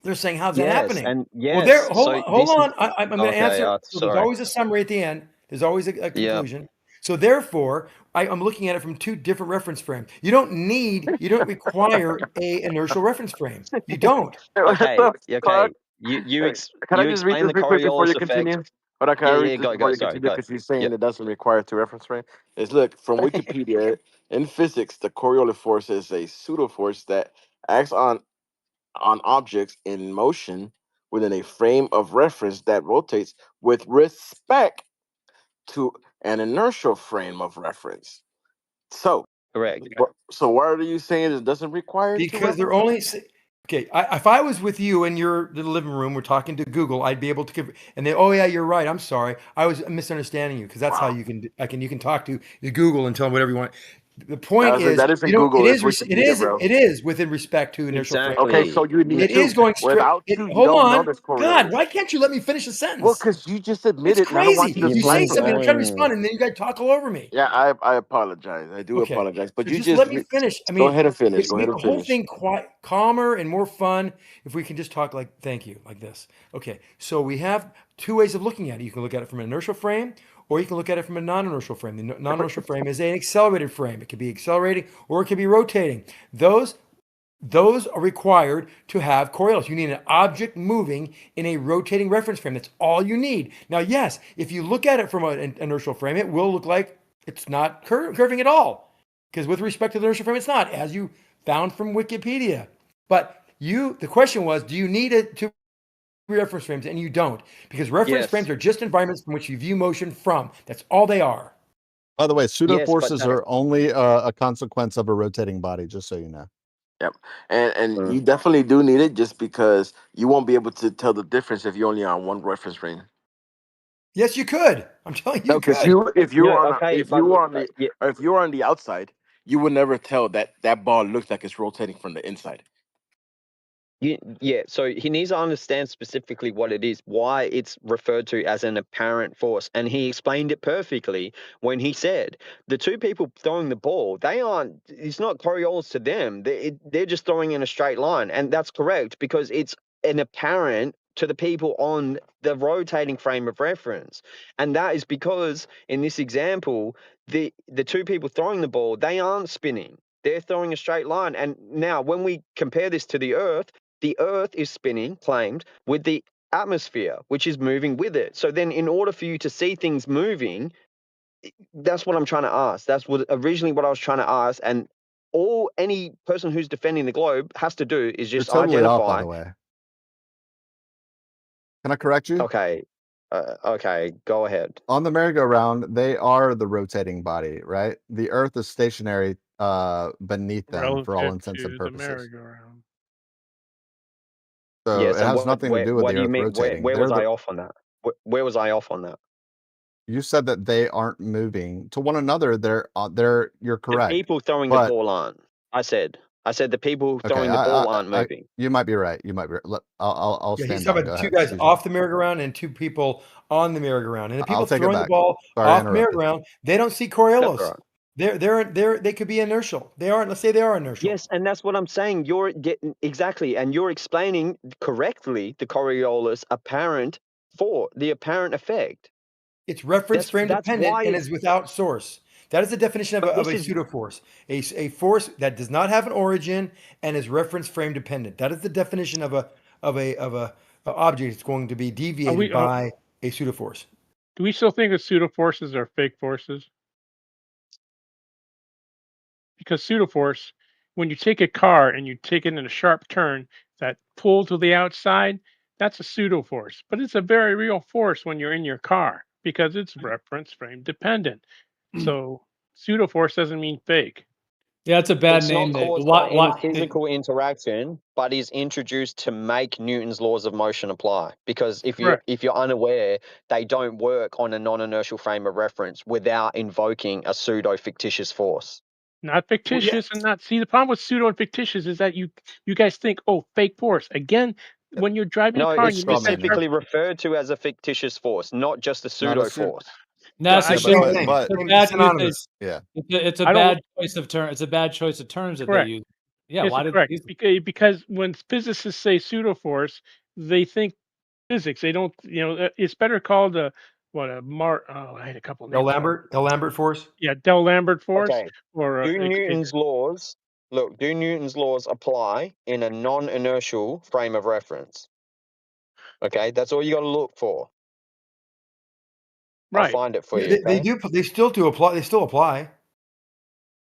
They're saying, "How's that happening?" And Well, yes. hold on. I'm going to Okay. answer. So there's Sorry. always a summary at the end. There's always a Yeah. conclusion. So therefore, I'm looking at it from two different reference frames. You don't require a inertial reference frame. You don't. Okay. What the Okay. fuck? Hey, can I You just read explain this the real quick before you Coriolis effect. continue? Hold on, can I Yeah. read Yeah. this Go. before you Sorry. continue? Go. Because he's saying Yep. it doesn't require two reference frame. It's look from Wikipedia. In physics, the Coriolis force is a pseudo force that acts on objects in motion within a frame of reference that rotates with respect to an inertial frame of reference. So, Correct. so why are you saying it doesn't require two Because they're reference only frames? okay. If I was with you in your little living room, we're talking to Google, I'd be able to give. And they, oh yeah, you're right. I'm sorry, I was misunderstanding you because that's how Wow. you can. You can talk to Google and tell them whatever you want. The point is, that isn't you know, Google, it's Wikipedia, bro. it is within respect to inertial frame. Okay, Exactly. so you need It two. is going straight. Without two, you Hold don't know on, this God, Coriolis. why can't you let me finish a Well, sentence? because you just It's admitted, and I don't want crazy. you to You say snipe something, I'm that. trying to respond, and then you guys talk all over me. Yeah, I apologize. I do Okay, apologize. But so you just let me just finish. I go mean, ahead and finish. it Go ahead make and the whole finish. thing calmer and more fun if we can just talk like, thank you, like this. Okay, so we have two ways of looking at it. You can look at it from an inertial frame, or you can look at it from a non-inertial frame. The non-inertial frame is an accelerated frame. It can be accelerating or it can be rotating. Those are required to have Coriolis. You need an object moving in a rotating reference frame. That's all you need. Now, yes, if you look at it from an inertial frame, it will look like it's not curving at all. Because with respect to the inertial frame, it's not, as you found from Wikipedia. But the question was, do you need it to reference frames? And you don't, because reference Yes. frames are just environments from which you view motion from. That's all they are. By the way, pseudo Yes, but forces are only a consequence of a rotating body, just so you know. Yep. And you definitely do need it just because you won't be able to tell the difference if you're only on one reference frame. Yes, you could. I'm telling you, No, because could. if you No, were on okay, if you but were on the yeah, or if you were on the outside, you would never tell that that ball looks like it's rotating from the inside. yeah. So he needs to understand specifically what it is, why it's referred to as an apparent force, and he explained it perfectly when he said the two people throwing the ball, they aren't. It's not Coriolis to them. They're just throwing in a straight line, and that's correct because it's an apparent to the people on the rotating frame of reference, and that is because in this example, the two people throwing the ball, they aren't spinning. They're throwing a straight line, and now when we compare this to the Earth. The Earth is spinning, claimed, with the atmosphere, which is moving with it. So then, in order for you to see things moving, that's what I'm trying to ask. That's what originally what I was trying to ask. And all any person who's defending the globe has to do is You're just totally off, by identify. the way. Can I correct you? Okay, okay, go ahead. On the merry-go-round, they are the rotating body, right? The Earth is stationary beneath them for all Relative intents and to the purposes. merry-go-round. So Yes, it and has nothing to do with what the do you Earth mean? rotating. Where was They're I off on that? Where was I off on that? You said that they aren't moving to one another. You're The correct, people throwing the but ball aren't. I said the people okay, throwing the ball aren't moving. you might be right. You might be. I'll Yeah, he's stand talking down. Go about two ahead. guys Excuse me. off the merry-go-round and two people on the merry-go-round. And the people I'll take it throwing the back. ball Sorry, I off the interrupted. merry-go-round, they don't see That's Coriolis. all right. They could be inertial. They aren't. Let's say they are inertial. Yes, and that's what I'm saying. You're getting exactly, and you're explaining correctly the Coriolis apparent for the apparent effect. It's reference frame That's dependent why and it's. is without source. That is the definition But of this a is pseudo force. A force that does not have an origin and is reference frame dependent. That is the definition of a object that's going to be Are deviated we? by a pseudo force. Do we still think that pseudo forces are fake forces? Because pseudo force, when you take a car and you take it in a sharp turn, that pull to the outside, that's a pseudo force. But it's a very real force when you're in your car because it's reference frame dependent. So pseudo force doesn't mean fake. Yeah, it's a bad it's name. not That caused by any physical interaction, but is introduced to make Newton's laws of motion apply. Because Correct. if you're unaware, they don't work on a non-inertial frame of reference without invoking a pseudo fictitious force. Not Well, yeah. fictitious and not see the problem with pseudo and fictitious is that you guys think, oh, fake force. Again, when you're driving a No, car it's and you make that sharp, specifically referred to as a fictitious force, not just a Not a pseudo pseudo. force. No, it's I a same bad, thing. but it's a Same, bad usage. synonymous. yeah, It's a I don't. bad choice of term. It's a bad choice of terms that they Correct. use. Yeah, It's why did correct they use it? because when physicists say pseudo force, they think physics. They don't. It's better called a what a mar. Oh, I had a couple names for it. Del Lambert force. Yeah, Del Lambert force Okay. or Do Newton's laws do Newton's laws apply in a non-inertial frame of reference? Okay, that's all you got to look for. I'll right. find it for Yeah, you. they Okay. do. They still do apply. They still apply,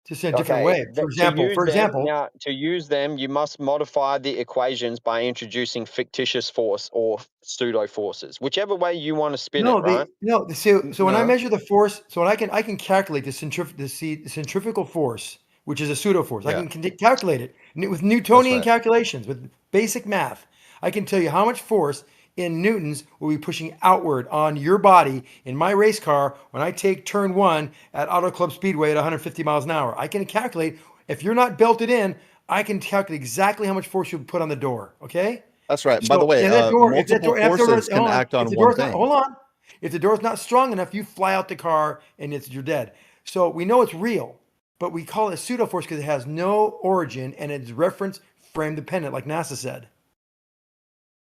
just in a different Okay. way. For To example, use them now, to use them, you must modify the equations by introducing fictitious force or pseudo forces, whichever way you want to spin it. Right? So when I no. measure the force, so when I can calculate the centrifugal force, which is a pseudo force. I Yeah, can calculate it with that's Newtonian right. calculations, with basic math. I can tell you how much force in newtons will be pushing outward on your body in my race car when I take turn 1 at Auto Club Speedway at 150 miles an hour. I can calculate, if you're not belted in, I can calculate exactly how much force you put on the door. Okay? That's right. And by the So way, if that multiple door, forces can hold on, act if on the one door's not, thing. hold on, if the door's not strong enough, you fly out the car and you're dead. So we know it's real, but we call it a pseudo force because it has no origin and it's reference frame dependent, like NASA said.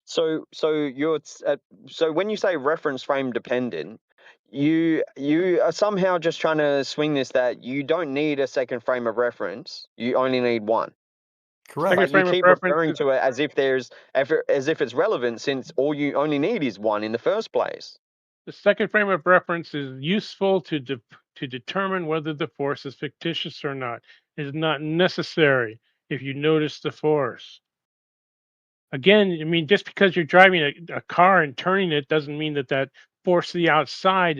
So when you say reference frame dependent, you are somehow just trying to swing this that you don't need a second frame of reference. You only need one. Correct. Second But you frame of keep reference referring is to it as if it's relevant, since all you only need is one in the first place. the second frame of reference is useful to determine whether the force is fictitious or not. It is not necessary if you notice the force. Again, I mean, just because you're driving a car and turning it doesn't mean that that force to the outside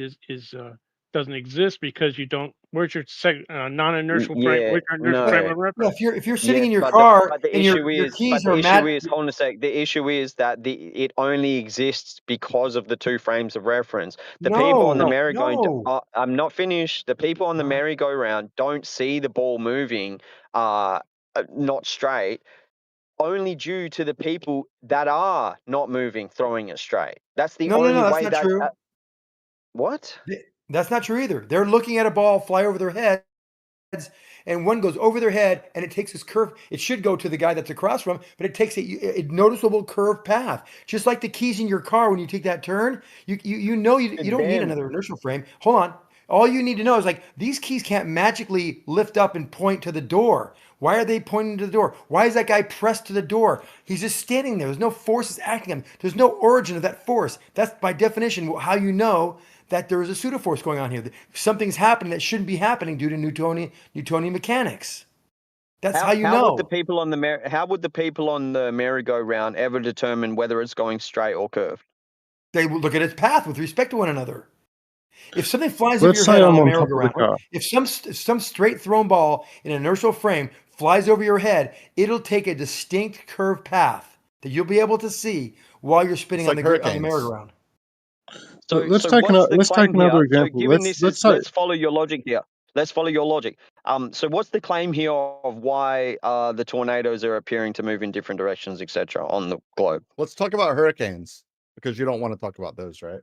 doesn't exist because you don't. Where's your non-inertial frame? Yeah, Where's your inertial frame no. of Yeah, reference? if you're sitting Yes, in your but car the and issue your is keys are mad. hold on a sec. The issue is that it only exists because of the two frames of reference. The people on the No, merry-go no. I'm not finished. The people on the merry-go-round don't see the ball moving not straight, only due to the people that are not moving throwing it straight. That's the No, only that's way not that true. what? That's not true either. They're looking at a ball fly over their heads, and one goes over their head, and it takes this curve. It should go to the guy that's across from, but it takes a noticeable curved path, just like the keys in your car. When you take that turn, you know you don't need Then another inertial frame. Hold on. All you need to know is, like, these keys can't magically lift up and point to the door. Why are they pointing to the door? Why is that guy pressed to the door? He's just standing there. There's no forces acting on him. There's no origin of that force. That's by definition how you know that there is a pseudoforce going on here. Something's happening that shouldn't be happening due to Newtonian mechanics. That's how you how would the know. people on the merry-go-round ever determine whether it's going straight or curved? They will look at its path with respect to one another. If something flies over Let's your say head on I'm a on top of the merry-go-round, car. if some straight thrown ball in an inertial frame flies over your head, it'll take a distinct curved path that you'll be able to see while you're spinning It's on like the hurricanes. merry-go-round. Let's So take what's the let's take claim here? another So example. given this Let's is, say let's follow your logic here. Let's follow your logic. So what's the claim here of why the tornadoes are appearing to move in different directions, etc., on the globe? Let's talk about hurricanes because you don't want to talk about those, right?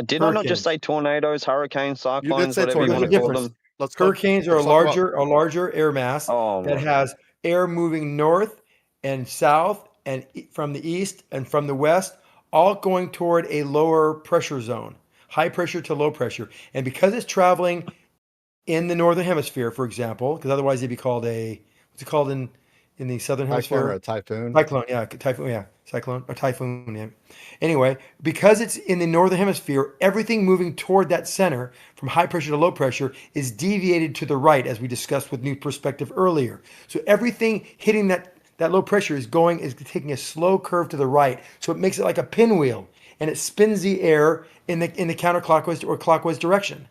Did I not just Hurricanes. say tornadoes, hurricanes, You did cyclones, say whatever you There's want a to call tornadoes. difference. them? Hurricanes are Let's talk about a larger air mass Oh that my. has air moving north and south and from the east and from the west, all going toward a lower pressure zone, high pressure to low pressure. And because it's traveling in the northern hemisphere, for example, because otherwise it'd be called what's it called in the southern cyclone or hemisphere? a typhoon. Cyclone or typhoon. Yeah. Anyway, because it's in the northern hemisphere, everything moving toward that center from high pressure to low pressure is deviated to the right, as we discussed with new perspective earlier. So everything hitting that low pressure is taking a slow curve to the right. So it makes it like a pinwheel, and it spins the air in the counterclockwise or clockwise direction.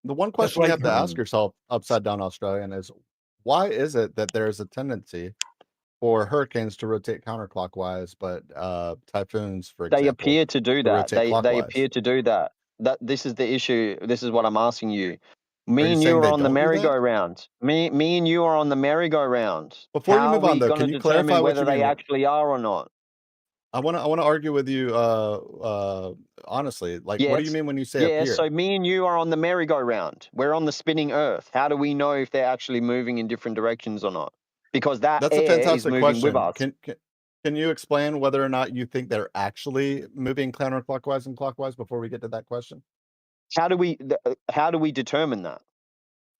The one That's question why you you have to ask Hmm. yourself, upside down Australian, is why is it that there's a tendency for hurricanes to rotate counterclockwise, but typhoons, for They example, appear to do to that. rotate They clockwise? appear to do that. This is the issue. This is what I'm asking you. Are Me you and you saying are they on the don't do that? merry-go-round. Me and you are on the merry-go-round. Before you How are move on, we though, going can to you clarify determine what whether you they mean? actually are or not? I wanna argue with you, honestly. Like, what do you Yes. mean when you say Yeah, so appear? me and you are on the merry-go-round. We're on the spinning earth. How do we know if they're actually moving in different directions or not? Because that That's a air is fantastic moving with question. us. Can you explain whether or not you think they're actually moving counterclockwise and clockwise before we get to that question? How do we determine that?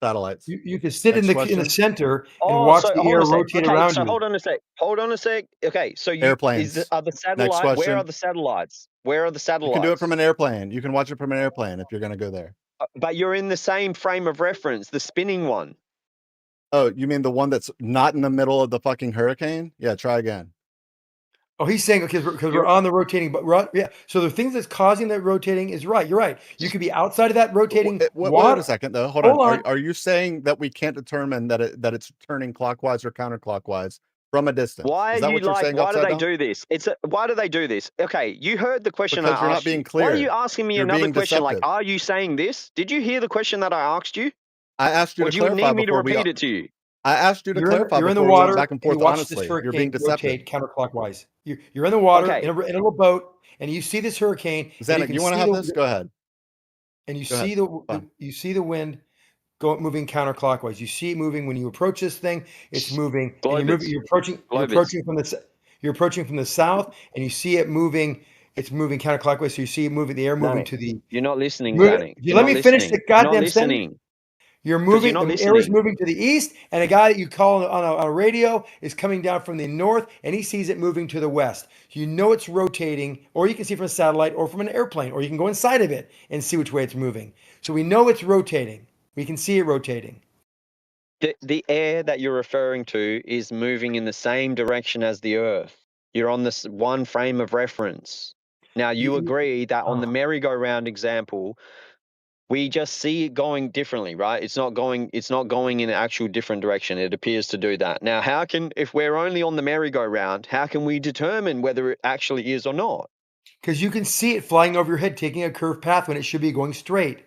Satellites. You can sit in Next the question. center and Oh, watch so the hold on air a sec. rotate Okay, around so you. hold on a sec. Hold on a sec. Okay, so Airplanes. are the Next satellite? Where are question. the satellites? Where are the You can do it from satellites? an airplane. You can watch it from an airplane if you're gonna go there. But you're in the same frame of reference, the spinning one. Oh, you mean the one that's not in the middle of the fucking hurricane? Yeah, try again. Oh, he's saying because we're You're on the rotating, but yeah. So the things that's causing that rotating is right. You're right. You could be outside of that rotating Wait a water. second though. Hold on. Hold on. Are you saying that we can't determine that it's turning clockwise or counterclockwise from a distance. Why Is are that you what you're like? saying Why do upside they down? do this? Why do they do this? Okay, you heard the question Because you're I not asked you. being Why are clear. you asking me You're another being question? Like, deceptive. are you saying this? Did you hear the question that I asked you? I asked you Or to do you clarify need me to before we. repeat it to you? I asked you to clarify You're in the before we went water back and and you forth. watch this Honestly, you're being hurricane deceptive. rotate counterclockwise. You're in the water Okay. in a little boat, and you see this hurricane. and Zanick, can you want to see have the- this? Go ahead. And you Go see ahead. the Fine. you see the wind moving counterclockwise. You see it moving when you approach this thing. It's moving, and you're approaching. You're approaching from the. You're approaching from the south, and you see it moving. It's moving counterclockwise. So you see it moving. The air moving Zanick, to the. you're not listening, Move, Zanick. you You're let not me finish the listening. You're not goddamn sentence. listening. You're Because you're moving. not The air is listening. moving to the east, and a guy that you call on a radio is coming down from the north, and he sees it moving to the west. You know it's rotating, or you can see from a satellite, or from an airplane, or you can go inside of it and see which way it's moving. So we know it's rotating. We can see it rotating. The air that you're referring to is moving in the same direction as the Earth. You're on this one frame of reference. Now, you agree that on the merry-go-round example, we just see it going differently, right? It's not going in an actual different direction. It appears to do that. Now, if we're only on the merry-go-round, how can we determine whether it actually is or not? Because you can see it flying over your head, taking a curved path when it should be going straight.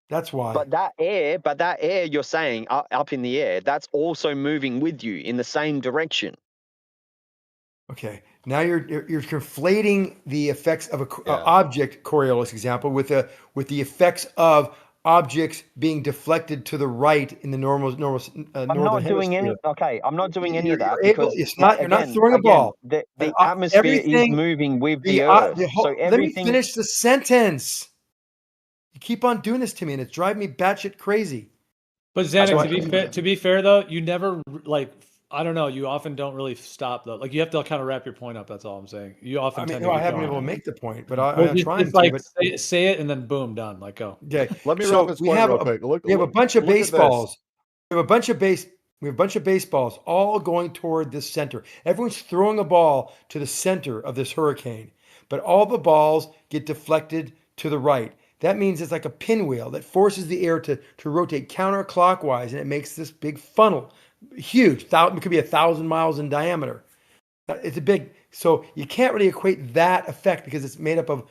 That's why. But that air you're saying up in the air, that's also moving with you in the same direction. Okay, now you're conflating the effects of a object Coriolis example with the effects of objects being deflected to the right in the northern I'm not doing hemisphere. I'm not doing any of that You're because you're not throwing a ball. The atmosphere is moving with the Earth. So let me finish the sentence. You keep on doing this to me, and it's driving me batshit crazy. But Zanick, to be fair though, you never I don't know. You often don't really stop though. Like you have to kind of wrap your point up. That's all I'm saying. You often tend to. I haven't been able to make the point, but I'm trying to. Like but... say it and then boom, done. Like go. Okay. Let me wrap this point real quick. We have a bunch of baseballs. We have a bunch of baseballs all going toward this center. Everyone's throwing a ball to the center of this hurricane, but all the balls get deflected to the right. That means it's like a pinwheel that forces the air to rotate counterclockwise, and it makes this big funnel, huge. It could be 1,000 miles in diameter. It's a big. So you can't really equate that effect because it's made up of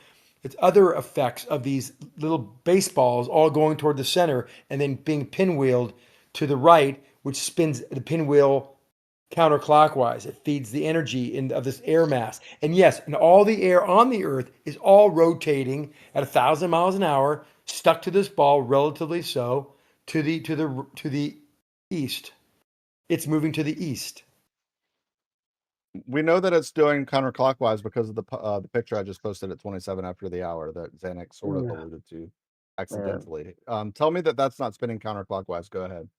its other effects of these little baseballs all going toward the center and then being pinwheeled to the right, which spins the pinwheel counterclockwise. It feeds the energy of this air mass. And yes, and all the air on the Earth is all rotating at 1,000 miles an hour, stuck to this ball, relatively so, to the east. It's moving to the east. We know that it's doing counterclockwise because of the picture I just posted at 27 after the hour that Zanick sort of alluded to accidentally. Tell me that that's not spinning counterclockwise. Go ahead.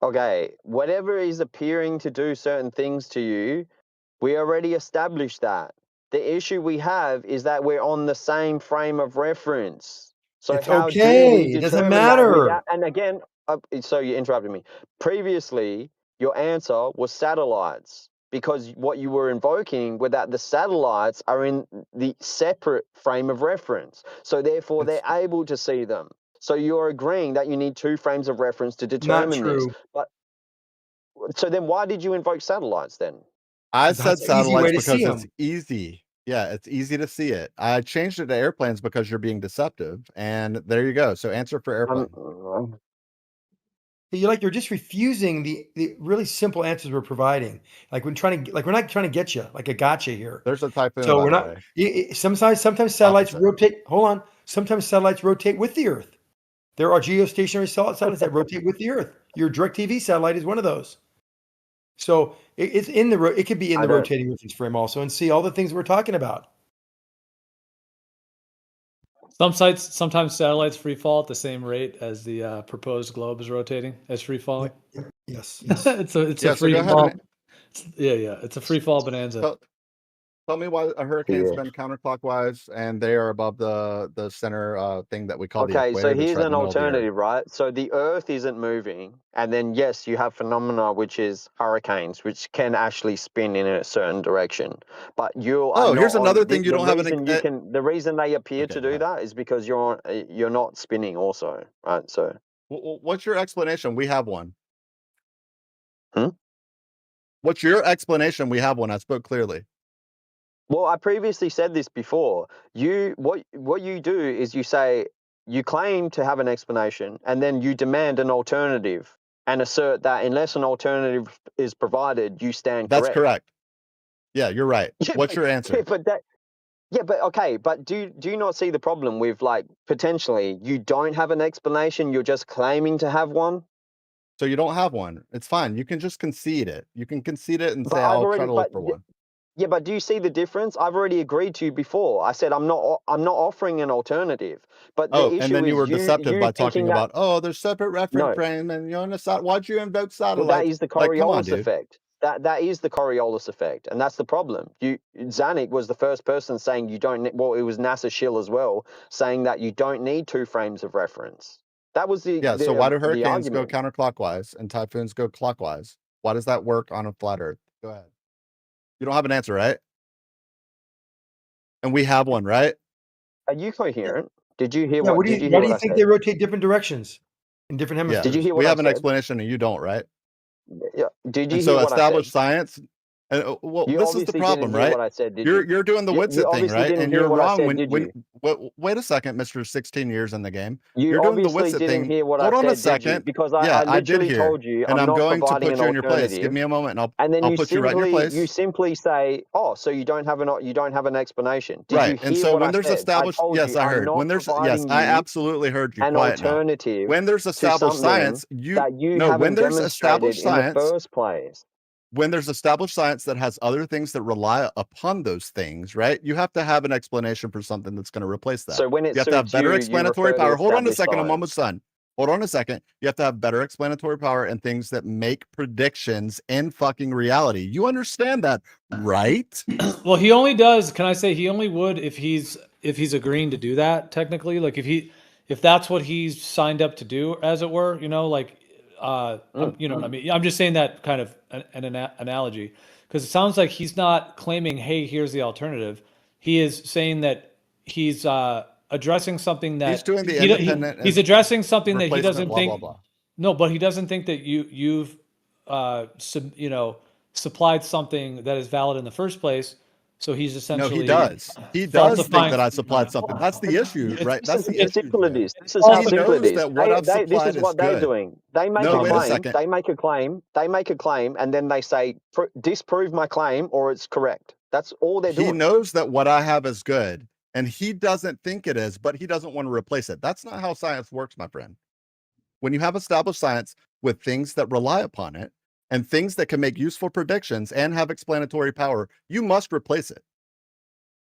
Okay, whatever is appearing to do certain things to you, we already established that. The issue we have is that we're on the same frame of reference. So it's how okay. do we It determine doesn't matter. that? And again, so you interrupted me. Previously, your answer was satellites because what you were invoking were that the satellites are in the separate frame of reference. So therefore, they're able to see them. So you're agreeing that you need two frames of reference to determine this. But so then why did you invoke satellites then? I said satellites because it's easy. Yeah, it's easy to see it. I changed it to airplanes because you're being deceptive. And there you go. So answer for airplane. You're just refusing the really simple answers we're providing. Like we're not trying to get you like a gotcha here. There's a typhoon. So we're not. Sometimes satellites rotate. Hold on. Sometimes satellites rotate with the Earth. There are geostationary satellites that rotate with the Earth. Your DirecTV satellite is one of those. So it's in the. It could be in the rotating reference frame also, and see all the things we're talking about. Sometimes satellites free fall at the same rate as the proposed globe is rotating as free falling. Yes. it's a free fall. Yeah. It's a free fall bonanza. Tell me why a hurricane's been counterclockwise and they are above the center thing that we call the equator. So here's an alternative, right? So the Earth isn't moving, and then yes, you have phenomena which is hurricanes, which can actually spin in a certain direction. But here's another thing you don't have the reason they appear to do that is because you're not spinning also, right? So what's your explanation? We have one. What's your explanation? We have one. I spoke clearly. Well, I previously said this before. What you do is you say you claim to have an explanation, and then you demand an alternative and assert that unless an alternative is provided, you stand That's correct. correct. Yeah, you're right. What's your answer? But okay, but do you not see the problem with, like, potentially you don't have an explanation, you're just claiming to have one? So you don't have one. It's fine. You can just concede it. You can concede it and But say, I've I'll already, try to look for one. Yeah, but do you see the difference? I've already agreed to you before. I said I'm not offering an alternative. But the Oh, and issue then you is were deceptive you by thinking talking that about, oh, there's separate reference no. frame and you're on a side. Why'd you invoke Well, that satellites? is the Like, come on, Coriolis dude. effect. That is the Coriolis effect, and that's the problem. Zanick was the first person saying you don't. Well, it was NASA Shill as well, saying that you don't need 2 frames of reference. That was Yeah. So why do the hurricanes go argument. counterclockwise and typhoons go clockwise? Why does that work on a flat Earth? Go ahead. You don't have an answer, right? And we have one, right? Are you coherent? Did you hear Yeah, what? why Did you do hear you what I think said? they rotate different directions in different Yeah. hemispheres? Did you hear We what I have an said? explanation and you don't, right? Yeah. Did you And hear so what I said? established science. And well, You this is the obviously problem, didn't hear right? what I said, did you? You're doing the You Witsit thing, obviously right? didn't And hear you're what I wrong said, did you? wait a second, Mr. 16 years in the game. You You're doing the obviously Witsit didn't thing. hear what I Hold on a said, did you? second. Because Yeah, I I did literally hear. told you And I'm I'm not going to providing put an you in your place. Give alternative. me a moment and And then I'll put you right in your place. you simply say, "Oh, so you don't have an explanation." Did you Right. And hear so what I when there's said? I established, told yes, you I I'm heard. When not there's, yes, providing I you absolutely heard you. an Quiet now. alternative When there's to established something science, you that you no, when haven't there's demonstrated established in the science, first place. when there's established science that has other things that rely upon those things, right? You have to have an explanation for something that's going to replace that. So when it You have to have suits better you, you explanatory refer to power. Hold on a established second. I'm almost science. done. Hold on a second. You have to have better explanatory power and things that make predictions in fucking reality. You understand that, right? Well, he only does. Can I say he only would if he's agreeing to do that technically? Like if that's what he's signed up to do, as it were. You know, like you know what I mean. I'm just saying that kind of an analogy because it sounds like he's not claiming, "Hey, here's the alternative." He is saying that he's addressing something that He's doing the he, independent he's and addressing something that he replacement, doesn't blah, blah, think. blah. No, but he doesn't think that you've you know, supplied something that is valid in the first place. So he's No, essentially he does. He does think falsifying. that I supplied something. That's the issue, right? This That's is the how issue, simple it Gio. is. This is how He simple it knows is. that what I've This supplied is is what they're good. doing. They make No, a wait a claim. second. They make a claim. They make a claim, and then they say, "Disprove my claim, or it's correct." That's all they're He doing. knows that what I have is good, and he doesn't think it is, but he doesn't want to replace it. That's not how science works, my friend. When you have established science with things that rely upon it and things that can make useful predictions and have explanatory power, you must replace it.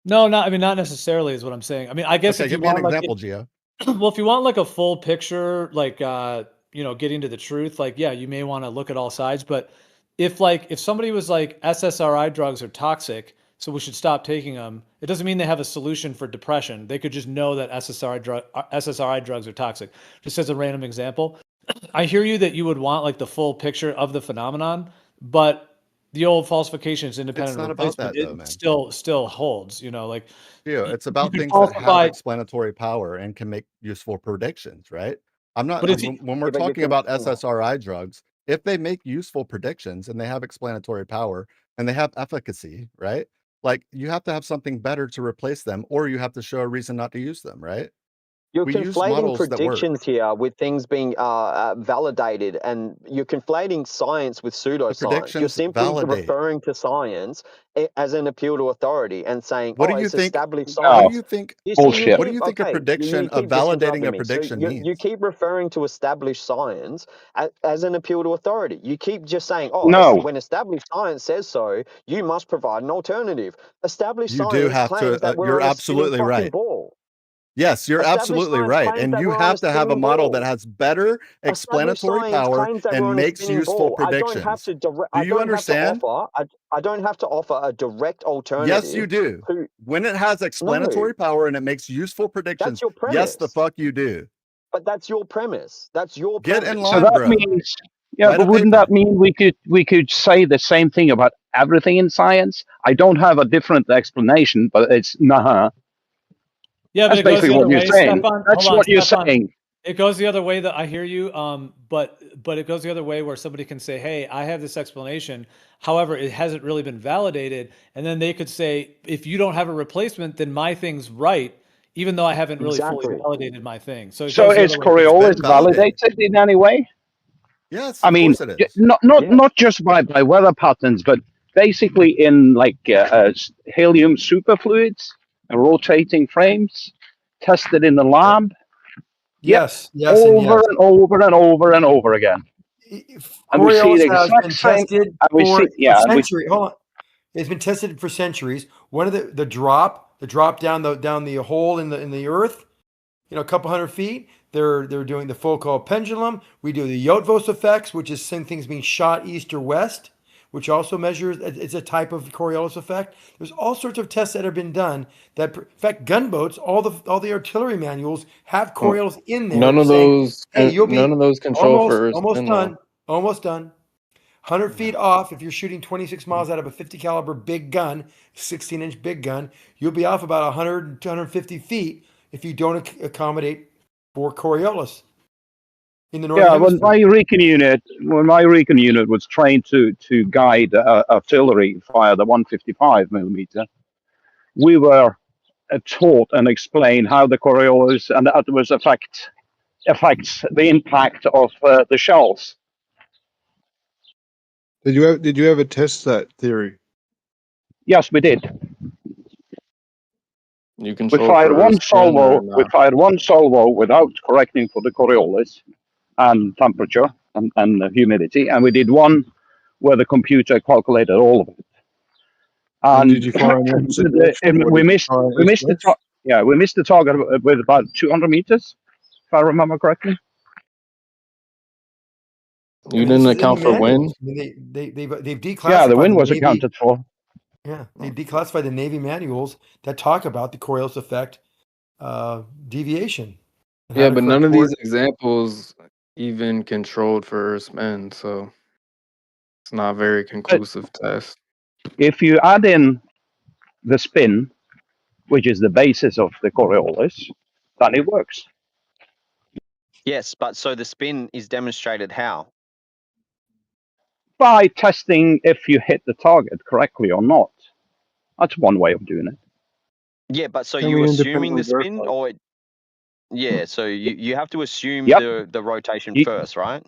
No, not. I mean, not necessarily is what I'm saying. I mean, I guess Okay, if you give me an want like, example, Gio. well, if you want like a full picture, like you know, getting to the truth, like yeah, you may want to look at all sides. But if somebody was like SSRI drugs are toxic, so we should stop taking them, it doesn't mean they have a solution for depression. They could just know that SSRI drugs are toxic. Just as a random example, I hear you that you would want like the full picture of the phenomenon, but the old falsification is independent It's not about replacement. that though, It man. still holds. You know, like Gio, it's you about can things that have falsify. explanatory power and can make useful predictions, right? I'm not But if you, when we're Yeah, but you talking can. about SSRI drugs, if they make useful predictions and they have explanatory power and they have efficacy, right? Like you have to have something better to replace them, or you have to show a reason not to use them, right? You're We use conflating models that work. predictions here with things being validated, and you're conflating science with The pseudoscience. You're predictions simply validate. referring to science as an appeal to authority and saying, What do "Oh, you it's think? established What do No, science." you think? You see, bullshit. What do you think a prediction, you a keep just validating interrupting a me. So prediction you means? keep referring to established science as an appeal to authority. You keep just saying, "Oh, No, when established science says so, you must provide an alternative." Established You do science have claims to. that we're You're on a spinning absolutely fucking right. ball. Yes, you're Established absolutely science right. claims And that you we're on a have to have a spinning model that ball. has better Established explanatory science power claims that we're and on a makes spinning useful ball. I don't have predictions. to direct. Do I you don't have to understand? offer. I don't have to offer a direct Yes, you alternative do. to. When it has No, explanatory power and it makes useful that's predictions, your yes, the premise. fuck you do. But that's your premise. That's your Get in premise. so line, that bro. means, yeah, Write but a wouldn't that paper. mean we could say the same thing about everything in science? I don't have a different explanation, but it's nah. yeah, but That's it goes basically the what other you're way. saying. Stefan, hold That's on, what you're Stefan. saying. It goes the other way that I hear you. But it goes the other way where somebody can say, "Hey, I have this explanation. However, it hasn't really been validated." And then they could say, "If you don't have a replacement, then my thing's right, even though I haven't really fully Exactly. validated my thing." So it So goes the is other way. It's Coriolis been validated. validated in any way? Yes, I of mean, course it is. Yeah. not just by weather patterns, but basically in like helium superfluids, rotating frames, tested in the Yep. lab. Yep, Yes, yes, and over yes. and over and over and over again, and we see Coriolis the has exact been same. tested And we see, for yeah, and we centuries. Hold on. It's been tested for centuries. One of the drop down the hole in the earth, a couple hundred feet. They're doing the Foucault pendulum. We do the Yotvos effects, which is same things being shot east or west, which also measures. It's a type of Coriolis effect. There's all sorts of tests that have been done. That, in fact, gunboats, all the artillery manuals have Well, Coriolis in there, none of saying, those "Hey, you'll none be of those control for Earth almost spin though. done, almost done." 100 feet off, if you're shooting 26 miles out of a 50 caliber big gun, 16-inch big gun, you'll be off about 100, 250 feet if you don't accommodate for Coriolis in the northern yeah. When hemisphere. my recon unit was trained to guide artillery via the 155 millimeter, we were taught and explained how the Coriolis and that was affects the impact of the shells. Did you ever test that theory? Yes, we did. You We control fired for Earth one spin or salvo. We not? fired one salvo without correcting for the Coriolis and temperature and humidity, and we did one where the computer calculated all of it. And did And you fire in the opposite direction, or we did you missed try we east missed the west? we missed the target with about 200 meters, if I remember correctly. I You mean, this didn't is in the account for wind? manuals. I mean, they've Yeah, the declassified wind the was Navy. accounted for. Yeah, they declassified the Navy manuals that talk about the Coriolis effect deviation and how Yeah, to but none correct of for these it. examples even controlled for Earth spin, so it's not a very But conclusive test. if you add in the spin, which is the basis of the Coriolis, then it works. Yes, but so the spin is demonstrated how? By testing if you hit the target correctly or not. That's one way of doing it. Yeah, but so Can you we assuming independently the spin, verify? or yeah, so you have to assume Yep. the rotation You, first, right?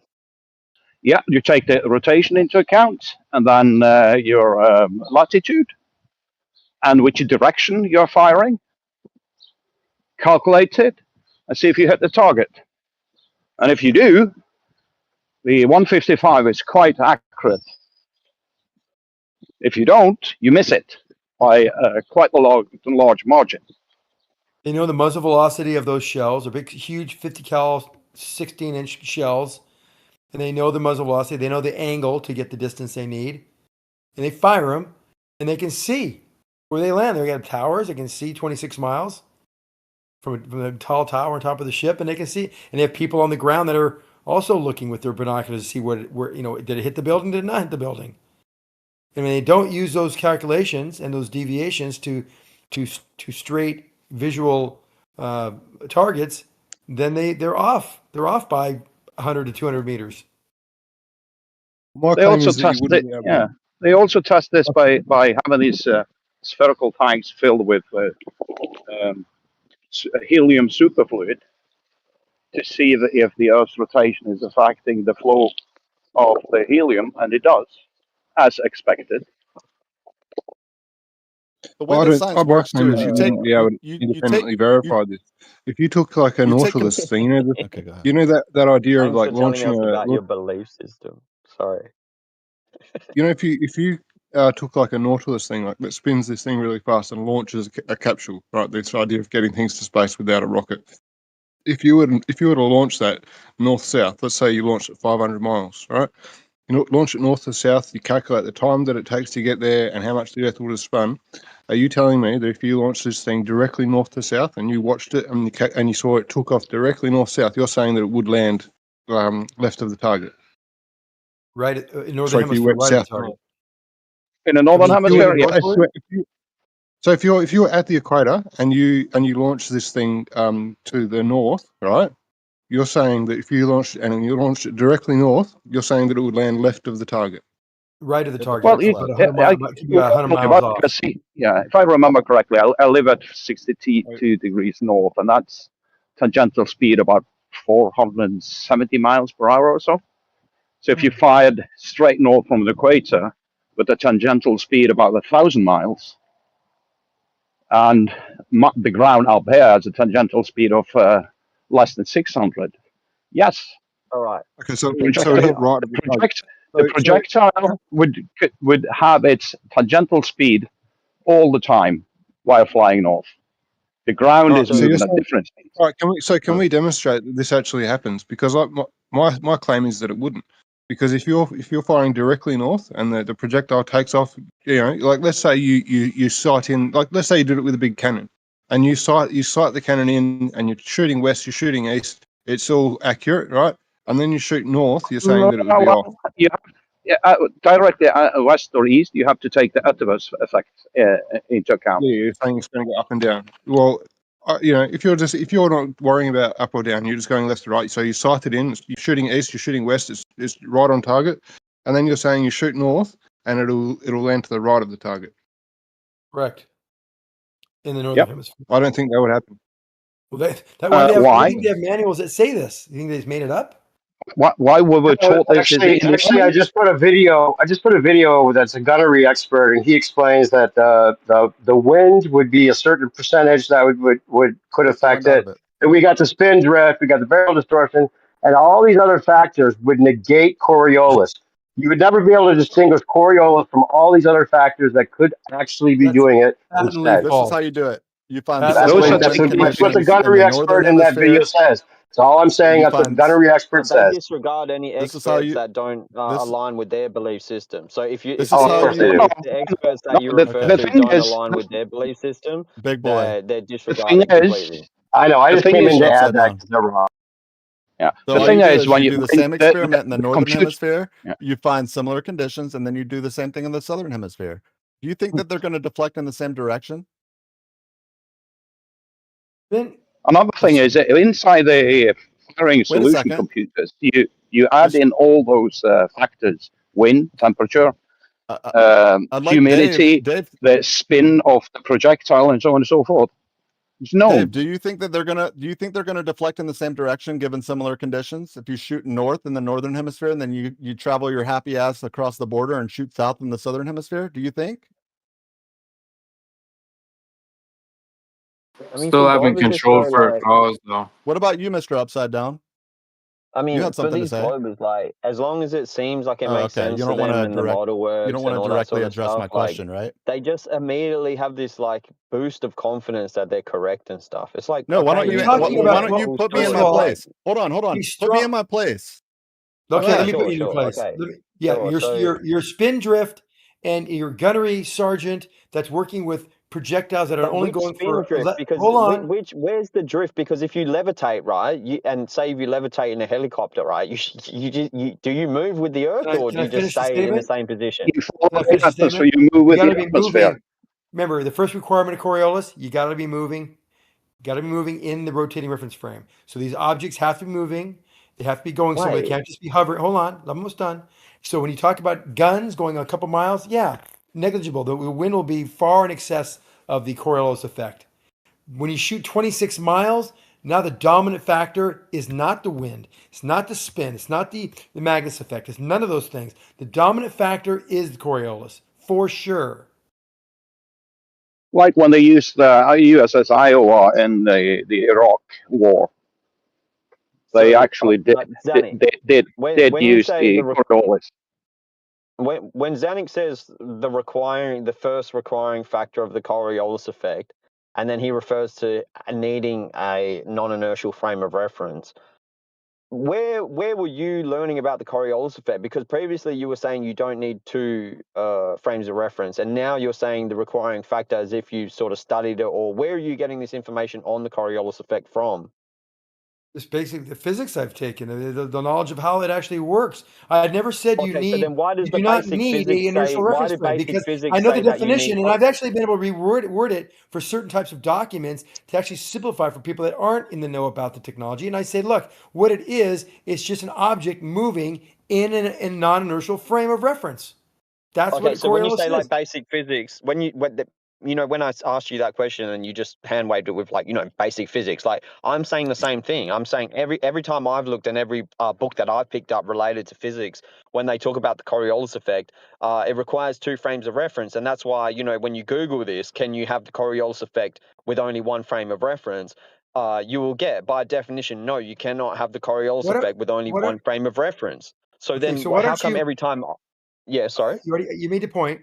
yeah, you take the rotation into account, and then your latitude and which direction you're firing. Calculate it and see if you hit the target. And if you do, the 155 is quite accurate. If you don't, you miss it by quite a large margin. They know the muzzle velocity of those shells. They're big, huge 50 cal, 16-inch shells, and they know the muzzle velocity. They know the angle to get the distance they need, and they fire them, and they can see where they land. They got towers. They can see 26 miles from a tall tower on top of the ship, and they can see. And they have people on the ground that are also looking with their binoculars to see where did it hit the building? Did it not hit the building? And when they don't use those calculations and those deviations to straight visual targets, then they're off. They're off by 100 to 200 meters. My They claim also is that you test wouldn't it. be able Yeah, they also test this by having these spherical tanks filled with um, helium superfluid to see if the Earth's rotation is affecting the flow of the helium, and it does, as expected. The way Well, I the don't. science My works claim too is is you wouldn't be able to you take independently you verify this. If you took like a you take Nautilus thing, okay, go ahead. you know that idea of Thanks like for telling launching us a, about your belief system. Sorry. you know, if you took like a Nautilus thing, like that spins this thing really fast and launches a capsule, right? This idea of getting things to space without a rocket. If you were to launch that north south, let's say you launched at 500 miles, right? You launch it north to south. You calculate the time that it takes to get there and how much the Earth would have spun. Are you telling me that if you launched this thing directly north to south and you watched it and you saw it took off directly north south, you're saying that it would land left of the target? Right in northern Sorry, if you hemisphere, went right of the south target. north. In the I northern mean, if you were hemisphere, yes. northward, So if you're at the equator and you launch this thing to the north, right? you're saying that if you launched it directly north, you're saying that it would land left of the target. Right of the It target. deflects About left. 100 miles off. Yeah, if I remember correctly, I live at 62 degrees north, and that's tangential speed about 470 miles per hour or so. So if you fired straight north from the equator with a tangential speed about 1,000 miles, and the ground up here has a tangential speed of less than 600, yes. All right. Okay, so The so it hit right of the target. the projectile would have its tangential speed all the time while flying north. The ground All is right, so you're moving at saying, different speeds. all right, can we demonstrate that this actually happens? Because my claim is that it wouldn't. Because if you're firing directly north and the projectile takes off, like let's say you sight in, like let's say you did it with a big cannon, and you sight the cannon in, and you're shooting west, you're shooting east, it's all accurate, right? And then you shoot north, you're saying that it would be off. You have, directly west or east, you have to take the Atavus effect into account. Yeah, you're saying it's going to go up and down. Well, if you're not worrying about up or down, you're just going left to right. So you sight it in, you're shooting east, you're shooting west, it's right on target, and then you're saying you shoot north, and it'll land to the right of the target. Correct. In the northern hemisphere. I don't think that would happen. Well, why? Why do they have manuals that say this? You think they just made it up? Why were we taught this? Actually, I just put a video. That's a gunnery expert, and he explains that the wind would be a certain percentage that could Takes the affect wind out of it. it. And we got the spin drift, we got the barrel distortion, and all these other factors would negate Coriolis. You would never be able to distinguish Coriolis from all these other factors that could actually be doing it Patently instead. This is how you do it. You find That's similar what wind the conditions in gunnery the northern expert in that video hemisphere. says. That's all I'm saying. You That's what the find gunnery expert But they says. disregard any this is how experts you that don't this align with their belief system. So if this is how you the experts that you refer the to thing don't is, align with their belief system, big boy. they're the thing disregarding is, completely. I know. I the just thing came is, in to add Upside that down. because they're wrong. yeah. So The all thing you do is, is when you you do the same experiment in the northern compute, hemisphere, yeah. you find similar conditions, and then you do the same thing in the southern hemisphere. Do you think that they're going to deflect in the same direction? Another thing is that inside the firing Wait a solution second. computers, you add in all those factors: wind, temperature, I'd like humidity, Dave, the spin of the projectile, and so on and so forth. It's known. Dave, do you think they're gonna deflect in the same direction given similar conditions? If you shoot north in the northern hemisphere and then you travel your happy ass across the border and shoot south in the southern hemisphere, do you think? I mean, Still for having Globus, control though, for a like, cause though. What about you, Mr. Upside Down? I You mean, had for something to these say. Globers, like, as long as it seems like it Oh, makes okay. sense You to don't want them to and the model you don't works want and to all that directly sort of address stuff, my like, question, right? they just immediately have this like boost of confidence that they're correct and stuff. It's like, No, why okay, don't you you why, believe why that, don't you cool put me in first story, of my all, but place? Hold on. be Put me in strong. my place. Okay, let me sure, put you in your place. okay, Yeah, sure. So your spin drift and your gunnery sergeant that's working with projectiles that are but only which going spin for. drift? Because Hold on. where's the drift? Because if you levitate, right, and say if you levitate in a helicopter, right, do you move with the Earth or Can do I you just finish the stay in the statement? same position? You follow Can I the finish the atmosphere, statement? you move You with got to the be atmosphere. moving. Remember, the first requirement of Coriolis, you got to be moving. You got to be moving in the rotating reference frame. So these objects have to be moving. They have to be going somewhere. They Wait, can't just be hovering. Hold on, I'm almost done. So when you talk about guns going a couple miles, yeah, negligible. The wind will be far in excess of the Coriolis effect. When you shoot 26 miles, now the dominant factor is not the wind. It's not the spin. It's not the Magnus effect. It's none of those things. The dominant factor is the Coriolis, for sure. Like when they used the USS Iowa in the Iraq War, they so actually Zanick, did when you use say the Coriolis. when Zanick says the first requiring factor of the Coriolis effect, and then he refers to needing a non-inertial frame of reference, where were you learning about the Coriolis effect? Because previously you were saying you don't need two frames of reference, and now you're saying the requiring factor as if you sort of studied it, or where are you getting this information on the Coriolis effect from? It's basically the physics I've taken, the knowledge of how it actually works. I had never said Okay, so then why does you the do not basic need a physics say? inertial Why reference do frame, basic because I physics know the say that you definition, need? and I've actually been able to reword it for certain types of documents to actually simplify for people that aren't in the know about the technology. And I say, look, what it is, it's just an object moving in a non-inertial frame of reference. That's what Okay, a so when you Coriolis say is. like basic physics, when I asked you that question and you just hand waved it with like basic physics, like I'm saying the same thing. I'm saying every time I've looked and every book that I've picked up related to physics, when they talk about the Coriolis effect, it requires 2 frames of reference, and that's why when you Google this, can you have the Coriolis effect with only 1 frame of reference? You will get by definition, no, you cannot have the Coriolis What are, effect with only what are, 1 frame of reference. So okay, then, so why how don't come you, every time? Yeah, sorry. you made the point.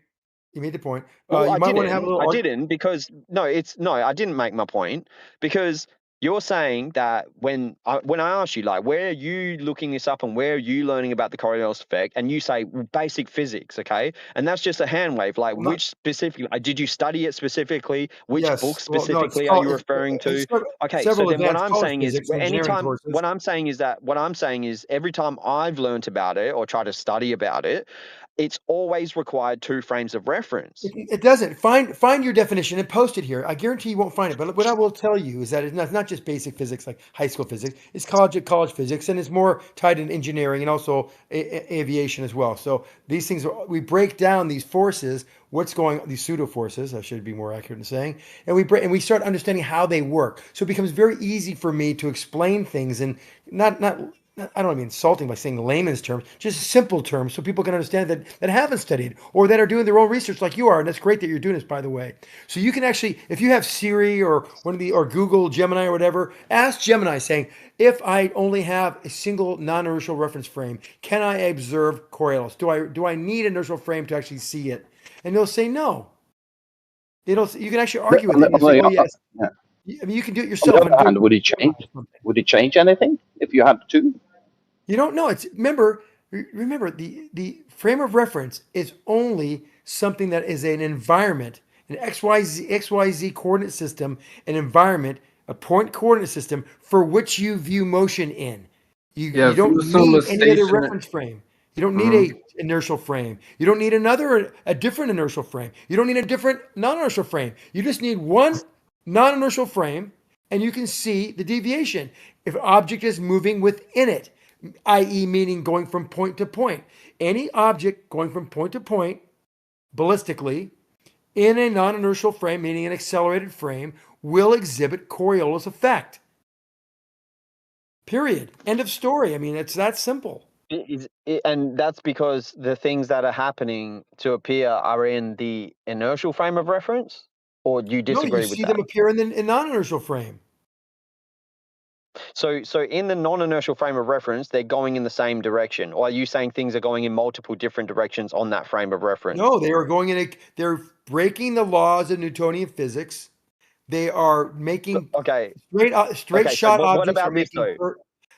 You made the point. Well, You might want to have a little. I didn't because no, I didn't make my point because you're saying that when I ask you like, where are you looking this up and where are you learning about the Coriolis effect, and you say well, basic physics, okay, and that's just a hand wave. Like, I'm not. which specifically? Did you study it specifically? Which book Yes. Well, no, specifically are you referring to? Okay, so several then what advanced I'm college saying is, physics and engineering anytime courses. what I'm saying is every time I've learnt about it or tried to study about it, it's always required 2 frames of reference. It doesn't. Find your definition and post it here. I guarantee you won't find it. But what I will tell you is that it's not just basic physics like high school physics. It's college physics, and it's more tied in engineering and also aviation as well. So these things we break down these forces. What's going on? These pseudo forces, I should be more accurate in saying, and we start understanding how they work. So it becomes very easy for me to explain things and not I don't mean insulting by saying layman's terms, just simple terms so people can understand that haven't studied or that are doing their own research like you are. And that's great that you're doing this, by the way. So you can actually, if you have Siri or or Google Gemini or whatever, ask Gemini saying, if I only have a single non-inertial reference frame, can I observe Coriolis? Do I need an inertial frame to actually see it? And they'll say no. You can actually argue with it. And you'll say, well, yes. Yeah. I mean, you can do it On the yourself and other do hand, would it it. change? Would it change anything if you had two? You don't know. Remember the frame of reference is only something that is an environment, an XYZ coordinate system, an environment, a point coordinate system for which you view motion in. Yeah, You if you don't assume a need any other station. reference frame. You don't need Mhm. a inertial frame. You don't need a different inertial frame. You don't need a different non-inertial frame. You just need one non-inertial frame, and you can see the deviation if an object is moving within it, i.e., meaning going from point to point. Any object going from point to point ballistically in a non inertial frame, meaning an accelerated frame, will exhibit Coriolis effect. Period. End of story. I mean, it's that simple. And that's because the things that are happening to appear are in the inertial frame of reference, or do you No, you disagree with see them that? appear in the non inertial frame. So in the non-inertial frame of reference, they're going in the same direction, or are you saying things are going in multiple different directions on that frame of reference? No, they're breaking the laws of Newtonian physics. They are making Okay, straight so shot what objects are about this making though? What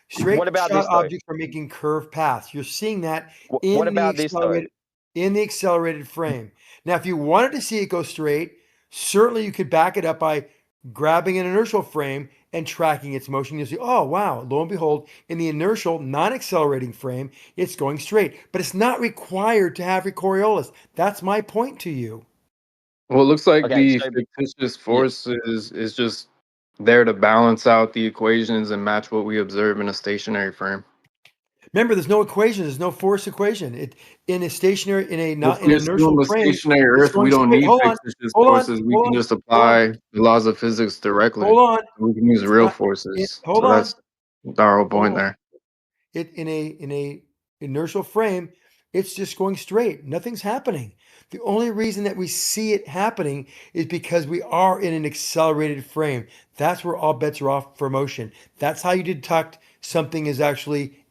straight about shot this though? objects are making curved paths. You're seeing that What in the about this though? accelerated frame. Now, if you wanted to see it go straight, certainly you could back it up by grabbing an inertial frame and tracking its motion. You'll see, oh wow, lo and behold, in the inertial non-accelerating frame, it's going straight. But it's not required to have a Coriolis. That's my point to you. Well, it looks like Okay, the so fictitious yeah. force is just there to balance out the equations and match what we observe in a stationary frame. Remember, there's no equation. There's no force equation. In a stationary, in a Well, if not in we an inertial assume a frame, stationary it's Earth, we going don't straight. need fictitious forces. We can just Hold on, apply the laws of physics directly. hold on. We can use It's real not. forces. Hold So on, that's our whole hold point on. there. In a inertial frame, it's just going straight. Nothing's happening. The only reason that we see it happening is because we are in an accelerated frame. That's where all bets are off for motion. That's how you detect something is actually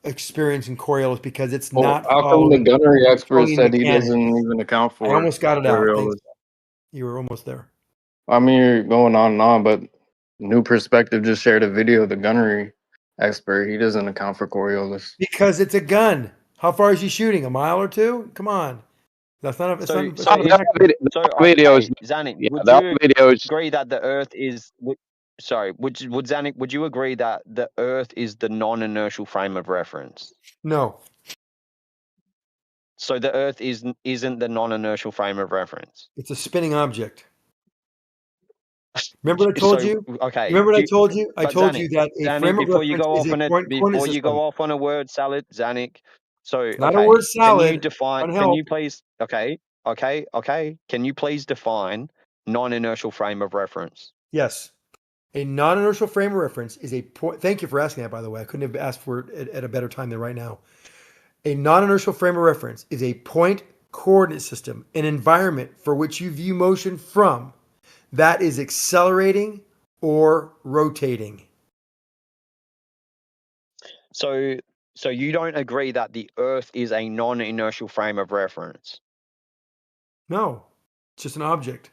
experiencing Coriolis, because it's Well, not how come the following gunnery expert Newtonian said he mechanics. doesn't even account I for almost got it out. Thanks. Coriolis? You were almost there. I mean, you're going on and on, but New Perspective just shared a video of the gunnery expert. He doesn't account for Coriolis. Because it's a gun. How far is he shooting? A mile or two? Come on. That's not. It's not. It's So not if objective. so, videos. okay, Zanick, Yeah, would there are you videos. agree that the Earth is? sorry, would Zanick, would you agree that the Earth is the non-inertial frame of reference? No. So the Earth isn't the non-inertial frame of reference. It's a spinning object. Remember what I told So you? okay, Remember what I told you? I but told you that a Zanick, frame of reference is a point coordinate before you system. go off on a word salad, Zanick. So It's not a okay, word can you salad. define? Can Unhelp. you please? Okay. Can you please define non-inertial frame of reference? Yes. A non-inertial frame of reference is a point. Thank you for asking that, by the way. I couldn't have asked for it at a better time than right now. A non-inertial frame of reference is a point coordinate system, an environment for which you view motion from that is accelerating or rotating. So you don't agree that the Earth is a non-inertial frame of reference? No, it's just an object.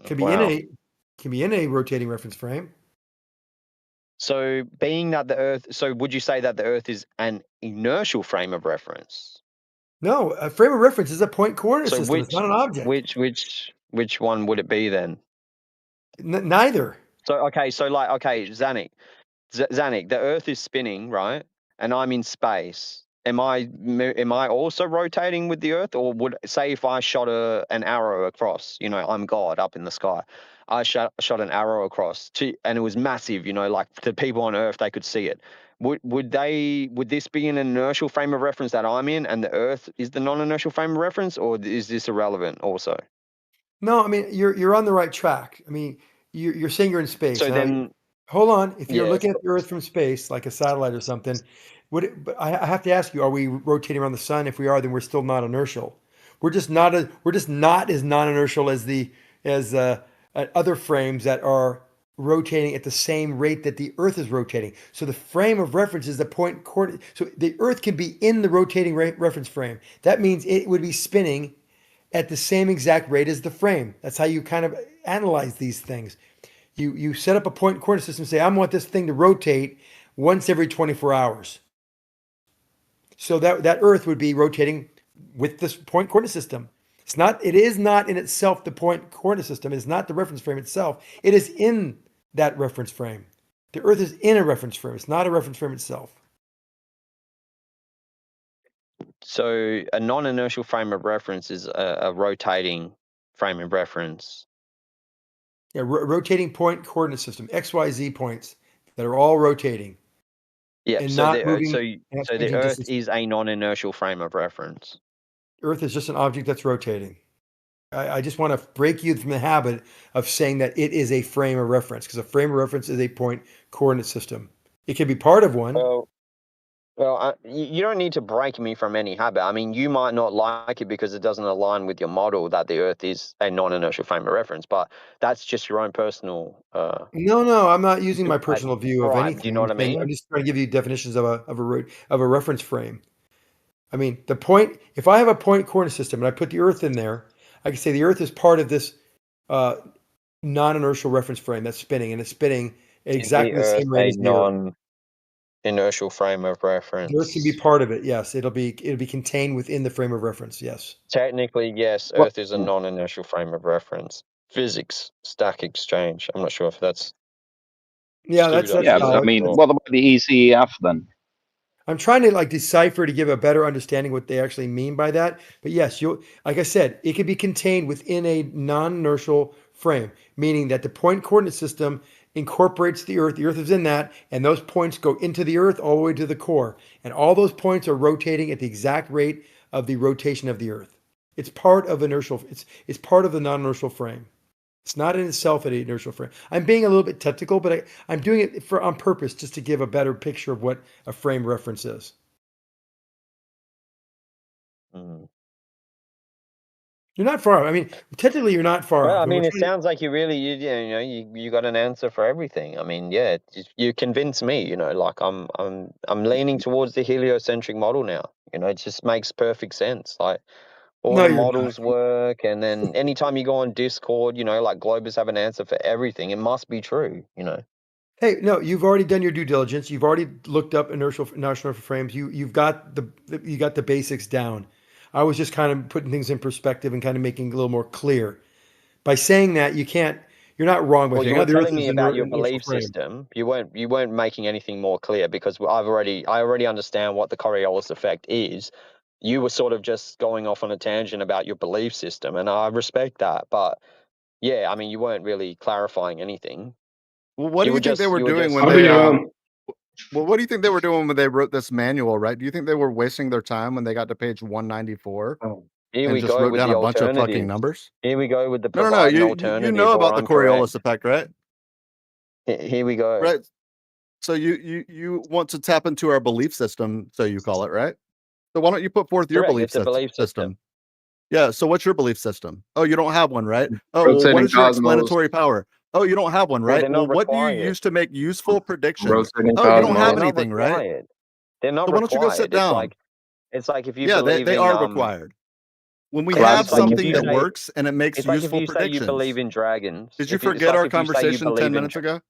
Can be Wow. in a rotating reference frame. So being that the Earth, so would you say that the Earth is an inertial frame of reference? No, a frame of reference is a point coordinate So system. It's not an object. which one would it be then? Neither. So Zanick, Zanick, the Earth is spinning, right? And I'm in space. Am I also rotating with the Earth, or would, say, if I shot an arrow across? You know, I'm God up in the sky. I shot an arrow across and it was massive. You know, like the people on Earth, they could see it. Would this be an inertial frame of reference that I'm in, and the Earth is the non-inertial frame of reference, or is this irrelevant also? No, I mean you're on the right track. I mean you're saying you're in space. So Now, then, hold on. If you're yeah. looking at the Earth from space, like a satellite or something, but I have to ask you: are we rotating around the sun? If we are, then we're still not inertial. We're just not as non-inertial as as other frames that are rotating at the same rate that the Earth is rotating. So the frame of reference is the point coordinate. So the Earth can be in the rotating reference frame. That means it would be spinning at the same exact rate as the frame. That's how you kind of analyze these things. You set up a point coordinate system and say, I want this thing to rotate once every 24 hours. So that Earth would be rotating with this point coordinate system. It is not in itself the point coordinate system. It is not the reference frame itself. It is in that reference frame. The Earth is in a reference frame. It's not a reference frame itself. So a non-inertial frame of reference is a rotating frame of reference. Yeah, rotating point coordinate system, XYZ points that are all rotating. Yeah. And So not the moving so the changing Earth distance. is a non-inertial frame of reference. Earth is just an object that's rotating. I just want to break you from the habit of saying that it is a frame of reference, because a frame of reference is a point coordinate system. It can be part of one. Well, you don't need to break me from any habit. I mean, you might not like it because it doesn't align with your model that the Earth is a non-inertial frame of reference, but that's just your own personal. No, I'm not using my personal view of Right? Do you anything. know what I mean? I'm just trying to give you definitions of a reference frame. I mean, if I have a point coordinate system and I put the Earth in there, I can say the Earth is part of this non-inertial reference frame that's spinning, and it's spinning exactly the same rate as the Earth. Non-inertial frame of reference. The Earth can be part of it. Yes, it'll be contained within the frame of reference. Yes. Technically, yes, Earth is a non-inertial frame of reference. Physics, stack exchange. I'm not sure if that's. Yeah, that's yeah. But I valid. mean, what about the ECF then? I'm trying to decipher to give a better understanding what they actually mean by that. But yes, like I said, it can be contained within a non-inertial frame, meaning that the point coordinate system incorporates the Earth. The Earth is in that, and those points go into the Earth all the way to the core. And all those points are rotating at the exact rate of the rotation of the Earth. It's part of inertial. It's part of the non-inertial frame. It's not in itself an inertial frame. I'm being a little bit technical, but I'm doing it on purpose just to give a better picture of what a frame reference is. Mm. You're not far. I mean, technically, you're not far Well, off. I mean, it sounds like you got an answer for everything. I mean, yeah, you convince me. You know, like I'm leaning towards the heliocentric model now. You know, it just makes perfect sense. Like all No, the you're not. models work, and then anytime you go on Discord, you know, like Globers have an answer for everything. It must be true. You know. Hey, no, you've already done your due diligence. You've already looked up inertial frames. You've got the basics down. I was just kind of putting things in perspective and kind of making it a little more clear. By saying that, you're You're not wrong by Well, saying, you were the Earth telling is me an about your inertial belief frame. system. You weren't making anything more clear because I already understand what the Coriolis effect is. You were sort of just going off on a tangent about your belief system, and I respect that. But yeah, I mean, you weren't really clarifying anything. Well, what do you think they were doing when I they mean, well, what do you think they were doing when they wrote this manual, right? Do you think they were wasting their time when they got to page 194 Here and we just go wrote with down the a bunch of fucking alternative. numbers? Here we go with the No, provide an you know alternative about or the I'm Coriolis correct. effect, right? Here we go. Right. So you want to tap into our belief system, so you call it, right? So why don't you put forth your Correct. belief It's a belief system. system? Yeah. So what's your belief system? Oh, you don't have one, right? Oh, well, what Rotating is your cosmos. explanatory power? Oh, you don't have one, Well, right? they're Well, not what do you required. use to make useful predictions? Rotating Oh, you don't have cosmos. They're not anything, right? required. They're not So why don't you go sit required. It's down? like if you Yeah, believe they in are required. When we Yeah, have it's like if something you that say works and it makes it's like if useful you say you believe predictions. in dragons. Did you It's forget like our if you say you conversation 10 believe in minutes ago?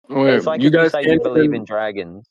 it's Wait, like you if you guys say can't you believe even. in dragons,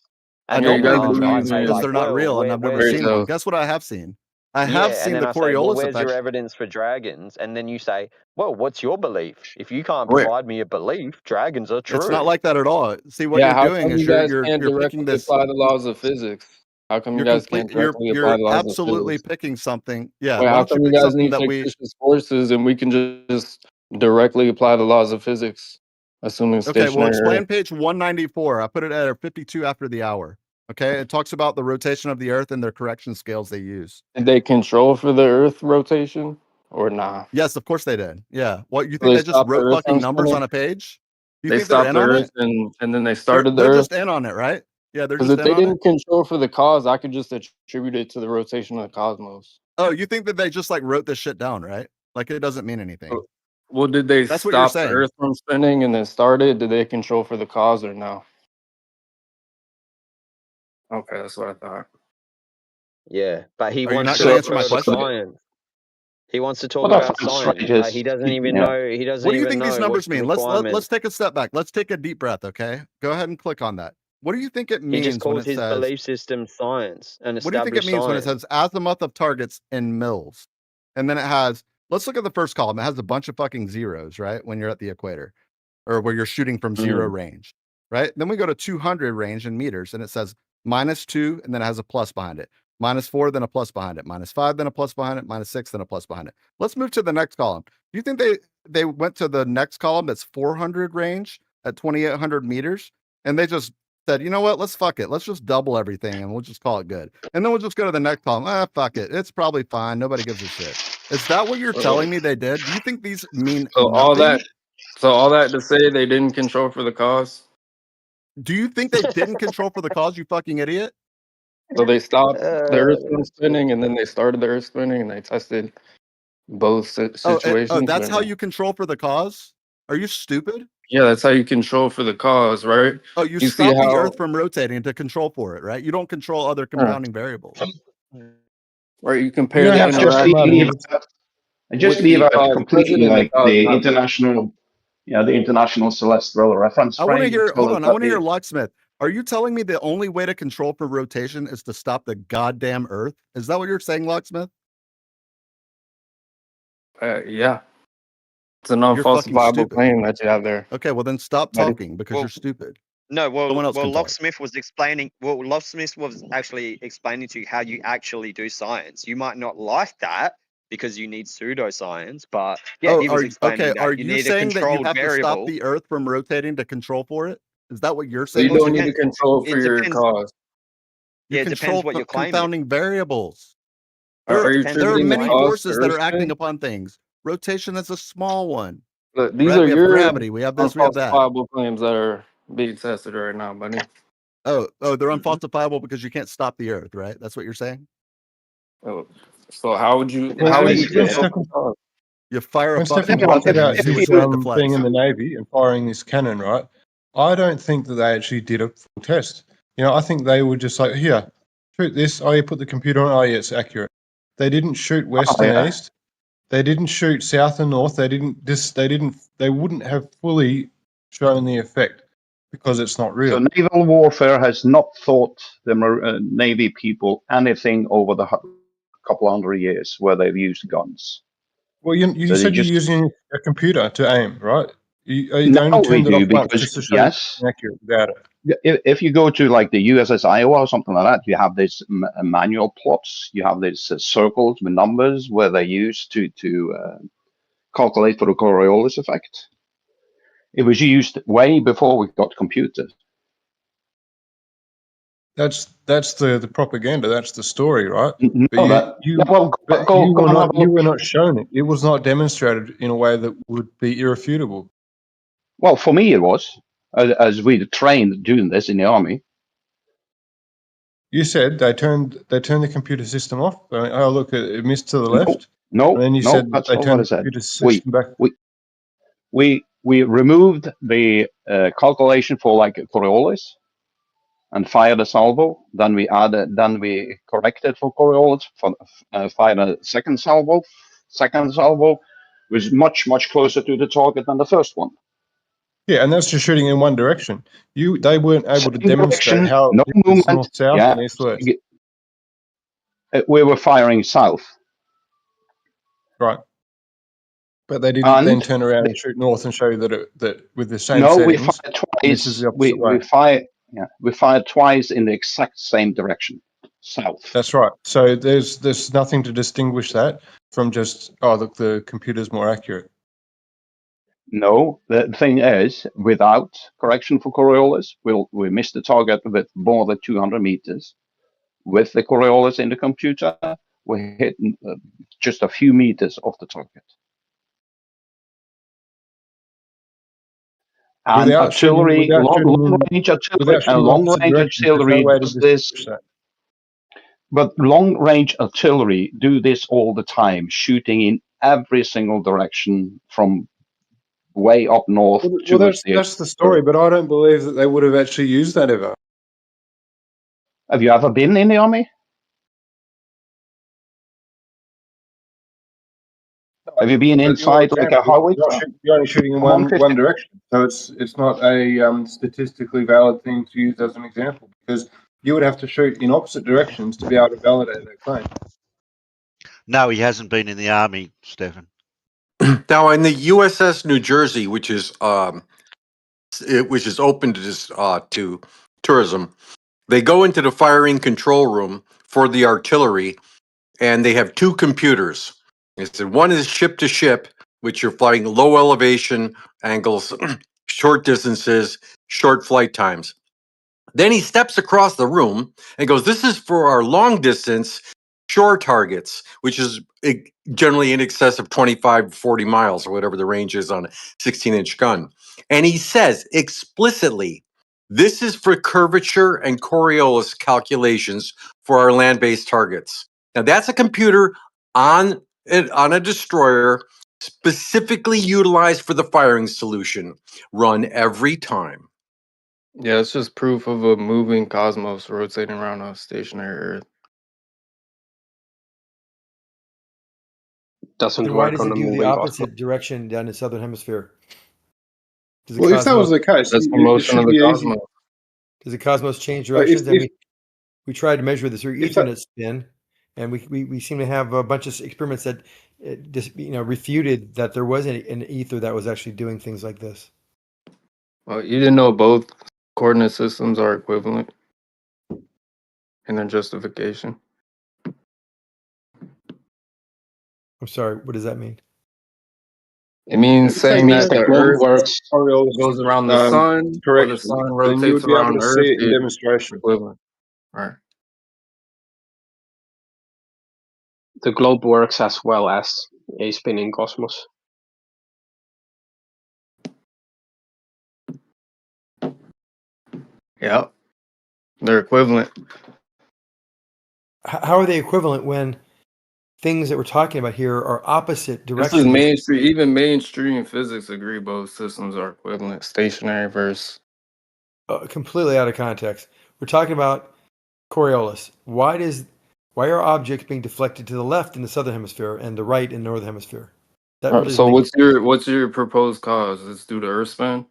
I and Yeah, don't you then guys believe in I dragons say because believe like, they're not well, real and I've never where's seen one. so. Guess what I have seen? I have yeah, and seen then the I say, well, Coriolis where's your effect. evidence for dragons? And then you say, well, what's your belief? If you can't Wait, provide me a belief, dragons are It's not true. like that at all. See, what yeah, you're how doing come is you guys can't you're picking directly this. apply the laws of physics? How come you guys can't directly apply You're the laws of absolutely physics? picking something. Yeah, Wait, why how don't you come you pick guys something need that we fictitious forces and we can just directly apply the laws of physics, assuming Okay, well, stationary explain Earth? page 194. I put it at 52 after the hour. Okay, it talks about the rotation of the Earth and their correction scales they use. Did they control for the Earth rotation or nah? Yes, of course they did. Yeah. What, you So think they they just stopped the wrote Earth fucking from numbers spinning. on a page? You They think they're stopped in the on Earth it? and then they started the They're Earth. just in on it, right? Yeah, they're Because just if in they on it. didn't control for the cause, I could just attribute it to the rotation of the cosmos. Oh, you think that they just like wrote this shit down, right? Like it doesn't mean anything. Well, did they That's what you're stop the saying. Earth from spinning and then start it? Did they control for the cause or no? Okay, that's what I thought. Yeah, but he Are you wants not to going to So, answer my refer to so question? science. He wants to talk what I about find science. strange is, He doesn't even yeah, know. He doesn't What do you even think these know what's numbers the mean? requirement. Let's take a step back. Let's take a deep breath, okay? Go ahead and click on that. What do you think it He just means when calls it his says belief system science and what do you think it established means when it science. says azimuth of targets in mils? And then it has, let's look at the first column. It has a bunch of fucking zeros, right? When you're at the equator or where you're shooting from zero range, right? Then we go to 200 range in meters and it says -2, and then it has a plus behind it. -4, then a plus behind it. -5, then a plus behind it. -6, then a plus behind it. Let's move to the next column. Do you think they went to the next column that's 400 range at 2,800 meters? And they just said, you know what? Let's fuck it. Let's just double everything and we'll just call it good. And then we'll just go to the next column. Fuck it. It's probably fine. Nobody gives a shit. Is that what you're telling me they did? Do you think these mean So nothing? all that to say they didn't control for the cause. Do you think they didn't control for the cause, you fucking idiot? So they stopped the Earth from Uh, spinning and then they started the Earth spinning and they tested both situations. That's or how no? you control for the cause? Are you stupid? Yeah, that's how you control for the cause, right? Oh, you You see stop the how Earth from rotating to control for it, right? You don't control other compounding variables. right you You compare don't the have to just worry about interaction leave it. just with leave the out cause present completely and the like cause the not present. international, the international celestial reference I want to frame. It hear, hold tells us on, I that want to hear Locksmith. Are you telling me the only way to control for rotation is to stop the goddamn Earth? Is that what you're saying, Locksmith? Yeah, it's an You're fucking unfalsifiable stupid. claim that you have there. Okay, well then stop But talking because Well, you're stupid. no, Someone else can talk. Locksmith was explaining. Well, Locksmith was actually explaining to you how you actually do science. You might not like that because you need pseudoscience, but yeah, Oh, he was explaining are that you you need a saying that you controlled have to stop variable. the Earth from rotating to control for it? Is that what you're so you saying Well, it to don't need me? to depends. control for It your depends. cause. You Yeah, it depends control what you're claiming. confounding variables. Are you Depends There what are you're attributing the many claiming. cause to forces that Earth are acting spin? upon things. Rotation is a small one, Look, these right? are We have your gravity. We have this. We have that. unfalsifiable claims that are being tested right now, buddy. Oh, they're Mhm. unfalsifiable because you can't stop the Earth, right? That's what you're saying. Oh, so how would you Depends When, how how would when, you you do when, it. control Stefan, for cause? You fire a when fucking Stefan hang on, talks rocket and about you see his which way it being deflects. in the Navy and firing this cannon, right? I don't think that they actually did a full test. You know, I think they were just like, here, shoot this. Oh, you put the computer on. Oh, yeah, it's accurate. They didn't shoot west oh and yeah, east. They didn't shoot south and north. They wouldn't have fully shown the effect because it's not so real. naval warfare has not taught the Navy people anything over the couple hundred years where they've used guns. Well, you So they said you're just using a computer to aim, right? They only Now we turned it do off once because just to show you yes, accurate data. if you go to like the USS Iowa or something like that, you have these manual plots. You have these circles with numbers where they use to calculate for the Coriolis effect. It was used way before we got computers. That's the propaganda. That's the story, right? No, But go and have a you look. were not shown it. It was not demonstrated in a way that would be irrefutable. Well, for me it was, as we trained doing this in the army. You said they turned the computer system off. I mean, oh, look, it missed to the left. No, And then you no, said that's they not what turned I the said. computer system back. We removed the calculation for like Coriolis and fired a salvo. Then we corrected for Coriolis, fired a second salvo. Second salvo was much closer to the target than the first one. Yeah, and that's just shooting in one direction. They weren't able to Same demonstrate direction, how no it was movement. north south Yeah, and east west. we were firing south. Right. But they didn't then turn around and shoot north and show you that with the same settings. No, we fired This is twice. the opposite way. We fired twice in the exact same direction, south. That's right. So there's nothing to distinguish that from just, oh, look, the computer's more accurate. No, the thing is, without correction for Coriolis, we missed the target with more than 200 meters. With the Coriolis in the computer, we hit just a few meters off the target. And artillery, long range artillery does this. But long range artillery do this all the time, shooting in every single direction from way up north. Well, that's the story, but I don't believe that they would have actually used that ever. Have you ever been in the army? Have you been inside like a howitzer? You're only shooting in one direction, so it's not a statistically valid thing to use as an example, because you would have to shoot in opposite directions to be able to validate that claim. No, he hasn't been in the army, Stefan. Now, in the USS New Jersey, which is open to tourism, they go into the firing control room for the artillery, and they have two computers. One is ship to ship, which you're flying low elevation angles, short distances, short flight times. Then he steps across the room and goes, this is for our long distance shore targets, which is generally in excess of 25, 40 miles or whatever the range is on a 16-inch gun. And he says explicitly, this is for curvature and Coriolis calculations for our land-based targets. Now that's a computer on a destroyer specifically utilized for the firing solution, run every time. Yeah, it's just proof of a moving cosmos rotating around a stationary Earth. Then why does it do the opposite direction down the southern hemisphere? Well, if that was the case, that's the motion of the cosmos. Does the cosmos change directions? We tried to measure this through Ethernet spin, and we seem to have a bunch of experiments that just refuted that there was an ether that was actually doing things like this. Well, you didn't know both coordinate systems are equivalent in their justification. I'm sorry, what does that mean? It means saying that the Earth goes around the sun, or the sun rotates around Earth. See it in demonstration. Equivalent. Right. The globe works as well as a spinning cosmos. Yeah, they're equivalent. How are they equivalent when things that we're talking about here are opposite directions? This is mainstream. Even mainstream physics agree both systems are equivalent. Stationary versus completely out of context. We're talking about Coriolis. Why are objects being deflected to the left in the southern hemisphere and the right in the northern hemisphere? So what's your proposed cause? It's due to Earth spin?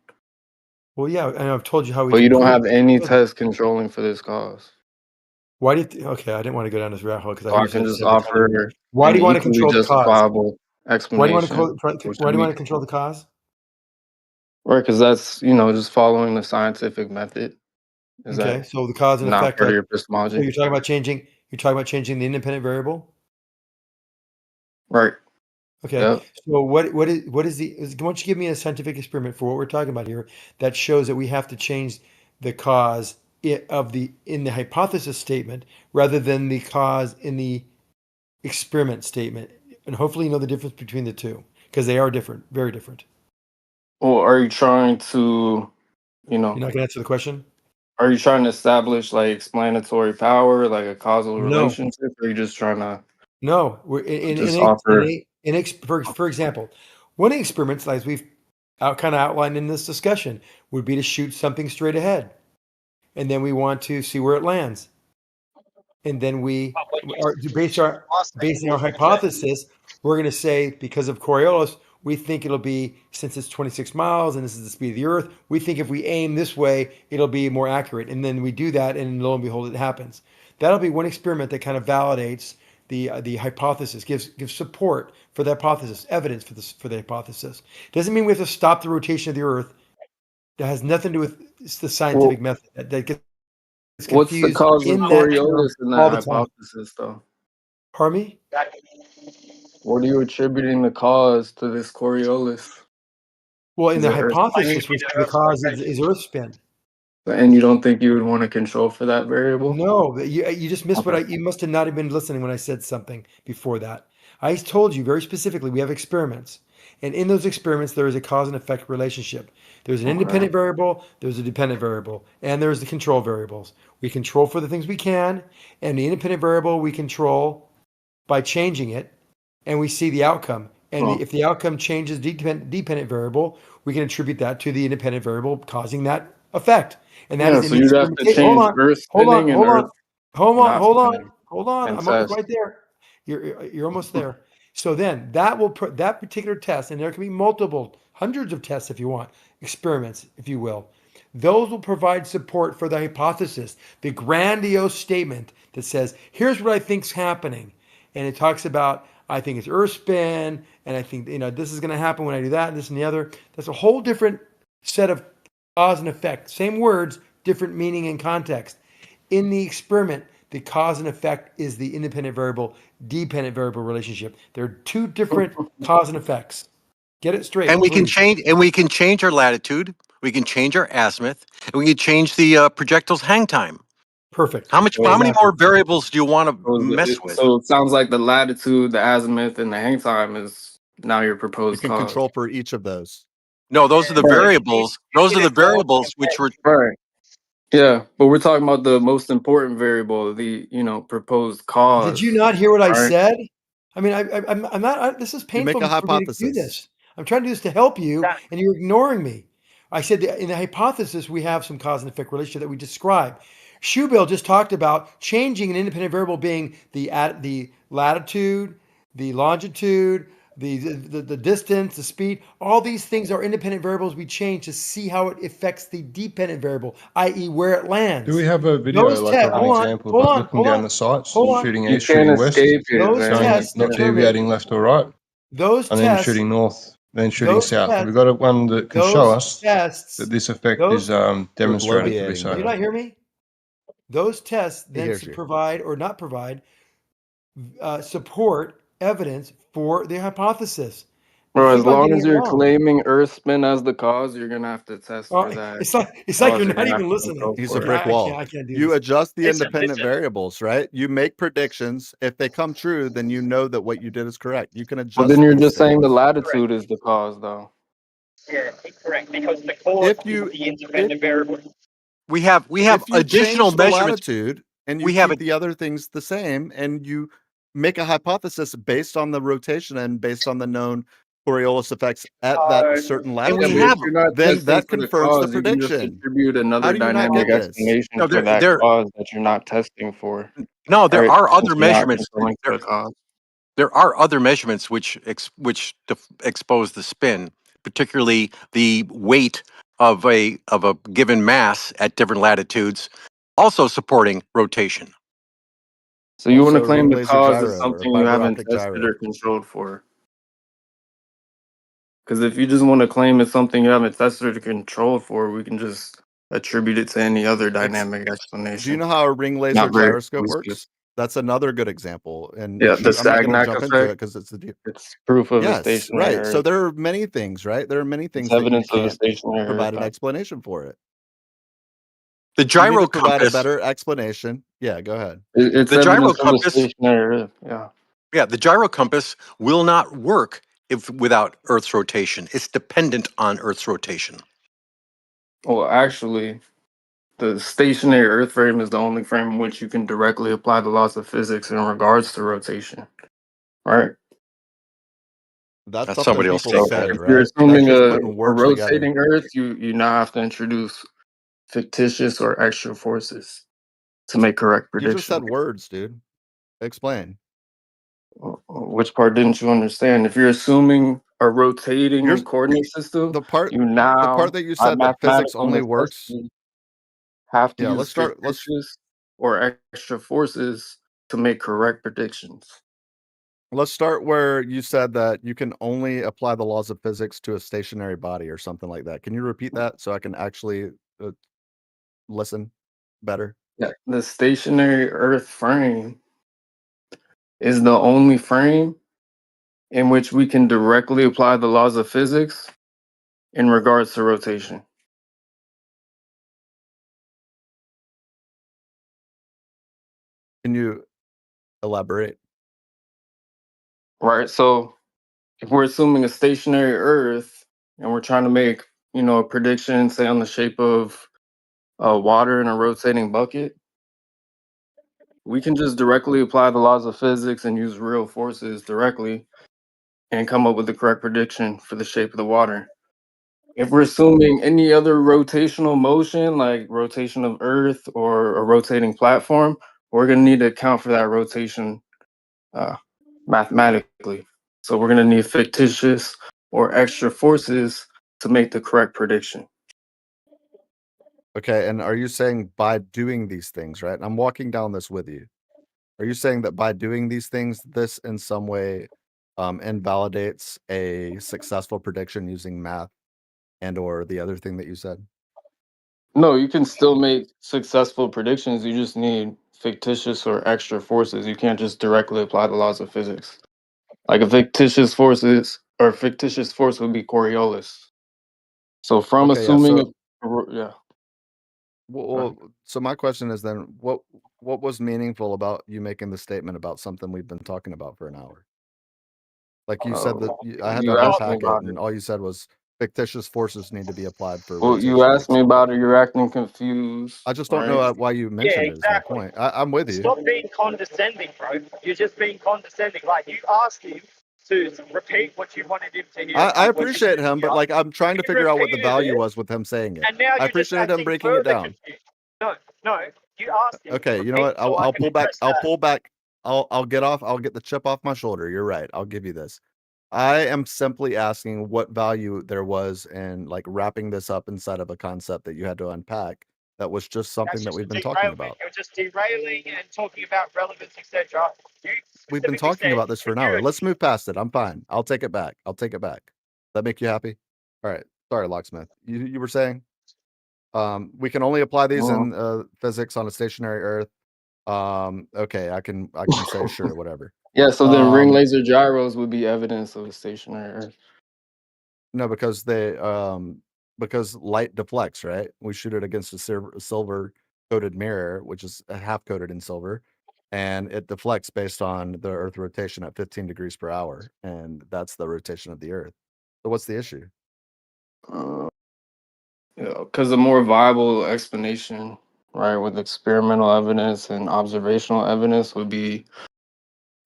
Well, yeah, and I've told you how we. But you don't have any test controlling for this cause. Why do you? Okay, I didn't want to go down this rabbit hole because I can just offer. Why do you want to control the cause? Explanation. Why do you want to control the cause? Right, because that's, just following the scientific method. Is Okay, that so the cause and not effect part of test. your So epistemology? you're talking about changing the independent variable? Right. Okay. Yep. So what is why don't you give me a scientific experiment for what we're talking about here that shows that we have to change the cause in the hypothesis statement rather than the cause in the experiment statement. And hopefully you know the difference between the two because they are different, very different. Well, are you trying to, you You're know, not gonna answer the question? are you trying to establish like explanatory power, like a causal No. relationship, or are you just trying to No. just offer? For example, one of the experiments, as we've kind of outlined in this discussion, would be to shoot something straight ahead. And then we want to see where it lands. And then we are basing our hypothesis, we're going to say because of Coriolis, we think it'll be, since it's 26 miles and this is the speed of the Earth, we think if we aim this way, it'll be more accurate. And then we do that, and lo and behold, it happens. That'll be one experiment that kind of validates the hypothesis, gives support for the hypothesis, evidence for the hypothesis. Doesn't mean we have to stop the rotation of the Earth. That has nothing to do with the scientific Well, method. That gets what's the confused cause of in that term Coriolis in that all the time. hypothesis, though? Pardon me? What are you attributing the cause to this Coriolis? Well, in Is the it Earth spin? hypothesis, we say the cause is Earth spin. And you don't think you would want to control for that variable? No, you just missed Okay. you must have not have been listening when I said something before that. I told you very specifically we have experiments, and in those experiments there is a cause and effect relationship. There's an Okay. independent variable, there's a dependent variable, and there's the control variables. We control for the things we can, and the independent variable we control by changing it, and we see the outcome. And Oh. if the outcome changes dependent variable, we can attribute that to the independent variable causing that effect. And that Yeah, is in so the you'd have to experimentation. Hold change on, Earth hold on, spinning and hold Earth on, hold on, not hold on, spinning hold on. and I'm almost test. right there. You're almost there. So then that will put that particular test, and there can be multiple, hundreds of tests if you want, experiments, if you will. Those will provide support for the hypothesis, the grandiose statement that says, here's what I think's happening. And it talks about, I think it's Earth spin, and I think this is going to happen when I do that, and this and the other. That's a whole different set of cause and effect. Same words, different meaning and context. In the experiment, the cause and effect is the independent variable, dependent variable relationship. There are two different cause and effects. Get it straight, And please. we can change our latitude, we can change our azimuth, and we can change the projectile's hang time. Perfect. How many Exactly. more variables do you want to mess with? So it sounds like the latitude, the azimuth, and the hang time is now your You proposed can cause. control for each of those. No, those are the Right. variables. Those are the variables which were Right. Yeah, but we're talking about the most important variable, the proposed Did you cause. not hear what I Right. said? I mean, I'm not. This is You make painful a for me to do hypothesis. this. I'm trying to do this to help you, and you're ignoring me. I said that in the hypothesis we have some cause and effect relationship that we describe. Schubill just talked about changing an independent variable being the latitude, the longitude, the distance, the speed. All these things are independent variables we change to see how it affects the dependent variable, i.e., where it lands. Do we have a video Those like tests. of an Hold on, example of hold like on, looking hold down on, the sights, hold on. shooting You east, can't shooting west, escape it, Those man. going tests not determine deviating left or right, those and then tests. shooting north, then shooting Those south? Have we tests. got one that can show Those us tests. that this effect is Those. You're demonstrated to be bloviating, so? Do you bro. not hear me? Those tests He then hears you. provide or not provide support evidence for the hypothesis. You Bro, as keep on long getting as it you're wrong. claiming Earth spin as the cause, you're gonna have to test for that It's like cause. you're You're not gonna have even to listening. control He's a for it. brick wall. I can't do You this. adjust the independent variables, right? You make predictions. If they come true, then you know that what you did is correct. You can Well, then adjust you're these just saying the things. latitude is the cause, though. Yeah, correct. Because the cause If is you the if independent variable. we have if you additional change the measurements. latitude and you We have keep the other things the same and you make a hypothesis based on the rotation and based on the known Coriolis effects at that certain and Yeah, we but latitude, if have them. you're not then testing that for the confirms the cause, you can just prediction. attribute How another do you not dynamic get this? explanation No, for that there cause that you're not testing for. there Right? are Since other you're not measurements. controlling for the cause. There are other measurements which expose the spin, particularly the weight of a given mass at different latitudes, also supporting rotation. So you want to Also, claim ring the laser cause is gyro or something you fiber haven't optic tested gyro. or controlled for. Because if you just want to claim it's something you haven't tested or controlled for, we can just attribute it to any other dynamic explanation. Do you know how a ring laser Not very gyroscope exclusive. works? That's another good example. And Yeah, the I'm not going to Zanick jump into it effect. because it's the It's proof of a yes, stationary right. So Earth. there are many things, right? There are many It's things that you evidence of a can't stationary provide Earth. an explanation for it. The You need gyro to provide a compass. better explanation. Yeah, go ahead. It's The gyro evidence of a compass. stationary Earth. Yeah. Yeah, the gyro compass will not work if without Earth's rotation. It's dependent on Earth's rotation. Well, actually, the stationary Earth frame is the only frame in which you can directly apply the laws of physics in regards to rotation. Right? That's That's something somebody else people take say, that. If you're right? That's assuming just a putting words together. rotating Earth, you now have to introduce fictitious or extra forces to make correct You just said predictions. words, dude. Explain. Which part didn't you understand? If you're assuming a rotating coordinate system, the part you now, that you by said that physics mathematical only works. necessity, have to Yeah, use fictitious or extra forces to make correct predictions. let's start where you said that you can only apply the laws of physics to a stationary body or something like that. Can you repeat that so I can actually listen better? Yeah, the stationary Earth frame is the only frame in which we can directly apply the laws of physics in regards to rotation. Can you elaborate? Right. So if we're assuming a stationary Earth and we're trying to make, a prediction, say on the shape of water in a rotating bucket, we can just directly apply the laws of physics and use real forces directly and come up with the correct prediction for the shape of the water. If we're assuming any other rotational motion, like rotation of Earth or a rotating platform, we're going to need to account for that rotation mathematically. So we're going to need fictitious or extra forces to make the correct prediction. Okay, and are you saying by doing these things, right? I'm walking down this with you. Are you saying that by doing these things, this in some way invalidates a successful prediction using math and or the other thing that you said? No, you can still make successful predictions. You just need fictitious or extra forces. You can't just directly apply the laws of physics. Like a fictitious force would be Coriolis. So from Okay, yeah. assuming So yeah. well, so my question is then what was meaningful about you making the statement about something we've been talking about for an hour? Like you said that I had to You asked me unpack it, about it. and all you said was fictitious forces need to be applied for Well, you rotation. asked me about it. You're acting confused. I just don't Right? know why you Yeah, mentioned it. Is my exactly. point. I'm with you. Stop being condescending, bro. You're just being condescending. Like, you asked him to repeat what you wanted him to hear I about what you appreciate didn't him, but hear. like I'm trying to He figure out what the repeated value it, was with him saying it. and now I you're just appreciated him acting breaking it further down. confused. No, you asked him to Okay, you know repeat what? so I I'll can pull back. address I'll that. pull back. I'll get off. I'll get the chip off my shoulder. You're right. I'll give you this. I am simply asking what value there was in like wrapping this up inside of a concept that you had to unpack. That was just something That's that just a we've been talking derailment. about. You're just derailing and talking about relevance, etc. You We've been specifically talking said about this for an hour. Let's move past it. I'm fine. I'll take it back. I'll take it back. That make you happy? All right. Sorry, Locksmith. You were saying we can only apply these in physics on a stationary Earth. Okay, I can say sure, whatever. Yeah, so then ring laser gyros would be evidence of a stationary Earth. No, because because light deflects, right? We shoot it against a silver coated mirror, which is half coated in silver, and it deflects based on the Earth rotation at 15 degrees per hour, and that's the rotation of the Earth. So what's the issue? Because a more viable explanation, right, with experimental evidence and observational evidence would be,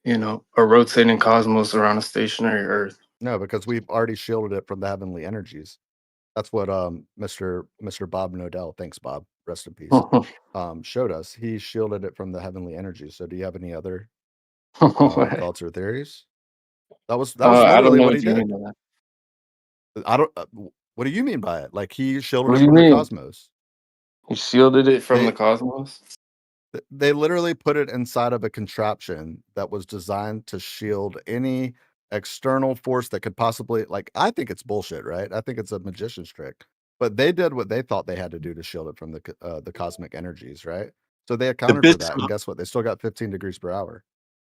a rotating cosmos around a stationary Earth. No, because we've already shielded it from the heavenly energies. That's what Mr. Bob Nodell, thanks Bob, rest in peace, showed us. He shielded it from the heavenly energies. So do you have any other thoughts or theories? That was I don't literally know what what he you did. mean by that. I don't. What do you mean by it? Like he shielded What it do you from the mean? cosmos. He shielded it from They the cosmos? they literally put it inside of a contraption that was designed to shield any external force that could possibly, like, I think it's bullshit, right? I think it's a magician's trick. But they did what they thought they had to do to shield it from the cosmic energies, right? So they The accounted for bis- that, and guess what? They still got 15 degrees per hour.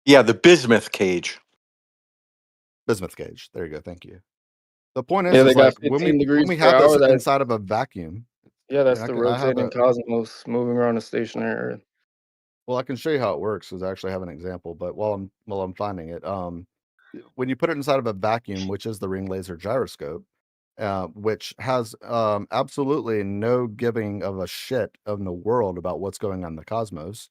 yeah, the bismuth cage. Bismuth gauge. There you go. Thank you. The point Yeah, they is got like when 15 degrees we per have this hour. That's inside of a vacuum. yeah, I that's mean, the I have rotating a cosmos moving around a stationary Earth. well, I can show you how it works because I actually have an example. But while I'm finding it, when you put it inside of a vacuum, which is the ring laser gyroscope, which has absolutely no giving of a shit in the world about what's going on in the cosmos,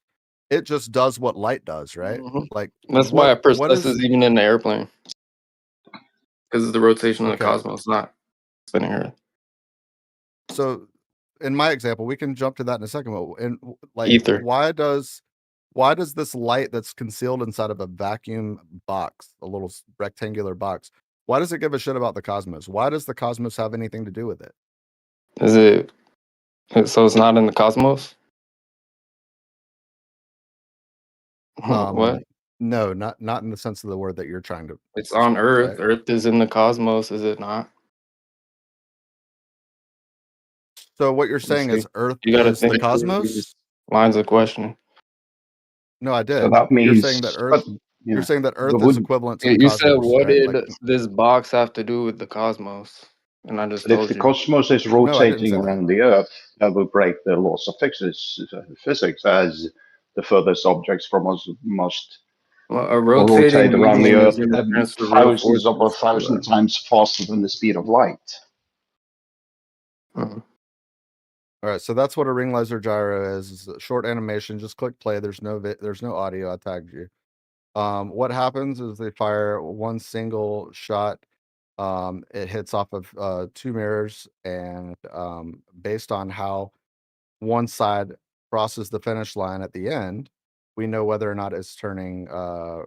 it just does what light does, right? Like That's why it what is processes even in the airplane because of the rotation of the okay? cosmos, not spinning Earth. So in my example, we can jump to that in a second. But like, Ether. why does this light that's concealed inside of a vacuum box, a little rectangular box, why does it give a shit about the cosmos? Why does the cosmos have anything to do with it? Is it so? It's not in the cosmos. What? No, not in the sense of the word that you're trying to It's on express, Earth. right? Earth is in the cosmos, is it not? So what you're You saying see, is Earth you got to is the think through these cosmos? lines of questioning. No, I So did. that You're means, saying that but you're yeah, saying that but Earth is would equivalent to the You said, cosmos, what right? did Like, this box have to do with the cosmos? And I just but if told the you. cosmos is no, I didn't rotating say that. around the Earth, that would break the laws of physics, as the furthest objects from us must Well, a will rotate rotating around the medium is Earth going to at transfer real thousands of a forces to thousand times faster than the speed of light. Mhm. All right, so that's what a ring laser gyro is. It's a short animation. Just click play. There's no audio. I tagged you. What happens is they fire one single shot. It hits off of 2 mirrors, and based on how one side crosses the finish line at the end, we know whether or not it's turning the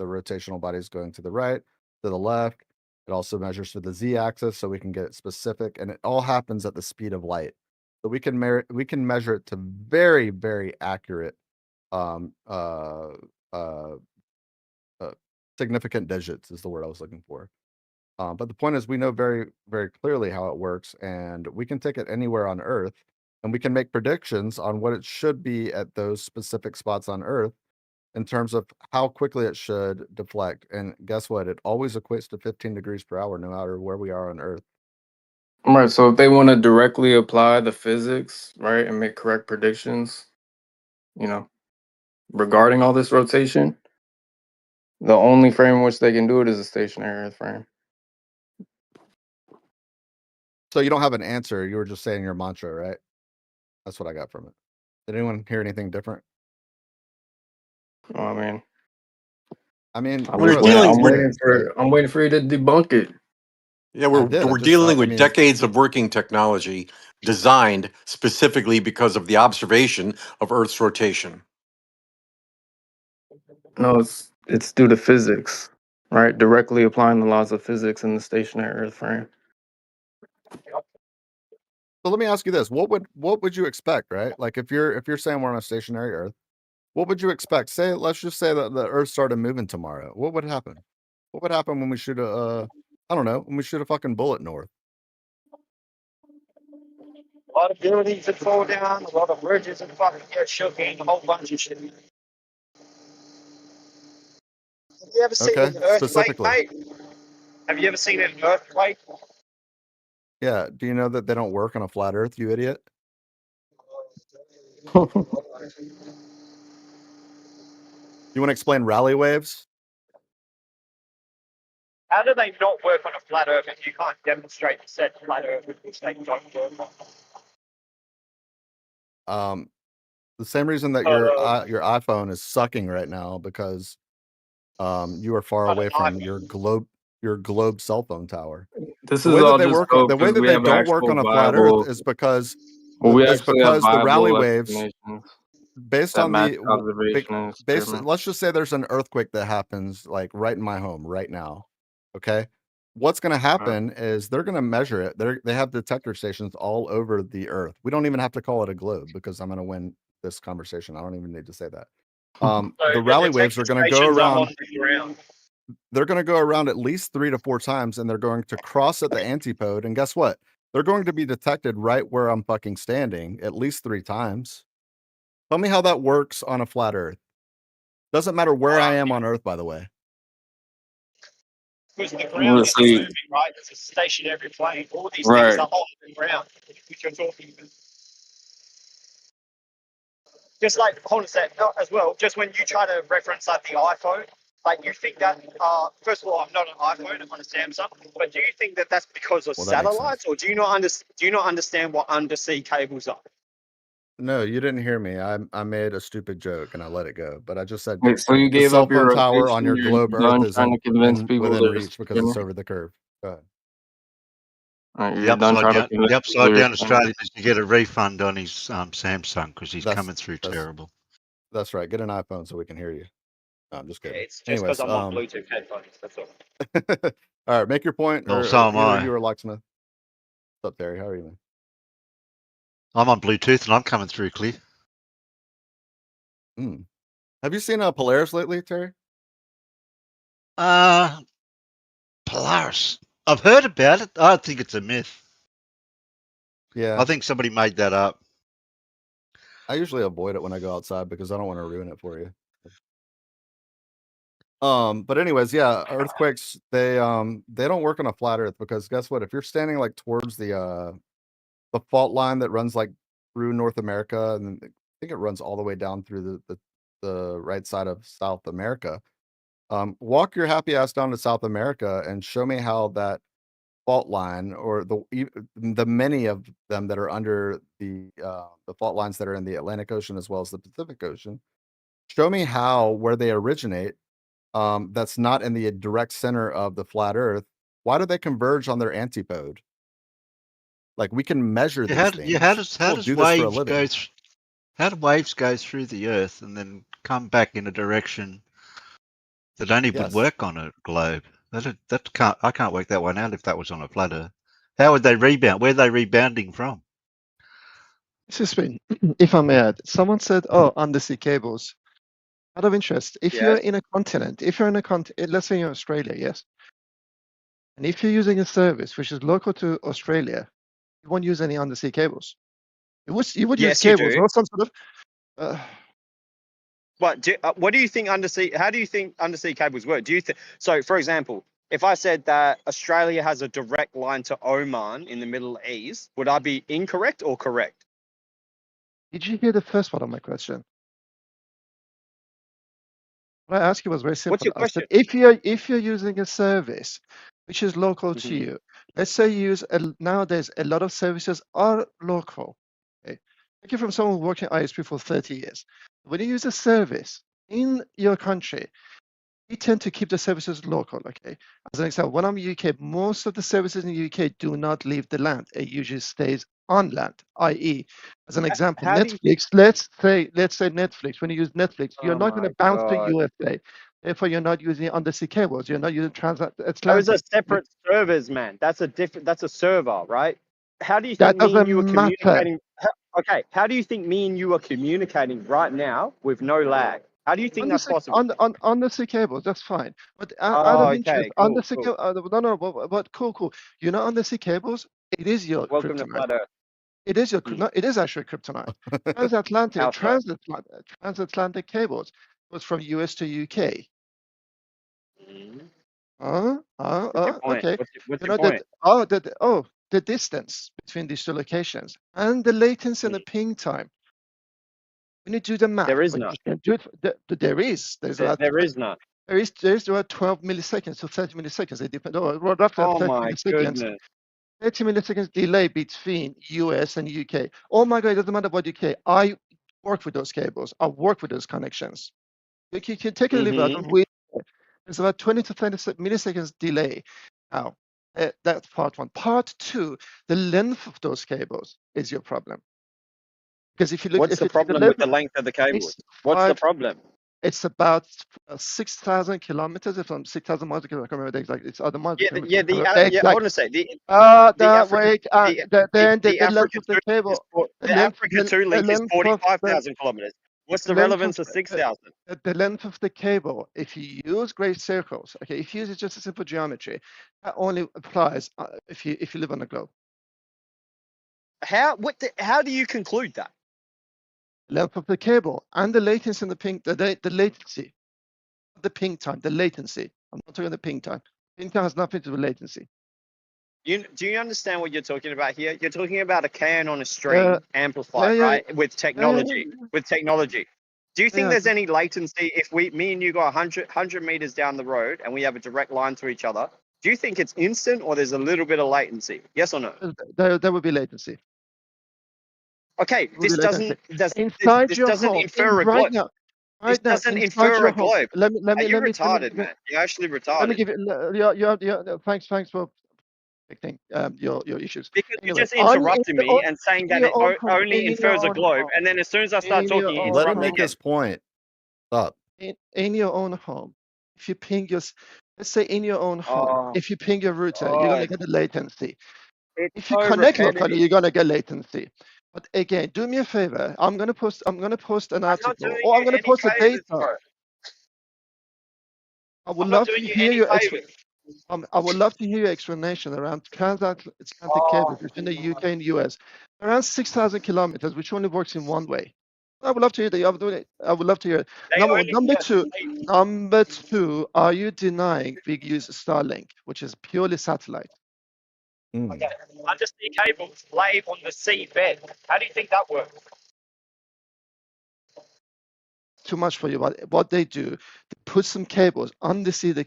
rotational body is going to the right, to the left. It also measures for the z-axis, so we can get it specific, and it all happens at the speed of light. So we can measure it to very, very accurate um, uh, uh, significant digits is the word I was looking for. But the point is, we know very, very clearly how it works, and we can take it anywhere on Earth, and we can make predictions on what it should be at those specific spots on Earth in terms of how quickly it should deflect. And guess what? It always equates to 15 degrees per hour, no matter where we are on Earth. Right. So if they want to directly apply the physics, right, and make correct predictions, regarding all this rotation, the only frame in which they can do it is a stationary Earth frame. So you don't have an answer. You were just saying your mantra, right? That's what I got from it. Did anyone hear anything different? I mean, I'm We're dealing with I'm waiting for you to debunk it. yeah, I did. we're I just, dealing I with mean, decades of working technology designed specifically because of the observation of Earth's rotation. No, it's due to physics, right? Directly applying the laws of physics in the stationary Earth frame. so let me ask you this: what would you expect, right? Like if you're saying we're on a stationary Earth, what would you expect? Let's just say that the Earth started moving tomorrow. What would happen? What would happen when we shoot I don't know, when we shoot a fucking bullet north? A lot of buildings would fall down, a lot of bridges would fucking get shook in, a whole bunch of shit. Have you ever seen Okay, an earthquake, specifically. mate? Have you ever seen an earthquake? Yeah. Do you know that they don't work on a flat Earth, you idiot? You want to explain rally waves? How do they not work on a flat earth if you can't demonstrate the said flat earth which they don't work on? The same reason that your iPhone is sucking right now because you are far away from your globe cell phone tower. This The is way that all they just work, dope the way because that we they have don't work actual on a flat Earth viable. is because Well, we actually have the rally viable waves, explanations based that on match the observation and experiment. let's just say there's an earthquake that happens like right in my home right now. Okay. What's going to happen is they're going to measure it. They have detector stations all over the Earth. We don't even have to call it a globe because I'm going to win this conversation. I don't even need to say that. So The the rally waves detector are going to go stations are around. on the ground. they're going to go around at least 3 to 4 times, and they're going to cross at the antipode. And guess what? They're going to be detected right where I'm fucking standing at least 3 times. Tell me how that works on a flat Earth. Doesn't matter where I am on Earth, by the way. Because the ground is moving, right? It's a stationary plane. All these things are on the ground, which you're talking about. Just like, hold on a sec, as well, just when you try to reference like the iPhone, like you think that, first of all, I'm not an iPhone, I'm on a Samsung, but do you think that that's because of satellites, or do you not understand what undersea cables are? No, you didn't hear me. I made a stupid joke and I let it go. But I just said Wait, so you the gave cell up your phone tower on rotation, your you're globe Earth done trying to isn't convince people within there's reach because it's over the curve. Go ahead. Alright, The you're done trying to upside convince people down you're Australian is to get a refund on his Samsung because he's coming through That's terrible. That's right. Get an iPhone so we can hear you. No, I'm just Yeah, kidding. it's just because I'm on Bluetooth headphones, that's all. All right, make your point, Well, or so am either I. you or Locksmith. What's up, Terry? How are you, man? I'm on Bluetooth and I'm coming through clear. Have you seen Polaris lately, Terry? Polaris. I've heard about it. I think it's a myth. Yeah. I think somebody made that up. I usually avoid it when I go outside because I don't want to ruin it for you. But anyways, yeah, earthquakes, they don't work on a flat Earth because guess what? If you're standing like towards the fault line that runs like through North America, and I think it runs all the way down through the right side of South America. Walk your happy ass down to South America and show me how that fault line, or the many of them that are under the fault lines that are in the Atlantic Ocean as well as the Pacific Ocean. Show me how where they originate, that's not in the direct center of the flat Earth. Why do they converge on their antipode? Like, we can measure these things. How People does do this for a waves living. how do waves go through the Earth and then come back in a direction that only would work on a globe? I can't work that one out if that was on a flat Earth. How would they rebound? Where are they rebounding from? Excuse me, if I may add, someone said, "Oh, undersea cables." Out of interest, if you're in a continent, let's say you're in Australia, yes, and if you're using a service which is local to Australia, you won't use any undersea cables. You would use Yes, you cables do. or some sort of. What do you think undersea? How do you think undersea cables work? Do you think so? For example, if I said that Australia has a direct line to Oman in the Middle East, would I be incorrect or correct? Did you hear the first part of my question? What I asked you was very simple. What's your I said, question? if you're using a service which is local to Mhm. you, let's say you use nowadays a lot of services are local. Okay, take it from someone working ISP for 30 years. When you use a service in your country, we tend to keep the services local. Okay, as an example, when I'm in UK, most of the services in the UK do not leave the land. It usually stays on land, i.e., as an example, How do you? Netflix. Let's say Netflix. When you use Netflix, you're Oh not going to my bounce to god! USA. Therefore, you're not using undersea cables. You're not using Those are transatlantic. separate servers, man. That's a different. That's a server, right? How do you think That me and doesn't you are matter. communicating? Okay, how do you think me and you are communicating right now with no lag? How do you think that's possible? Undersea cables, that's fine. But out Oh, of interest, okay, cool, cool. no, but cool. You know, undersea cables, it is your Welcome to kryptonite. Flat Earth. It is your no, it is actually kryptonite. Transatlantic, How so? transatlantic cables was from US to UK. What's your point? Okay. What's You your know that point? the distance between these two locations and the latency and the ping time. When you do the math, There is when none. you can do it, there's about There is none. there's about 12 milliseconds to 30 milliseconds. They depend. Roughly at Oh 30 my milliseconds. goodness. 30 milliseconds delay between US and UK. Oh my God, it doesn't matter about UK. I work with those cables. I work with those connections. You can take it or leave it. I don't really care. There's about 20 to 30 milliseconds delay. Now, that's part one. Part two, the length of those cables is your problem. Because if you look, What's if the you take the problem with length, the length of the cables? it's What's the five. problem? It's about 6,000 kilometers. If I'm 6,000 miles, I can't remember the exact. It's other miles. Yeah, yeah. Exact. Hold on a sec. The Africa, Wait. the, Then the length Africa of the two is cable, the Africa two the link is length of 45,000 kilometers. What's the relevance of 6,000? The length of the cable. If you use great circles, okay, if you use just a simple geometry, that only applies if you live on a globe. How do you conclude that? Length of the cable and the latency in the ping, the latency, the ping time, the latency. I'm not talking the ping time. Ping time has nothing to do with latency. Do you understand what you're talking about here? You're talking about a can on a string amplified, right? With technology. With technology. Do you think there's any latency if me and you go 100 meters down the road and we have a direct line to each other? Do you think it's instant or there's a little bit of latency? Yes or no? There would be latency. Okay, this doesn't inside your doesn't home infer a globe. This doesn't infer a globe. Let me Are you retarded, man? You're actually retarded. Let me give you. Thanks for predicting your issues. Because anyway, you just interrupted me and saying that it only infers a globe, and then as soon as I start talking, you let him interrupt me make again. his point. Stop. In your own home, if you ping your, let's say in your own home, if you ping your router, you're gonna get a latency. If you so connect repetitive. locally, you're gonna get latency. But again, do me a favor. I'm gonna post an article, or I'm gonna post a data. I would love to hear your I would love to hear your explanation around transatlantic cables between the UK and US. Around 6,000 kilometers, which only works in one way. I would love to hear that. I would love to hear it. Number two, are you denying big use Starlink, which is purely satellite? Okay, undersea cables laid on the seabed. How do you think that works? Too much for you. What they do, they put some cables undersea. They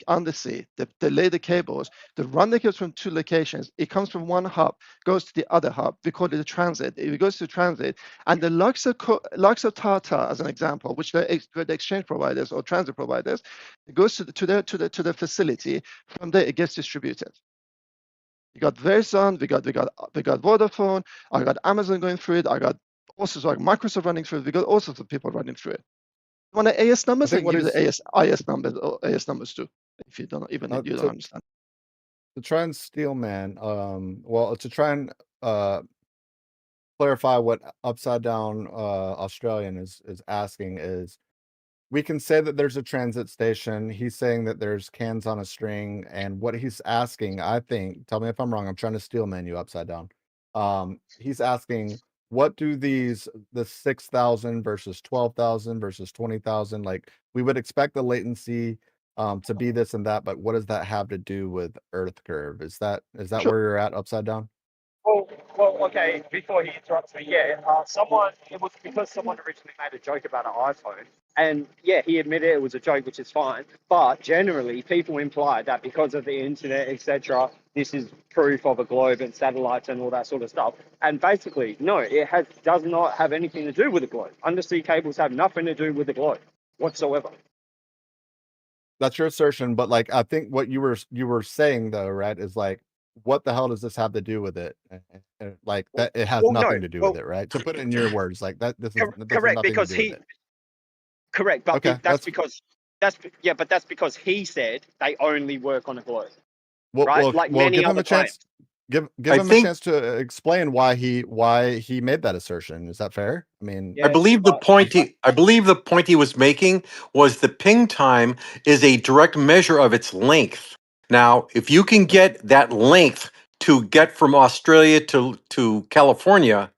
lay the cables. They run the cables from two locations. It comes from one hub, goes to the other hub. We call it a transit. It goes to transit, and the likes of Tata, as an example, which they're the exchange providers or transit providers, it goes to the facility. From there, it gets distributed. We got Verizon, we got Vodafone. I got Amazon going through it. I got also like Microsoft running through it. We got all sorts of people running through it. You want the AS numbers? I can give you the IS numbers or AS numbers too, if you don't you don't understand. To try and steal man, to try and clarify what upside down Australian is asking is, we can say that there's a transit station. He's saying that there's cans on a string, and what he's asking, I think, tell me if I'm wrong, I'm trying to steel man you upside down. He's asking, what do the 6,000 versus 12,000 versus 20,000, like, we would expect the latency to be this and that, but what does that have to do with Earth curve? Is that where you're at, upside down? Well, okay. Before he interrupts me, it was because someone originally made a joke about an iPhone, and he admitted it was a joke, which is fine. But generally, people imply that because of the internet, etc., this is proof of a globe and satellites and all that sort of stuff. And basically, no, it does not have anything to do with the globe. Undersea cables have nothing to do with the globe whatsoever. That's your assertion, but like, I think what you were saying though, right, is like, what the hell does this have to do with it? Like that, it has nothing to do with it, right? To put it in your words, like that. This is correct, because he. Correct, but okay, that's because he said they only work on a globe, right? Well, like many give him other a chance. Give him a chance to explain why he made that assertion. Is that fair? I mean, I believe the point he was making was the ping time is a direct measure of its length. Now, if you can get that length to get from Australia to California,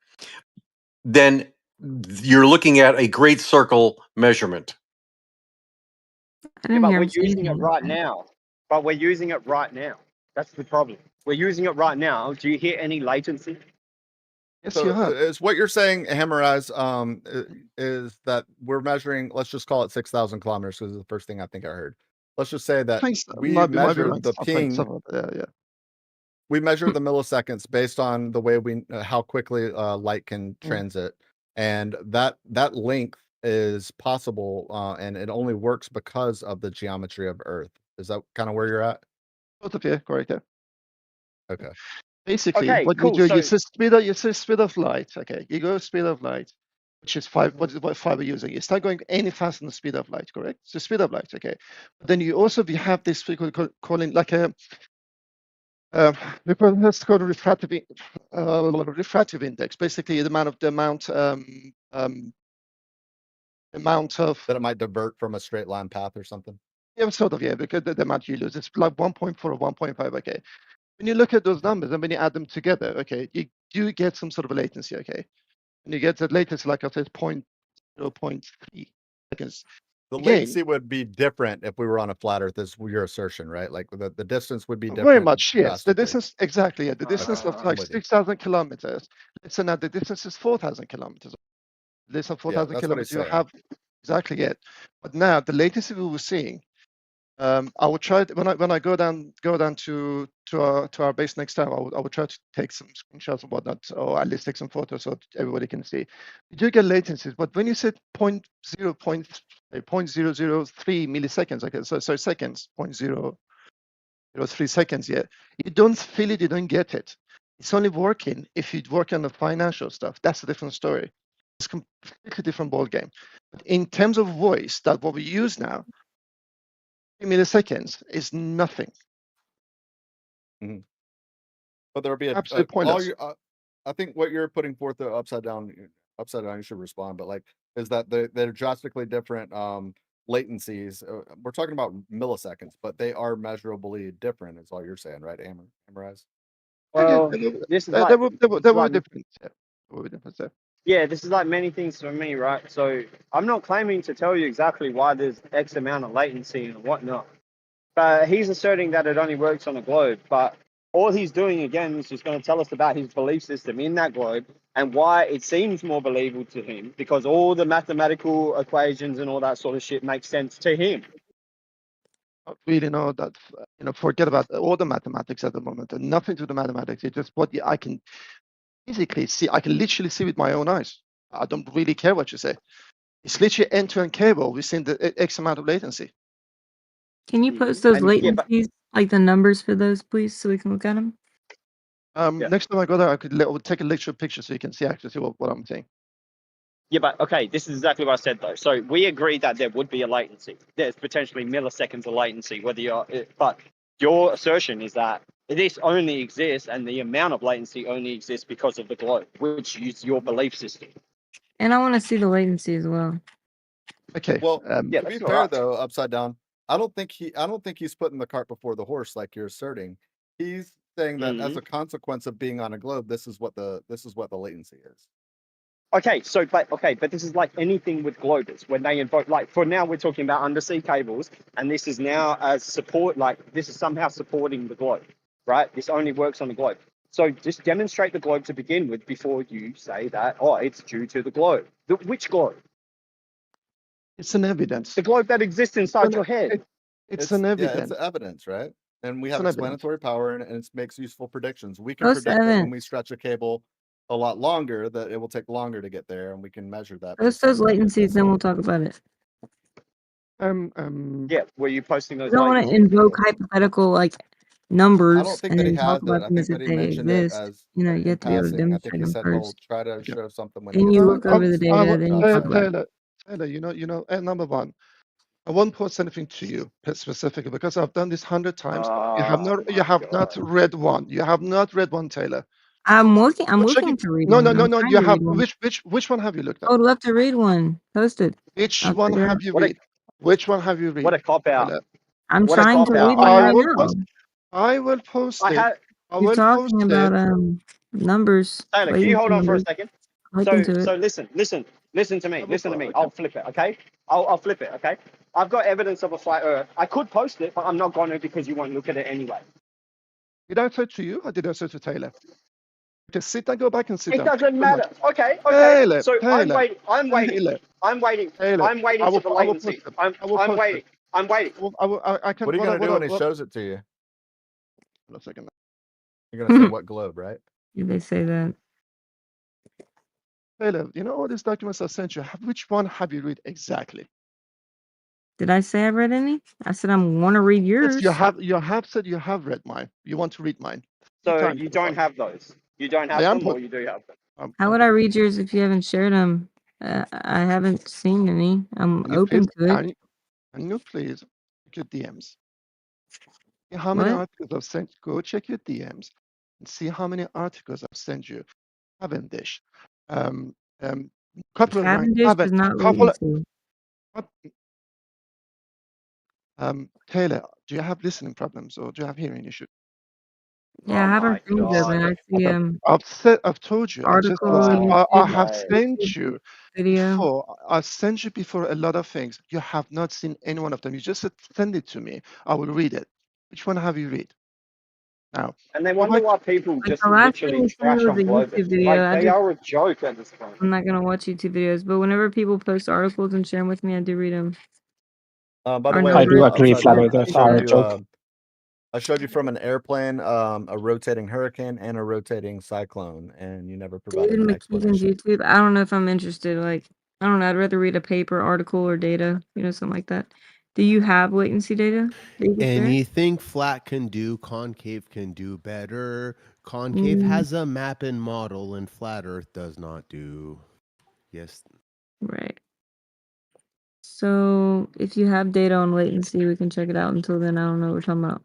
then you're looking at a great circle measurement. But we're using it right now. That's the problem. We're using it right now. Do you hear any latency? Yes, so you have. Is what you're saying, Hammerize, is that we're measuring, let's just call it 6,000 kilometers, because it's the first thing I think I heard. Let's just say that we measure the ping. We measure the milliseconds based on the way how quickly light can transit, and that length is possible, and it only works because of the geometry of Earth. Is that kind of where you're at? Both of you, correct. Yeah. Okay. Basically, what you do, you say speed of light. Okay, you go speed of light, which is what 5 are using. You start going any faster than the speed of light, correct? So speed of light, okay. But then you also have this calling like a let's call it refractive index. Basically, the amount amount of that it might divert from a straight line path or something. Yeah, sort of, yeah, because the amount you lose, it's like 1.4 or 1.5. Okay, when you look at those numbers and when you add them together, okay, you do get some sort of latency. Okay, and you get that latency, like I said, 0.3 seconds. The Again, latency would be different if we were on a flat Earth. Is your assertion, right? Like the distance would be different. very much, yes. The drastically. distance, exactly. Yeah, the distance of like 6,000 kilometers. Let's say now the distance is 4,000 kilometers. The distance of 4,000 kilometers, you have exactly it. But now the latency we were seeing. I would try when I go down to our base next time. I would try to take some screenshots and whatnot, or at least take some photos so everybody can see. You do get latencies, but when you said 0.003 milliseconds, okay, so seconds, 0.003 seconds, yeah, you don't feel it, you don't get it. It's only working if you work on the financial stuff. That's a different story. It's a completely different ball game. But in terms of voice, that what we use now. Milliseconds is nothing. Mm-hmm. But there'll be absolutely pointless. I think what you're putting forth upside down. You should respond, but like, is that they're drastically different latencies. We're talking about milliseconds, but they are measurably different. Is all you're saying, right, Amorize? Well, this is like they were different. Yeah. They were different. Yeah, this is like many things for me, right? So I'm not claiming to tell you exactly why there's X amount of latency and whatnot. But he's asserting that it only works on a globe. But all he's doing, again, is just going to tell us about his belief system in that globe and why it seems more believable to him, because all the mathematical equations and all that sort of shit makes sense to him. I really know that, forget about all the mathematics at the moment. And nothing to the mathematics. It's just what I can physically see. I can literally see with my own eyes. I don't really care what you say. It's literally end-to-end cable. We've seen the X amount of latency. Can you post those latencies, like the numbers for those, please, so we can look at them? Next time I go there, I would take a literal picture so you can see actually what I'm saying. Yeah, but okay, this is exactly what I said though. So we agreed that there would be a latency. There's potentially milliseconds of latency, but your assertion is that this only exists and the amount of latency only exists because of the globe, which is your belief system. And I want to see the latency as well. Okay. Well, to be fair though, upside down, I don't think he's putting the cart before the horse like you're asserting. He's saying that as a consequence of being on a globe, this is what the latency is. Okay, but this is like anything with globers when they invoke. Like for now, we're talking about undersea cables, and this is now as support. Like this is somehow supporting the globe, right? This only works on the globe. So just demonstrate the globe to begin with before you say that. Oh, it's due to the globe. Which globe? It's an evidence. The globe that exists inside your head. It's an evidence. Yeah, it's evidence, right? And we have explanatory power, and it makes useful predictions. We can Post predict that when we stretch a cable a lot longer, that it will take longer to get there, and we can measure that. Post those latencies, then we'll talk about it. Yeah, were you posting those? I don't want to invoke hypothetical like numbers and then talk about them as if they exist. You have to be able to demonstrate them first. Try to show something. Then you look over the data, then you talk about it. Taylor, number one, I won't post anything to you specifically because I've done this 100 times. You have not read one. You have not read one, Taylor. I'm looking to read one. No. You have which one have you looked at? I would love to read one. Post it. Which one have you read? Which one have you read? What a cop out. I'm trying to read one right now. I will post it. You're talking about numbers. Taylor, can you hold on for a second? So listen to me. Listen to me. I'll flip it, okay? I'll flip it, okay? I've got evidence of a flat Earth. I could post it, but I'm not going to because you won't look at it anyway. Did I say to you or did I say to Taylor? Just sit and go back and sit down. It doesn't matter. Okay. Taylor, so Taylor, I'm waiting Taylor, for the latency. I'm waiting. I can. What are you going to do when he shows it to you? Hold on a second. You're going to say what globe, right? Yeah, they say that. Taylor, all these documents I sent you, which one have you read exactly? Did I say I read any? I said I want to read yours. Yes, you have said you have read mine. You want to read mine. So you don't have those. You don't have them, or you do have them. How would I read yours if you haven't shared them? I haven't seen any. I'm open to it. Can you please check your DMs? See how many articles I've sent? Go check your DMs and see how many articles I've sent you. Cavendish. Couple Cavendish of is not latency. Taylor, do you have listening problems or do you have hearing issues? Yeah, I have our things open. I see I've told you. article, I have YouTube, sent you video. before. I've sent you before a lot of things. You have not seen any one of them. You just said, send it to me. I will read it. Which one have you read? Now, And they wonder why people Like just the last thing literally you sent me trash was on a Globus. YouTube video. Like they are a joke at this point. I'm not gonna watch YouTube videos, but whenever people post articles and share them with me, I do read them. By the Our way, I do numbers. agree, upside down, Flatter. Those are a joke. I showed you from an airplane, a rotating hurricane, and a rotating cyclone, and you never provided David an McKeegan's explanation. YouTube. I don't know if I'm interested. Like, I don't know. I'd rather read a paper, article, or data. You know, something like that. Do you have latency data that you can share? Anything flat can do, concave can do better. Concave Mm, has a map and model, and flat Earth does not do. Yes. right. So if you have data on latency, we can check it out. Until then, I don't know what we're talking about.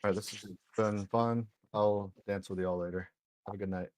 All right, this has been fun. I'll dance with y'all later. Have a good night.